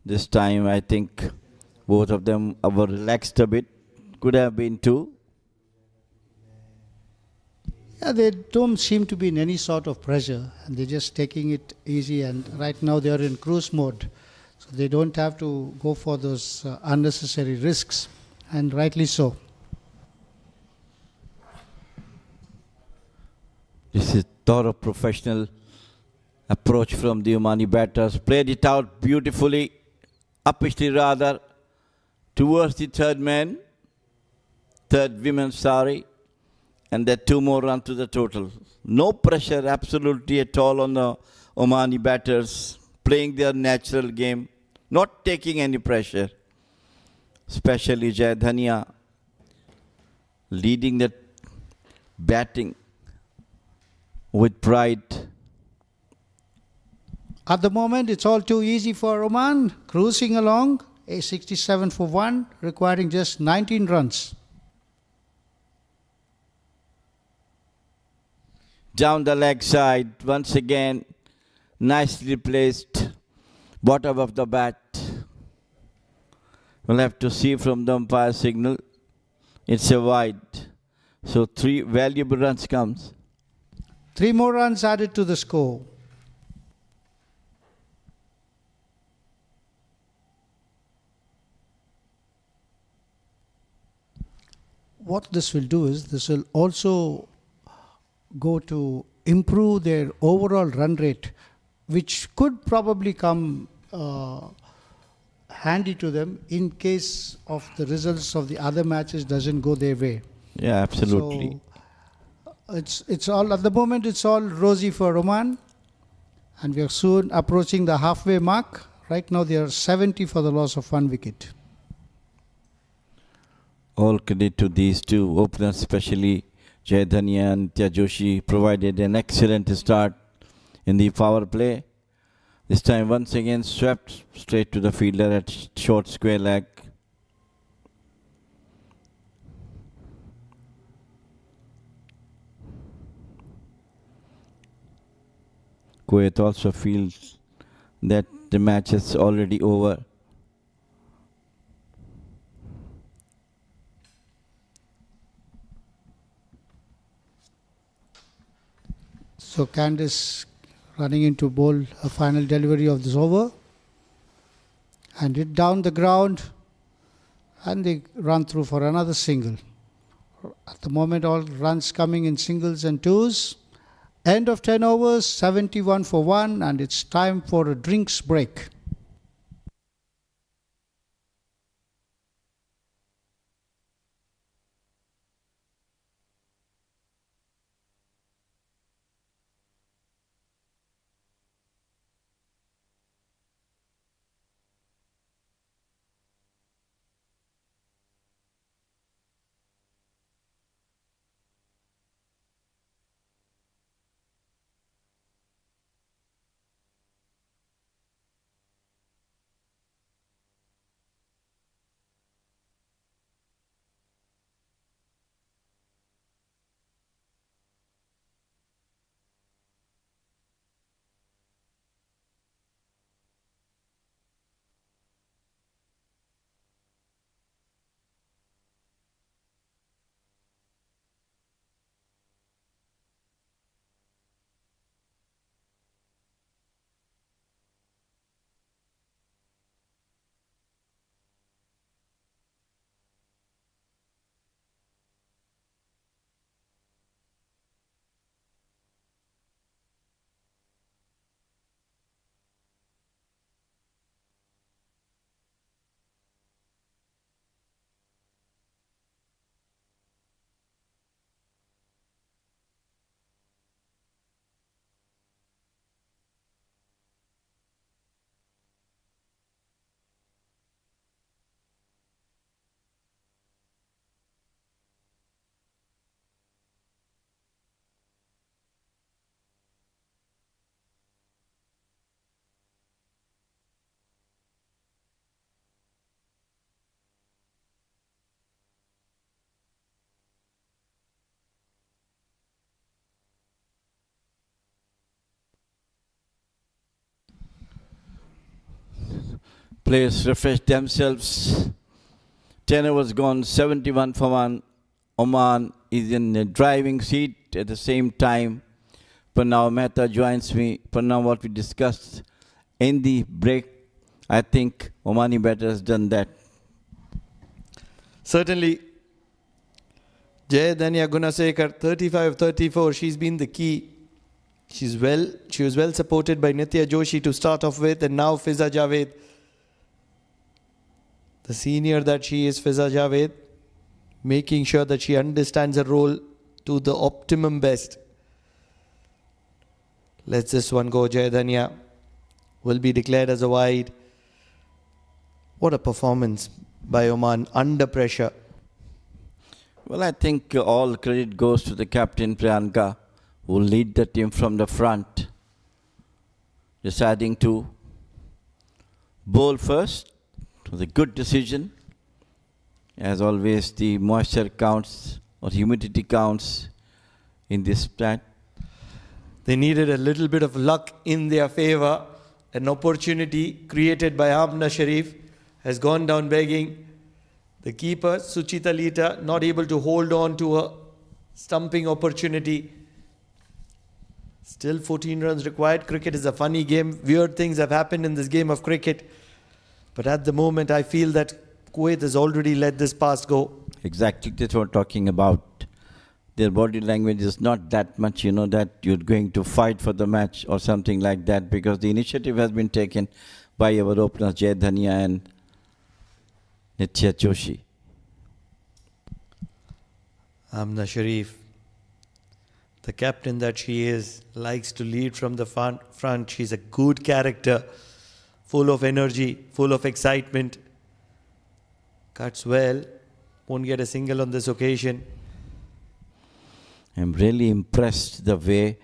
Speaker 4: This time I think both of them were relaxed a bit. Could have been 2.
Speaker 5: Yeah, they don't seem to be in any sort of pressure, and they're just taking it easy, and right now they are in cruise mode. So they don't have to go for those unnecessary risks, and rightly so.
Speaker 4: This is thorough professional approach from the Omani batters. Played it out beautifully, uppishly rather, towards the third woman, sorry. And there 2 more runs to the total. No pressure absolutely at all on the Omani batters, playing their natural game, not taking any pressure. Especially Jai Dhania leading the batting with pride.
Speaker 5: At the moment, it's all too easy for Oman, cruising along, a 67 for 1, requiring just 19 runs.
Speaker 4: Down the leg side, once again, nicely placed, bottom of the bat. We'll have to see from the umpire signal. It's a wide. So 3 valuable runs comes.
Speaker 5: 3 more runs added to the score. What this will do is, this will also go to improve their overall run rate, which could probably come handy to them in case of the results of the other matches doesn't go their way.
Speaker 4: Yeah, absolutely.
Speaker 5: So it's all, at the moment, it's all rosy for Oman, and we are soon approaching the halfway mark. Right now they are 70 for the loss of 1 wicket.
Speaker 4: All credit to these 2 openers, especially Jai Dhania and Nitya Joshi, provided an excellent start in the power play. This time once again swept straight to the fielder at short square leg. Kuwait also feels that the match is already over.
Speaker 5: So Candice running in to bowl a final delivery of this over, and hit down the ground, and they run through for another single. At the moment, all runs coming in singles and twos. End of 10 overs, 71 for 1, and it's time for a drinks break.
Speaker 4: Players refresh themselves. 10 overs gone, 71 for 1. Oman is in the driving seat. At the same time, Pranav Mehta joins me. Pranav, what we discussed in the break, I think Omani batter has done that.
Speaker 1: Certainly, Jai Dhania Gunasekar, 35 of 34, she's been the key. She was well supported by Nitya Joshi to start off with, and now Fiza Javed. The senior that she is, Fiza Javed, making sure that she understands her role to the optimum best. Lets this one go. Jayadanya will be declared as a wide. What a performance by Oman under pressure.
Speaker 4: Well, I think all credit goes to the captain Priyanka, who lead the team from the front, deciding to bowl first. It was a good decision. As always, the moisture counts or humidity counts in this plant.
Speaker 1: They needed a little bit of luck in their favour. An opportunity created by Amna Sharif has gone down begging. The keeper, Suchita Lita, not able to hold on to a stumping opportunity. Still 14 runs required. Cricket is a funny game. Weird things have happened in this game of cricket. But at the moment, I feel that Kuwait has already let this pass go.
Speaker 4: Exactly, that's what we're talking about. Their body language is not that much, that you're going to fight for the match or something like that, because the initiative has been taken by our openers, Jay Dhania and Nitya Joshi.
Speaker 1: Amna Sharif, the captain that she is, likes to lead from the front. She's a good character, full of energy, full of excitement. Cuts well, won't get a single on this occasion.
Speaker 4: I'm really impressed the way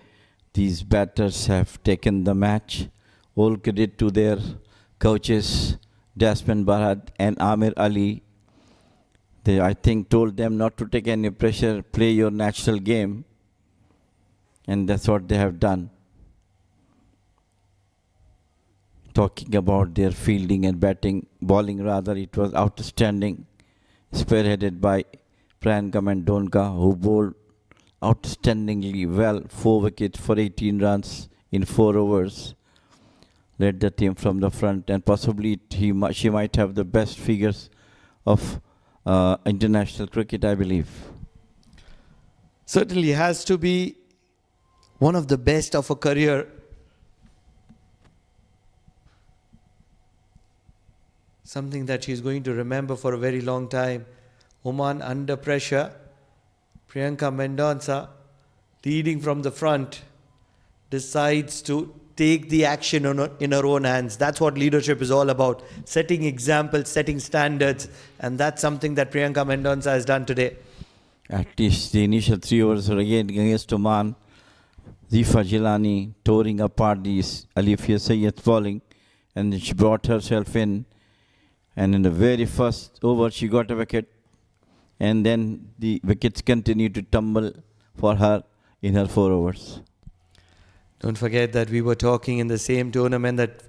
Speaker 4: these batters have taken the match. All credit to their coaches, Dasman Bharat and Amir Ali. They, I think, told them not to take any pressure, play your natural game. And that's what they have done. Talking about their fielding and bowling rather, it was outstanding. Spearheaded by Priyanka Mendonca, who bowled outstandingly well, 4 wickets for 18 runs in 4 overs. Led the team from the front, and possibly she might have the best figures of international cricket, I believe.
Speaker 1: Certainly has to be one of the best of her career. Something that she's going to remember for a very long time. Oman under pressure. Priyanka Mendonca, leading from the front, decides to take the action in her own hands. That's what leadership is all about. Setting examples, setting standards. And that's something that Priyanka Mendonca has done today.
Speaker 4: At least the initial 3 overs were again against Oman. Zifa Jilani touring apart these Alifia Sayyed bowling, and then she brought herself in. And in the very first over, she got a wicket. And then the wickets continued to tumble for her in her 4 overs.
Speaker 1: Don't forget that we were talking in the same tournament that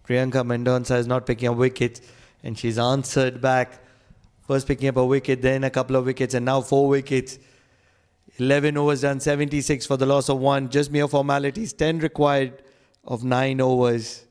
Speaker 1: Priyanka Mendonca is not picking up wickets, and she's answered back. First picking up a wicket, then a couple of wickets, and now 4 wickets. 11 overs done, 76 for the loss of 1. Just mere formalities. 10 required of 9 overs.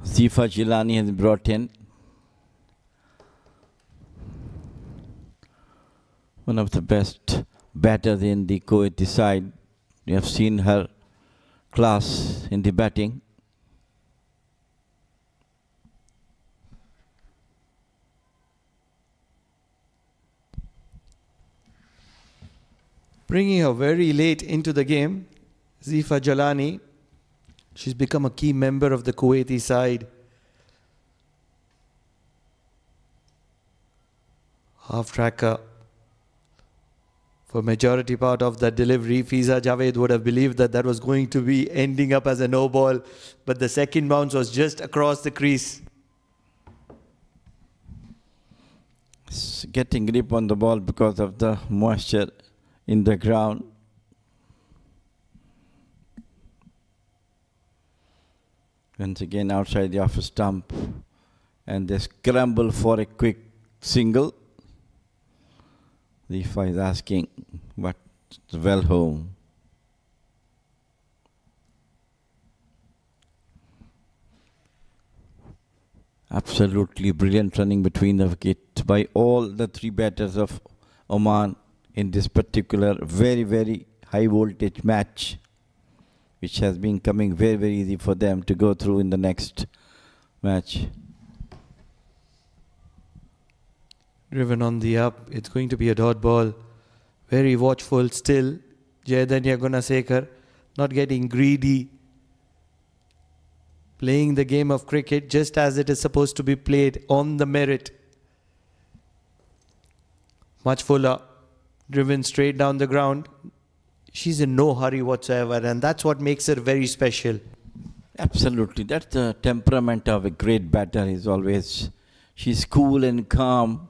Speaker 4: Zifa Jilani has brought in. One of the best batters in the Kuwaiti side. We have seen her class in the batting.
Speaker 1: Bringing her very late into the game, Zifa Jalani. She's become a key member of the Kuwaiti side. Half tracker. For majority part of that delivery, Fiza Javed would have believed that that was going to be ending up as a no ball, but the second bounce was just across the crease.
Speaker 4: It's getting grip on the ball because of the moisture in the ground. Once again outside the off stump. And they scramble for a quick single. The umpire is asking, but it's well home. Absolutely brilliant running between the wicket by all the three batters of Oman in this particular very, very high voltage match, which has been coming very, very easy for them to go through in the next match.
Speaker 1: Driven on the up, it's going to be a dot ball. Very watchful still. Jayadanya Gunasekar not getting greedy. Playing the game of cricket just as it is supposed to be played, on the merit. Much fuller, driven straight down the ground. She's in no hurry whatsoever, and that's what makes her very special.
Speaker 4: Absolutely, that's the temperament of a great batter. Is always, she's cool and calm,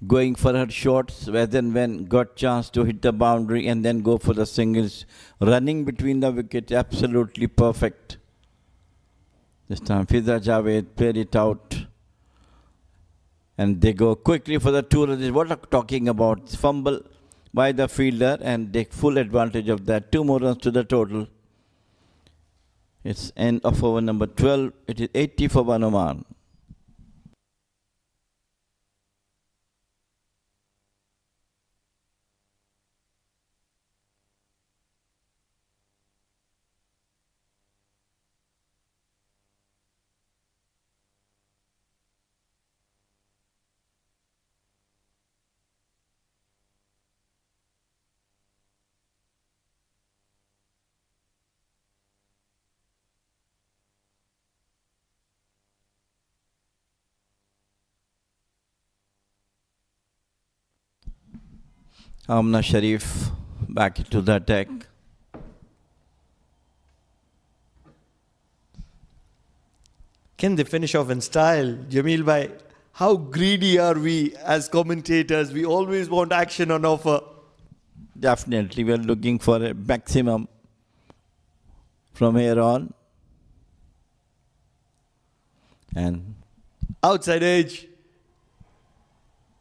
Speaker 4: going for her shots, whether and when got chance to hit the boundary and then go for the singles, running between the wickets, absolutely perfect. This time Fiza Javed played it out. And they go quickly for the 2 runs. What I'm talking about? Fumble by the fielder and take full advantage of that. 2 more runs to the total. It's end of over number 12. It is 80 for Oman. Amna Sharif back into the attack.
Speaker 1: Can they finish off in style? Jamil bhai, how greedy are we as commentators? We always want action on offer.
Speaker 4: Definitely, we are looking for a maximum from here on. And
Speaker 1: outside edge.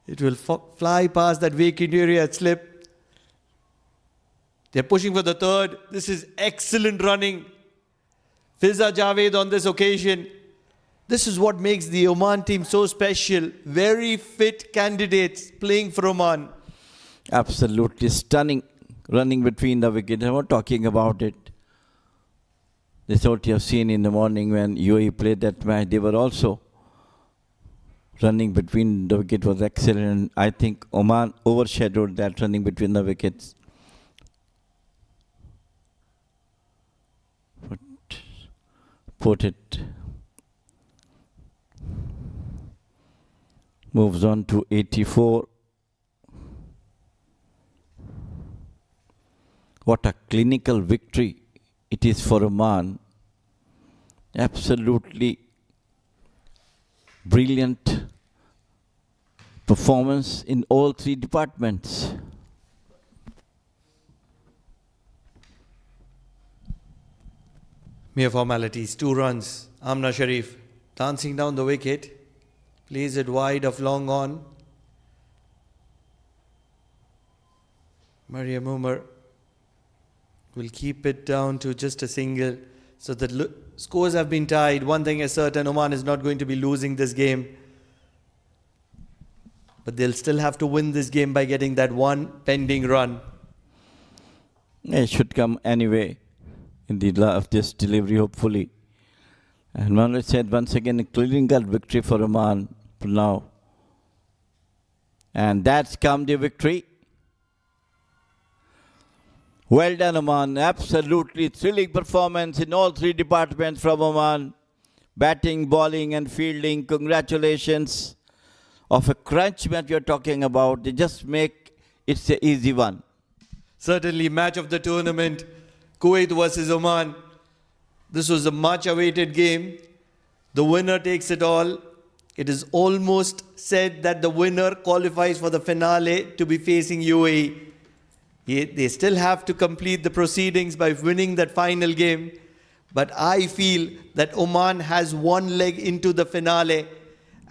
Speaker 1: It will fly past that vacant area at slip. They're pushing for the third. This is excellent running. Fiza Javed on this occasion. This is what makes the Oman team so special. Very fit candidates playing for Oman.
Speaker 4: absolutely stunning running between the wickets. I'm not talking about it. This is what you have seen in the morning when UAE played that match. They were also running between the wicket was excellent. I think Oman overshadowed that running between the wickets. But put it. Moves on to 84. What a clinical victory it is for Oman. Absolutely brilliant performance in all three departments.
Speaker 1: Mere formalities, 2 runs. Amna Sharif dancing down the wicket. Plays it wide of long on. Mariam Umar will keep it down to just a single. So the scores have been tied. One thing is certain, Oman is not going to be losing this game. But they'll still have to win this game by getting that one pending run.
Speaker 4: It should come anyway in the of this delivery, hopefully. And Manoj said once again a clinical victory for Oman now. And that's come the victory. Well done, Oman. Absolutely thrilling performance in all three departments from Oman. Batting, bowling and fielding. Congratulations. Of a crunch match you're talking about. They just make it an easy one.
Speaker 1: Certainly match of the tournament. Kuwait versus Oman. This was a much awaited game. The winner takes it all. It is almost said that the winner qualifies for the finale to be facing UAE. They still have to complete the proceedings by winning that final game. But I feel that Oman has one leg into the finale,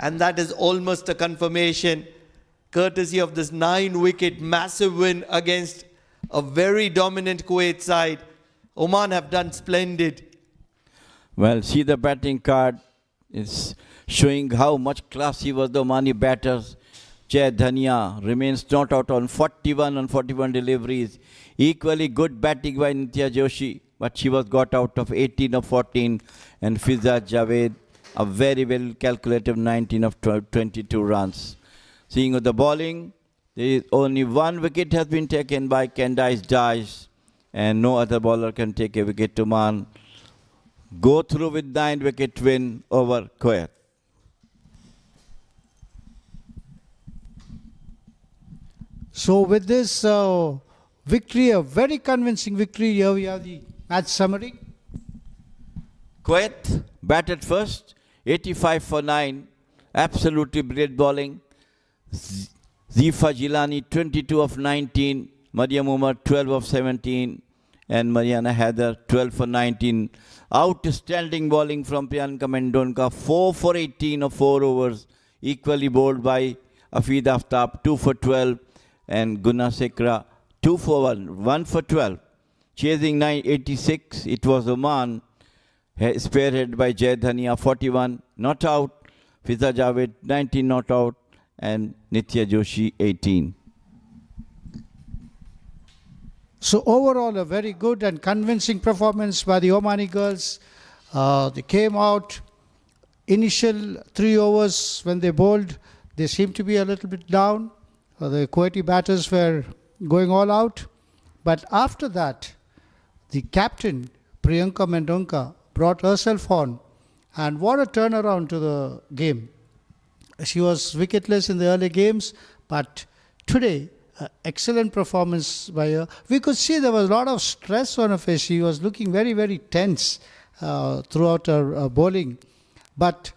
Speaker 1: and that is almost a confirmation, courtesy of this 9-wicket massive win against a very dominant Kuwait side. Oman have done splendid.
Speaker 4: Well, see the batting card. It's showing how much classy was the Omani batters. Jai Dhania remains not out on 41 deliveries. Equally good batting by Nitya Joshi, but she was got out of 18 of 14. And Fiza Javed, a very well calculated 19 of 22 runs. Seeing the bowling, there is only one wicket has been taken by Candice Dyche, and no other bowler can take a wicket. Oman go through with 9-wicket win over Kuwait.
Speaker 5: So with this victory, a very convincing victory, here we have the match summary.
Speaker 4: Kuwait batted first, 85 for 9, absolutely brilliant bowling. Zifa Jilani 22 of 19, Mariam Umar 12 of 17, and Mariana Heather 12 for 19. Outstanding bowling from Priyanka Mendonca, 4 for 18 of 4 overs, equally bowled by Afid Aftab, 2 for 12, and Guna Sekra 2 for 1 for 12. Chasing 986, it was Oman, spearheaded by Jai Dhania 41, not out, Fiza Javed 19 not out, and Nitya Joshi 18.
Speaker 5: So overall, a very good and convincing performance by the Omani girls. They came out, initial 3 overs when they bowled, they seemed to be a little bit down. The Kuwaiti batters were going all out. But after that, the captain, Priyanka Mendonca, brought herself on. And what a turnaround to the game. She was wicketless in the early games, but today, excellent performance by her. We could see there was a lot of stress on her face. She was looking very, very tense throughout her bowling. But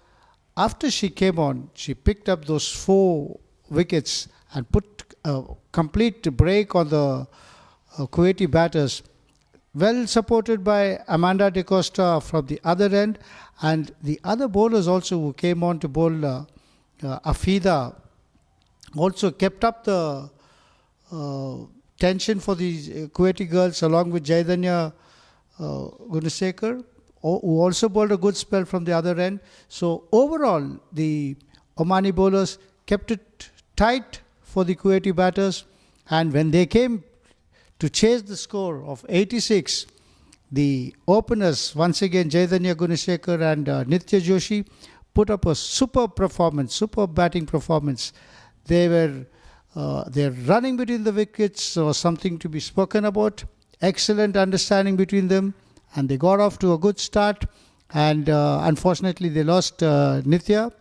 Speaker 5: after she came on, she picked up those 4 wickets and put a complete break on the Kuwaiti batters. Well supported by Amanda De Costa from the other end, and the other bowlers also who came on to bowl, Afida, also kept up the tension for the Kuwaiti girls, along with Jaidanya Gunasekar, who also bowled a good spell from the other end. So overall, the Omani bowlers kept it tight for the Kuwaiti batters, and when they came to chase the score of 86, the openers, once again Jaidanya Gunasekar and Nitya Joshi, put up a superb performance, superb batting performance. Their running between the wickets was something to be spoken about. Excellent understanding between them, and they got off to a good start. And unfortunately, they lost Nitya.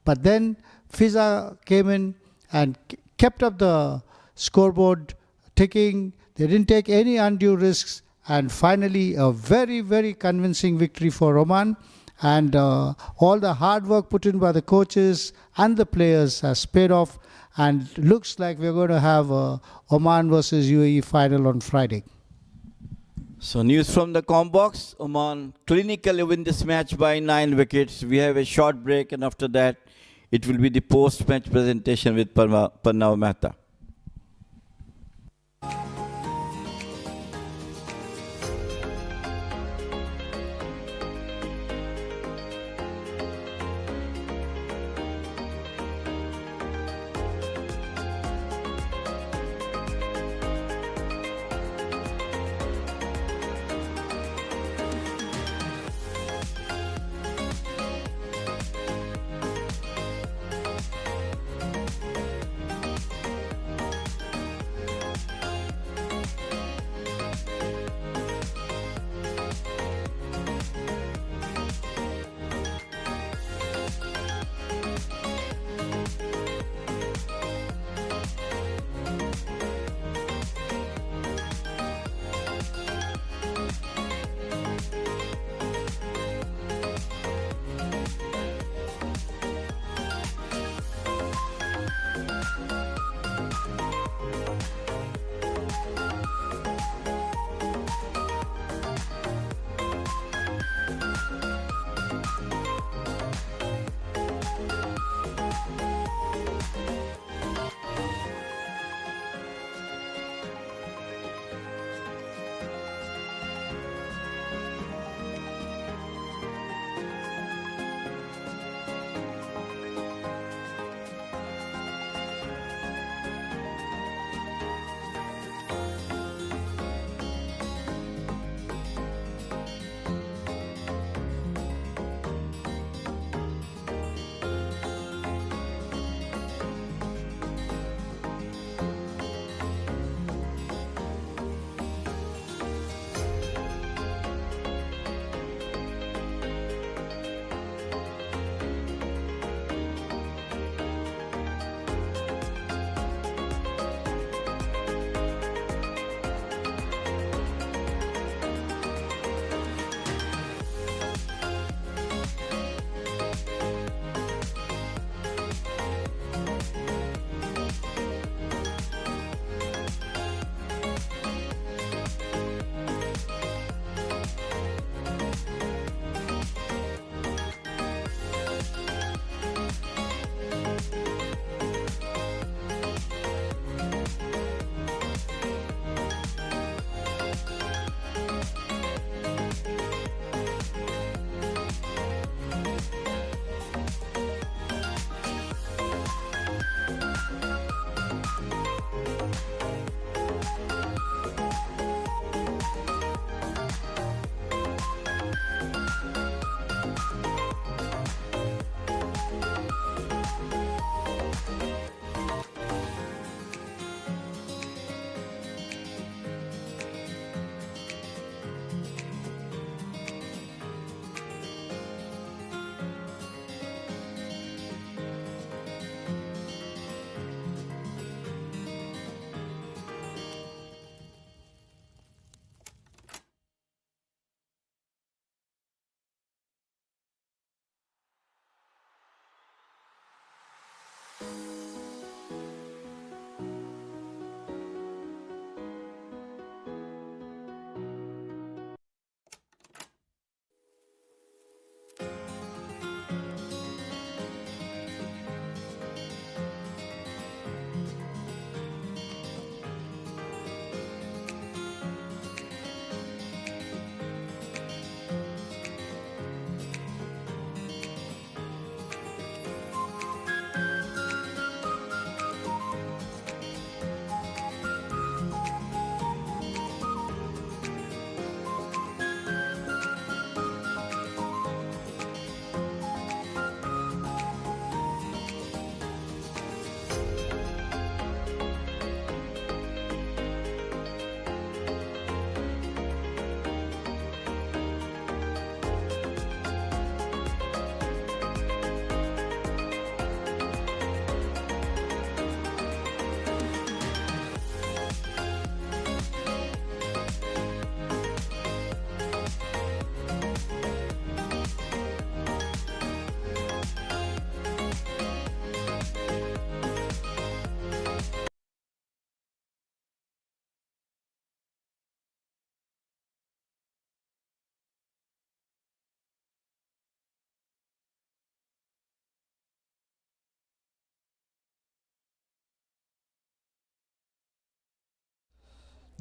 Speaker 5: But then Fiza came in and kept up the scoreboard ticking. They didn't take any undue risks. And finally, a very, very convincing victory for Oman. And all the hard work put in by the coaches and the players has paid off. And looks like we're going to have a Oman versus UAE final on Friday.
Speaker 4: So news from the com box, Oman clinically win this match by 9 wickets. We have a short break, and after that, it will be the post-match presentation with Parnav Mehta.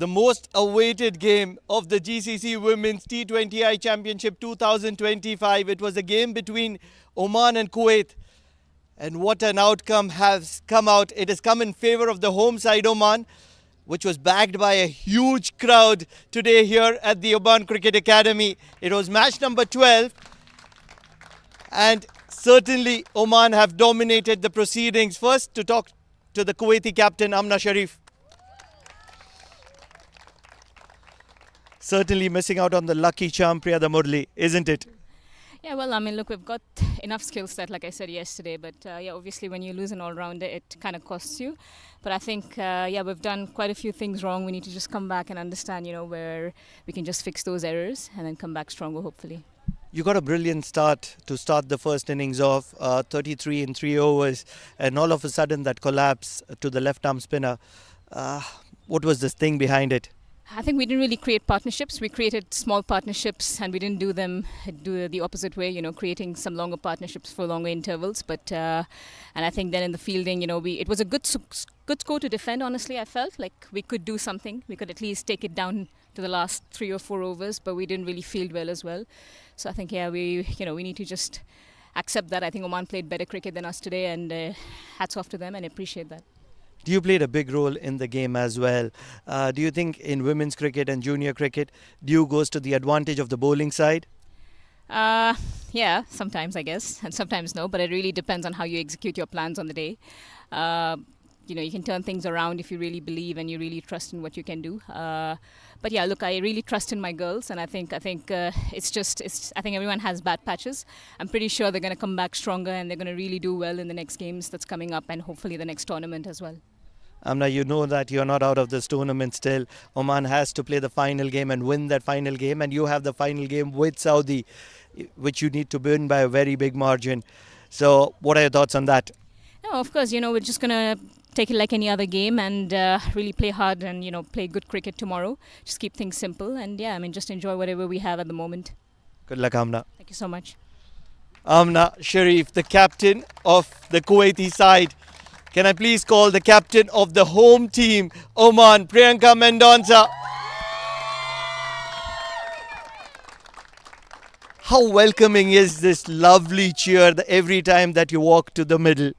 Speaker 1: the most awaited game of the GCC Women's T20I Championship 2025. It was a game between Oman and Kuwait. And what an outcome has come out. It has come in favor of the home side Oman, which was backed by a huge crowd today here at the Oman Cricket Academy. It was match number 12. And certainly Oman have dominated the proceedings. First, to talk to the Kuwaiti captain, Amna Sharif. Certainly missing out on the lucky charm, Priya Murli, isn't it?
Speaker 3: Yeah, well, I mean, look, we've got enough skill set, like I said yesterday, but yeah, obviously when you lose an all-rounder, it kind of costs you. But I think, yeah, we've done quite a few things wrong. We need to just come back and understand, you know, where we can just fix those errors and then come back stronger, hopefully.
Speaker 1: You got a brilliant start to start the first innings off, 33 in 3 overs, and all of a sudden that collapse to the left-arm spinner. What was this thing behind it?
Speaker 3: I think we didn't really create partnerships. We created small partnerships and we didn't do the opposite way, you know, creating some longer partnerships for longer intervals. But and I think then in the fielding, you know, it was a good score to defend, honestly. I felt like we could do something. We could at least take it down to the last 3 or 4 overs, but we didn't really field well as well. So I think, yeah, we need to just accept that. I think Oman played better cricket than us today, and hats off to them, and appreciate that.
Speaker 1: You played a big role in the game as well. Do you think in women's cricket and junior cricket, due goes to the advantage of the bowling side?
Speaker 3: Yeah, sometimes I guess, and sometimes no, but it really depends on how you execute your plans on the day. You know, you can turn things around if you really believe and you really trust in what you can do. But yeah, look, I really trust in my girls, and I think it's I think everyone has bad patches. I'm pretty sure they're going to come back stronger and they're going to really do well in the next games that's coming up, and hopefully the next tournament as well.
Speaker 1: Amna, you know that you're not out of this tournament still. Oman has to play the final game and win that final game, and you have the final game with Saudi, which you need to win by a very big margin. So what are your thoughts on that?
Speaker 3: No, of course, you know, we're just going to take it like any other game and really play hard and, you know, play good cricket tomorrow. Just keep things simple and, yeah, I mean, just enjoy whatever we have at the moment.
Speaker 1: Good luck, Amna.
Speaker 3: Thank you so much.
Speaker 1: Amna Sharif, the captain of the Kuwaiti side. Can I please call the captain of the home team, Oman, Priyanka Mendonca? How welcoming is this lovely cheer every time that you walk to the middle?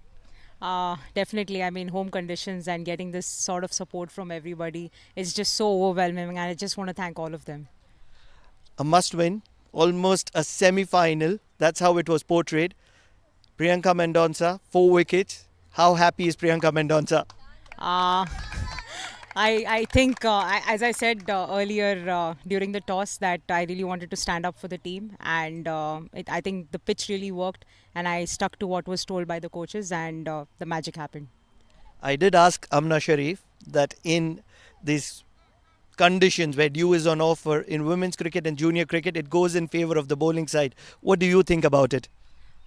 Speaker 2: Definitely. I mean, home conditions and getting this sort of support from everybody is just so overwhelming, and I just want to thank all of them.
Speaker 1: A must win, almost a semi-final. That's how it was portrayed. Priyanka Mendonca, 4 wickets. How happy is Priyanka Mendonca?
Speaker 2: I think, as I said earlier during the toss, that I really wanted to stand up for the team, and I think the pitch really worked, and I stuck to what was told by the coaches, and the magic happened.
Speaker 1: I did ask Amna Sharif that in these conditions where dew is on offer in women's cricket and junior cricket, it goes in favor of the bowling side. What do you think about it?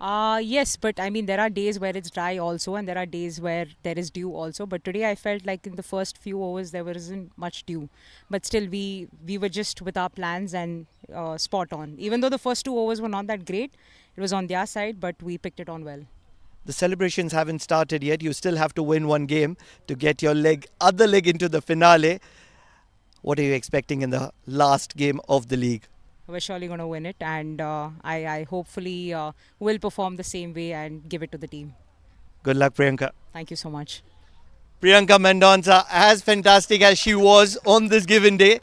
Speaker 2: Yes, but I mean, there are days where it's dry also, and there are days where there is dew also. But today I felt like in the first few overs there wasn't much dew. But still, we were just with our plans and spot on. Even though the first 2 overs were not that great, it was on their side, but we picked it on well.
Speaker 1: The celebrations haven't started yet. You still have to win 1 game to get your other leg into the finale. What are you expecting in the last game of the league?
Speaker 2: We're surely going to win it, and I hopefully will perform the same way and give it to the team.
Speaker 1: Good luck, Priyanka.
Speaker 2: Thank you so much.
Speaker 1: Priyanka Mendonca, as fantastic as she was on this given day,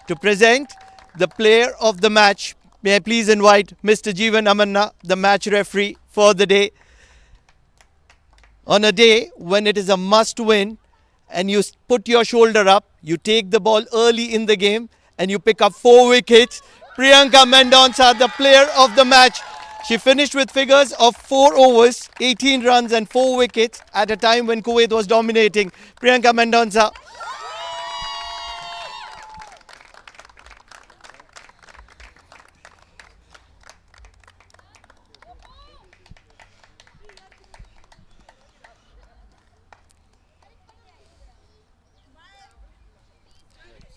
Speaker 1: to present the player of the match. May I please invite Mr. Jeevan Amanna, the match referee for the day. On a day when it is a must win and you put your shoulder up, you take the ball early in the game and you pick up 4 wickets. Priyanka Mendonca, the player of the match. She finished with figures of 4 overs, 18 runs and 4 wickets at a time when Kuwait was dominating. Priyanka Mendonca.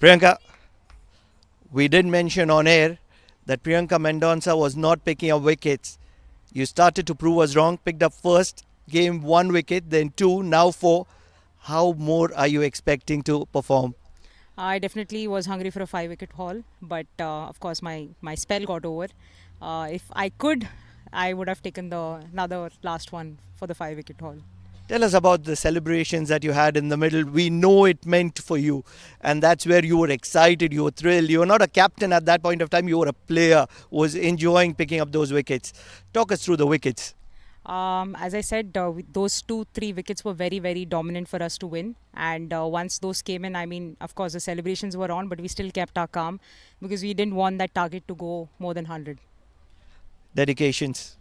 Speaker 1: Priyanka, we did mention on air that Priyanka Mendonca was not picking up wickets. You started to prove us wrong, picked up first game 1 wicket, then 2, now 4. How more are you expecting to perform?
Speaker 2: I definitely was hungry for a 5 wicket haul, but of course my spell got over. If I could, I would have taken the another last one for the 5 wicket haul.
Speaker 1: Tell us about the celebrations that you had in the middle. We know it meant for you, and that's where you were excited, you were thrilled. You were not a captain at that point of time, you were a player who was enjoying picking up those wickets. Talk us through the wickets.
Speaker 2: As I said, those 2-3 wickets were very, very dominant for us to win. And once those came in, I mean, of course, the celebrations were on, but we still kept our calm because we didn't want that target to go more than 100.
Speaker 1: Dedications.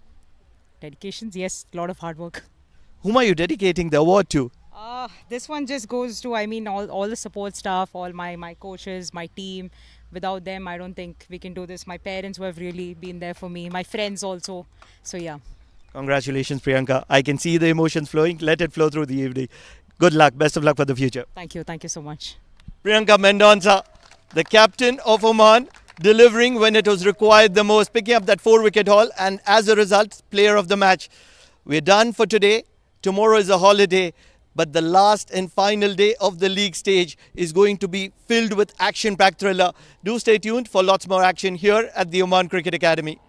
Speaker 2: Dedications, yes, a lot of hard work.
Speaker 1: Whom are you dedicating the award to?
Speaker 2: This one just goes to, I mean, all the support staff, all my coaches, my team. Without them, I don't think we can do this. My parents who have really been there for me, my friends also. So, yeah.
Speaker 1: Congratulations, Priyanka. I can see the emotions flowing. Let it flow through the evening. Good luck. Best of luck for the future.
Speaker 2: Thank you. Thank you so much.
Speaker 1: Priyanka Mendonca, the captain of Oman, delivering when it was required the most, picking up that 4 wicket haul, and as a result, player of the match. We're done for today. Tomorrow is a holiday, but the last and final day of the league stage is going to be filled with action-packed thriller. Do stay tuned for lots more action here at the Oman Cricket Academy.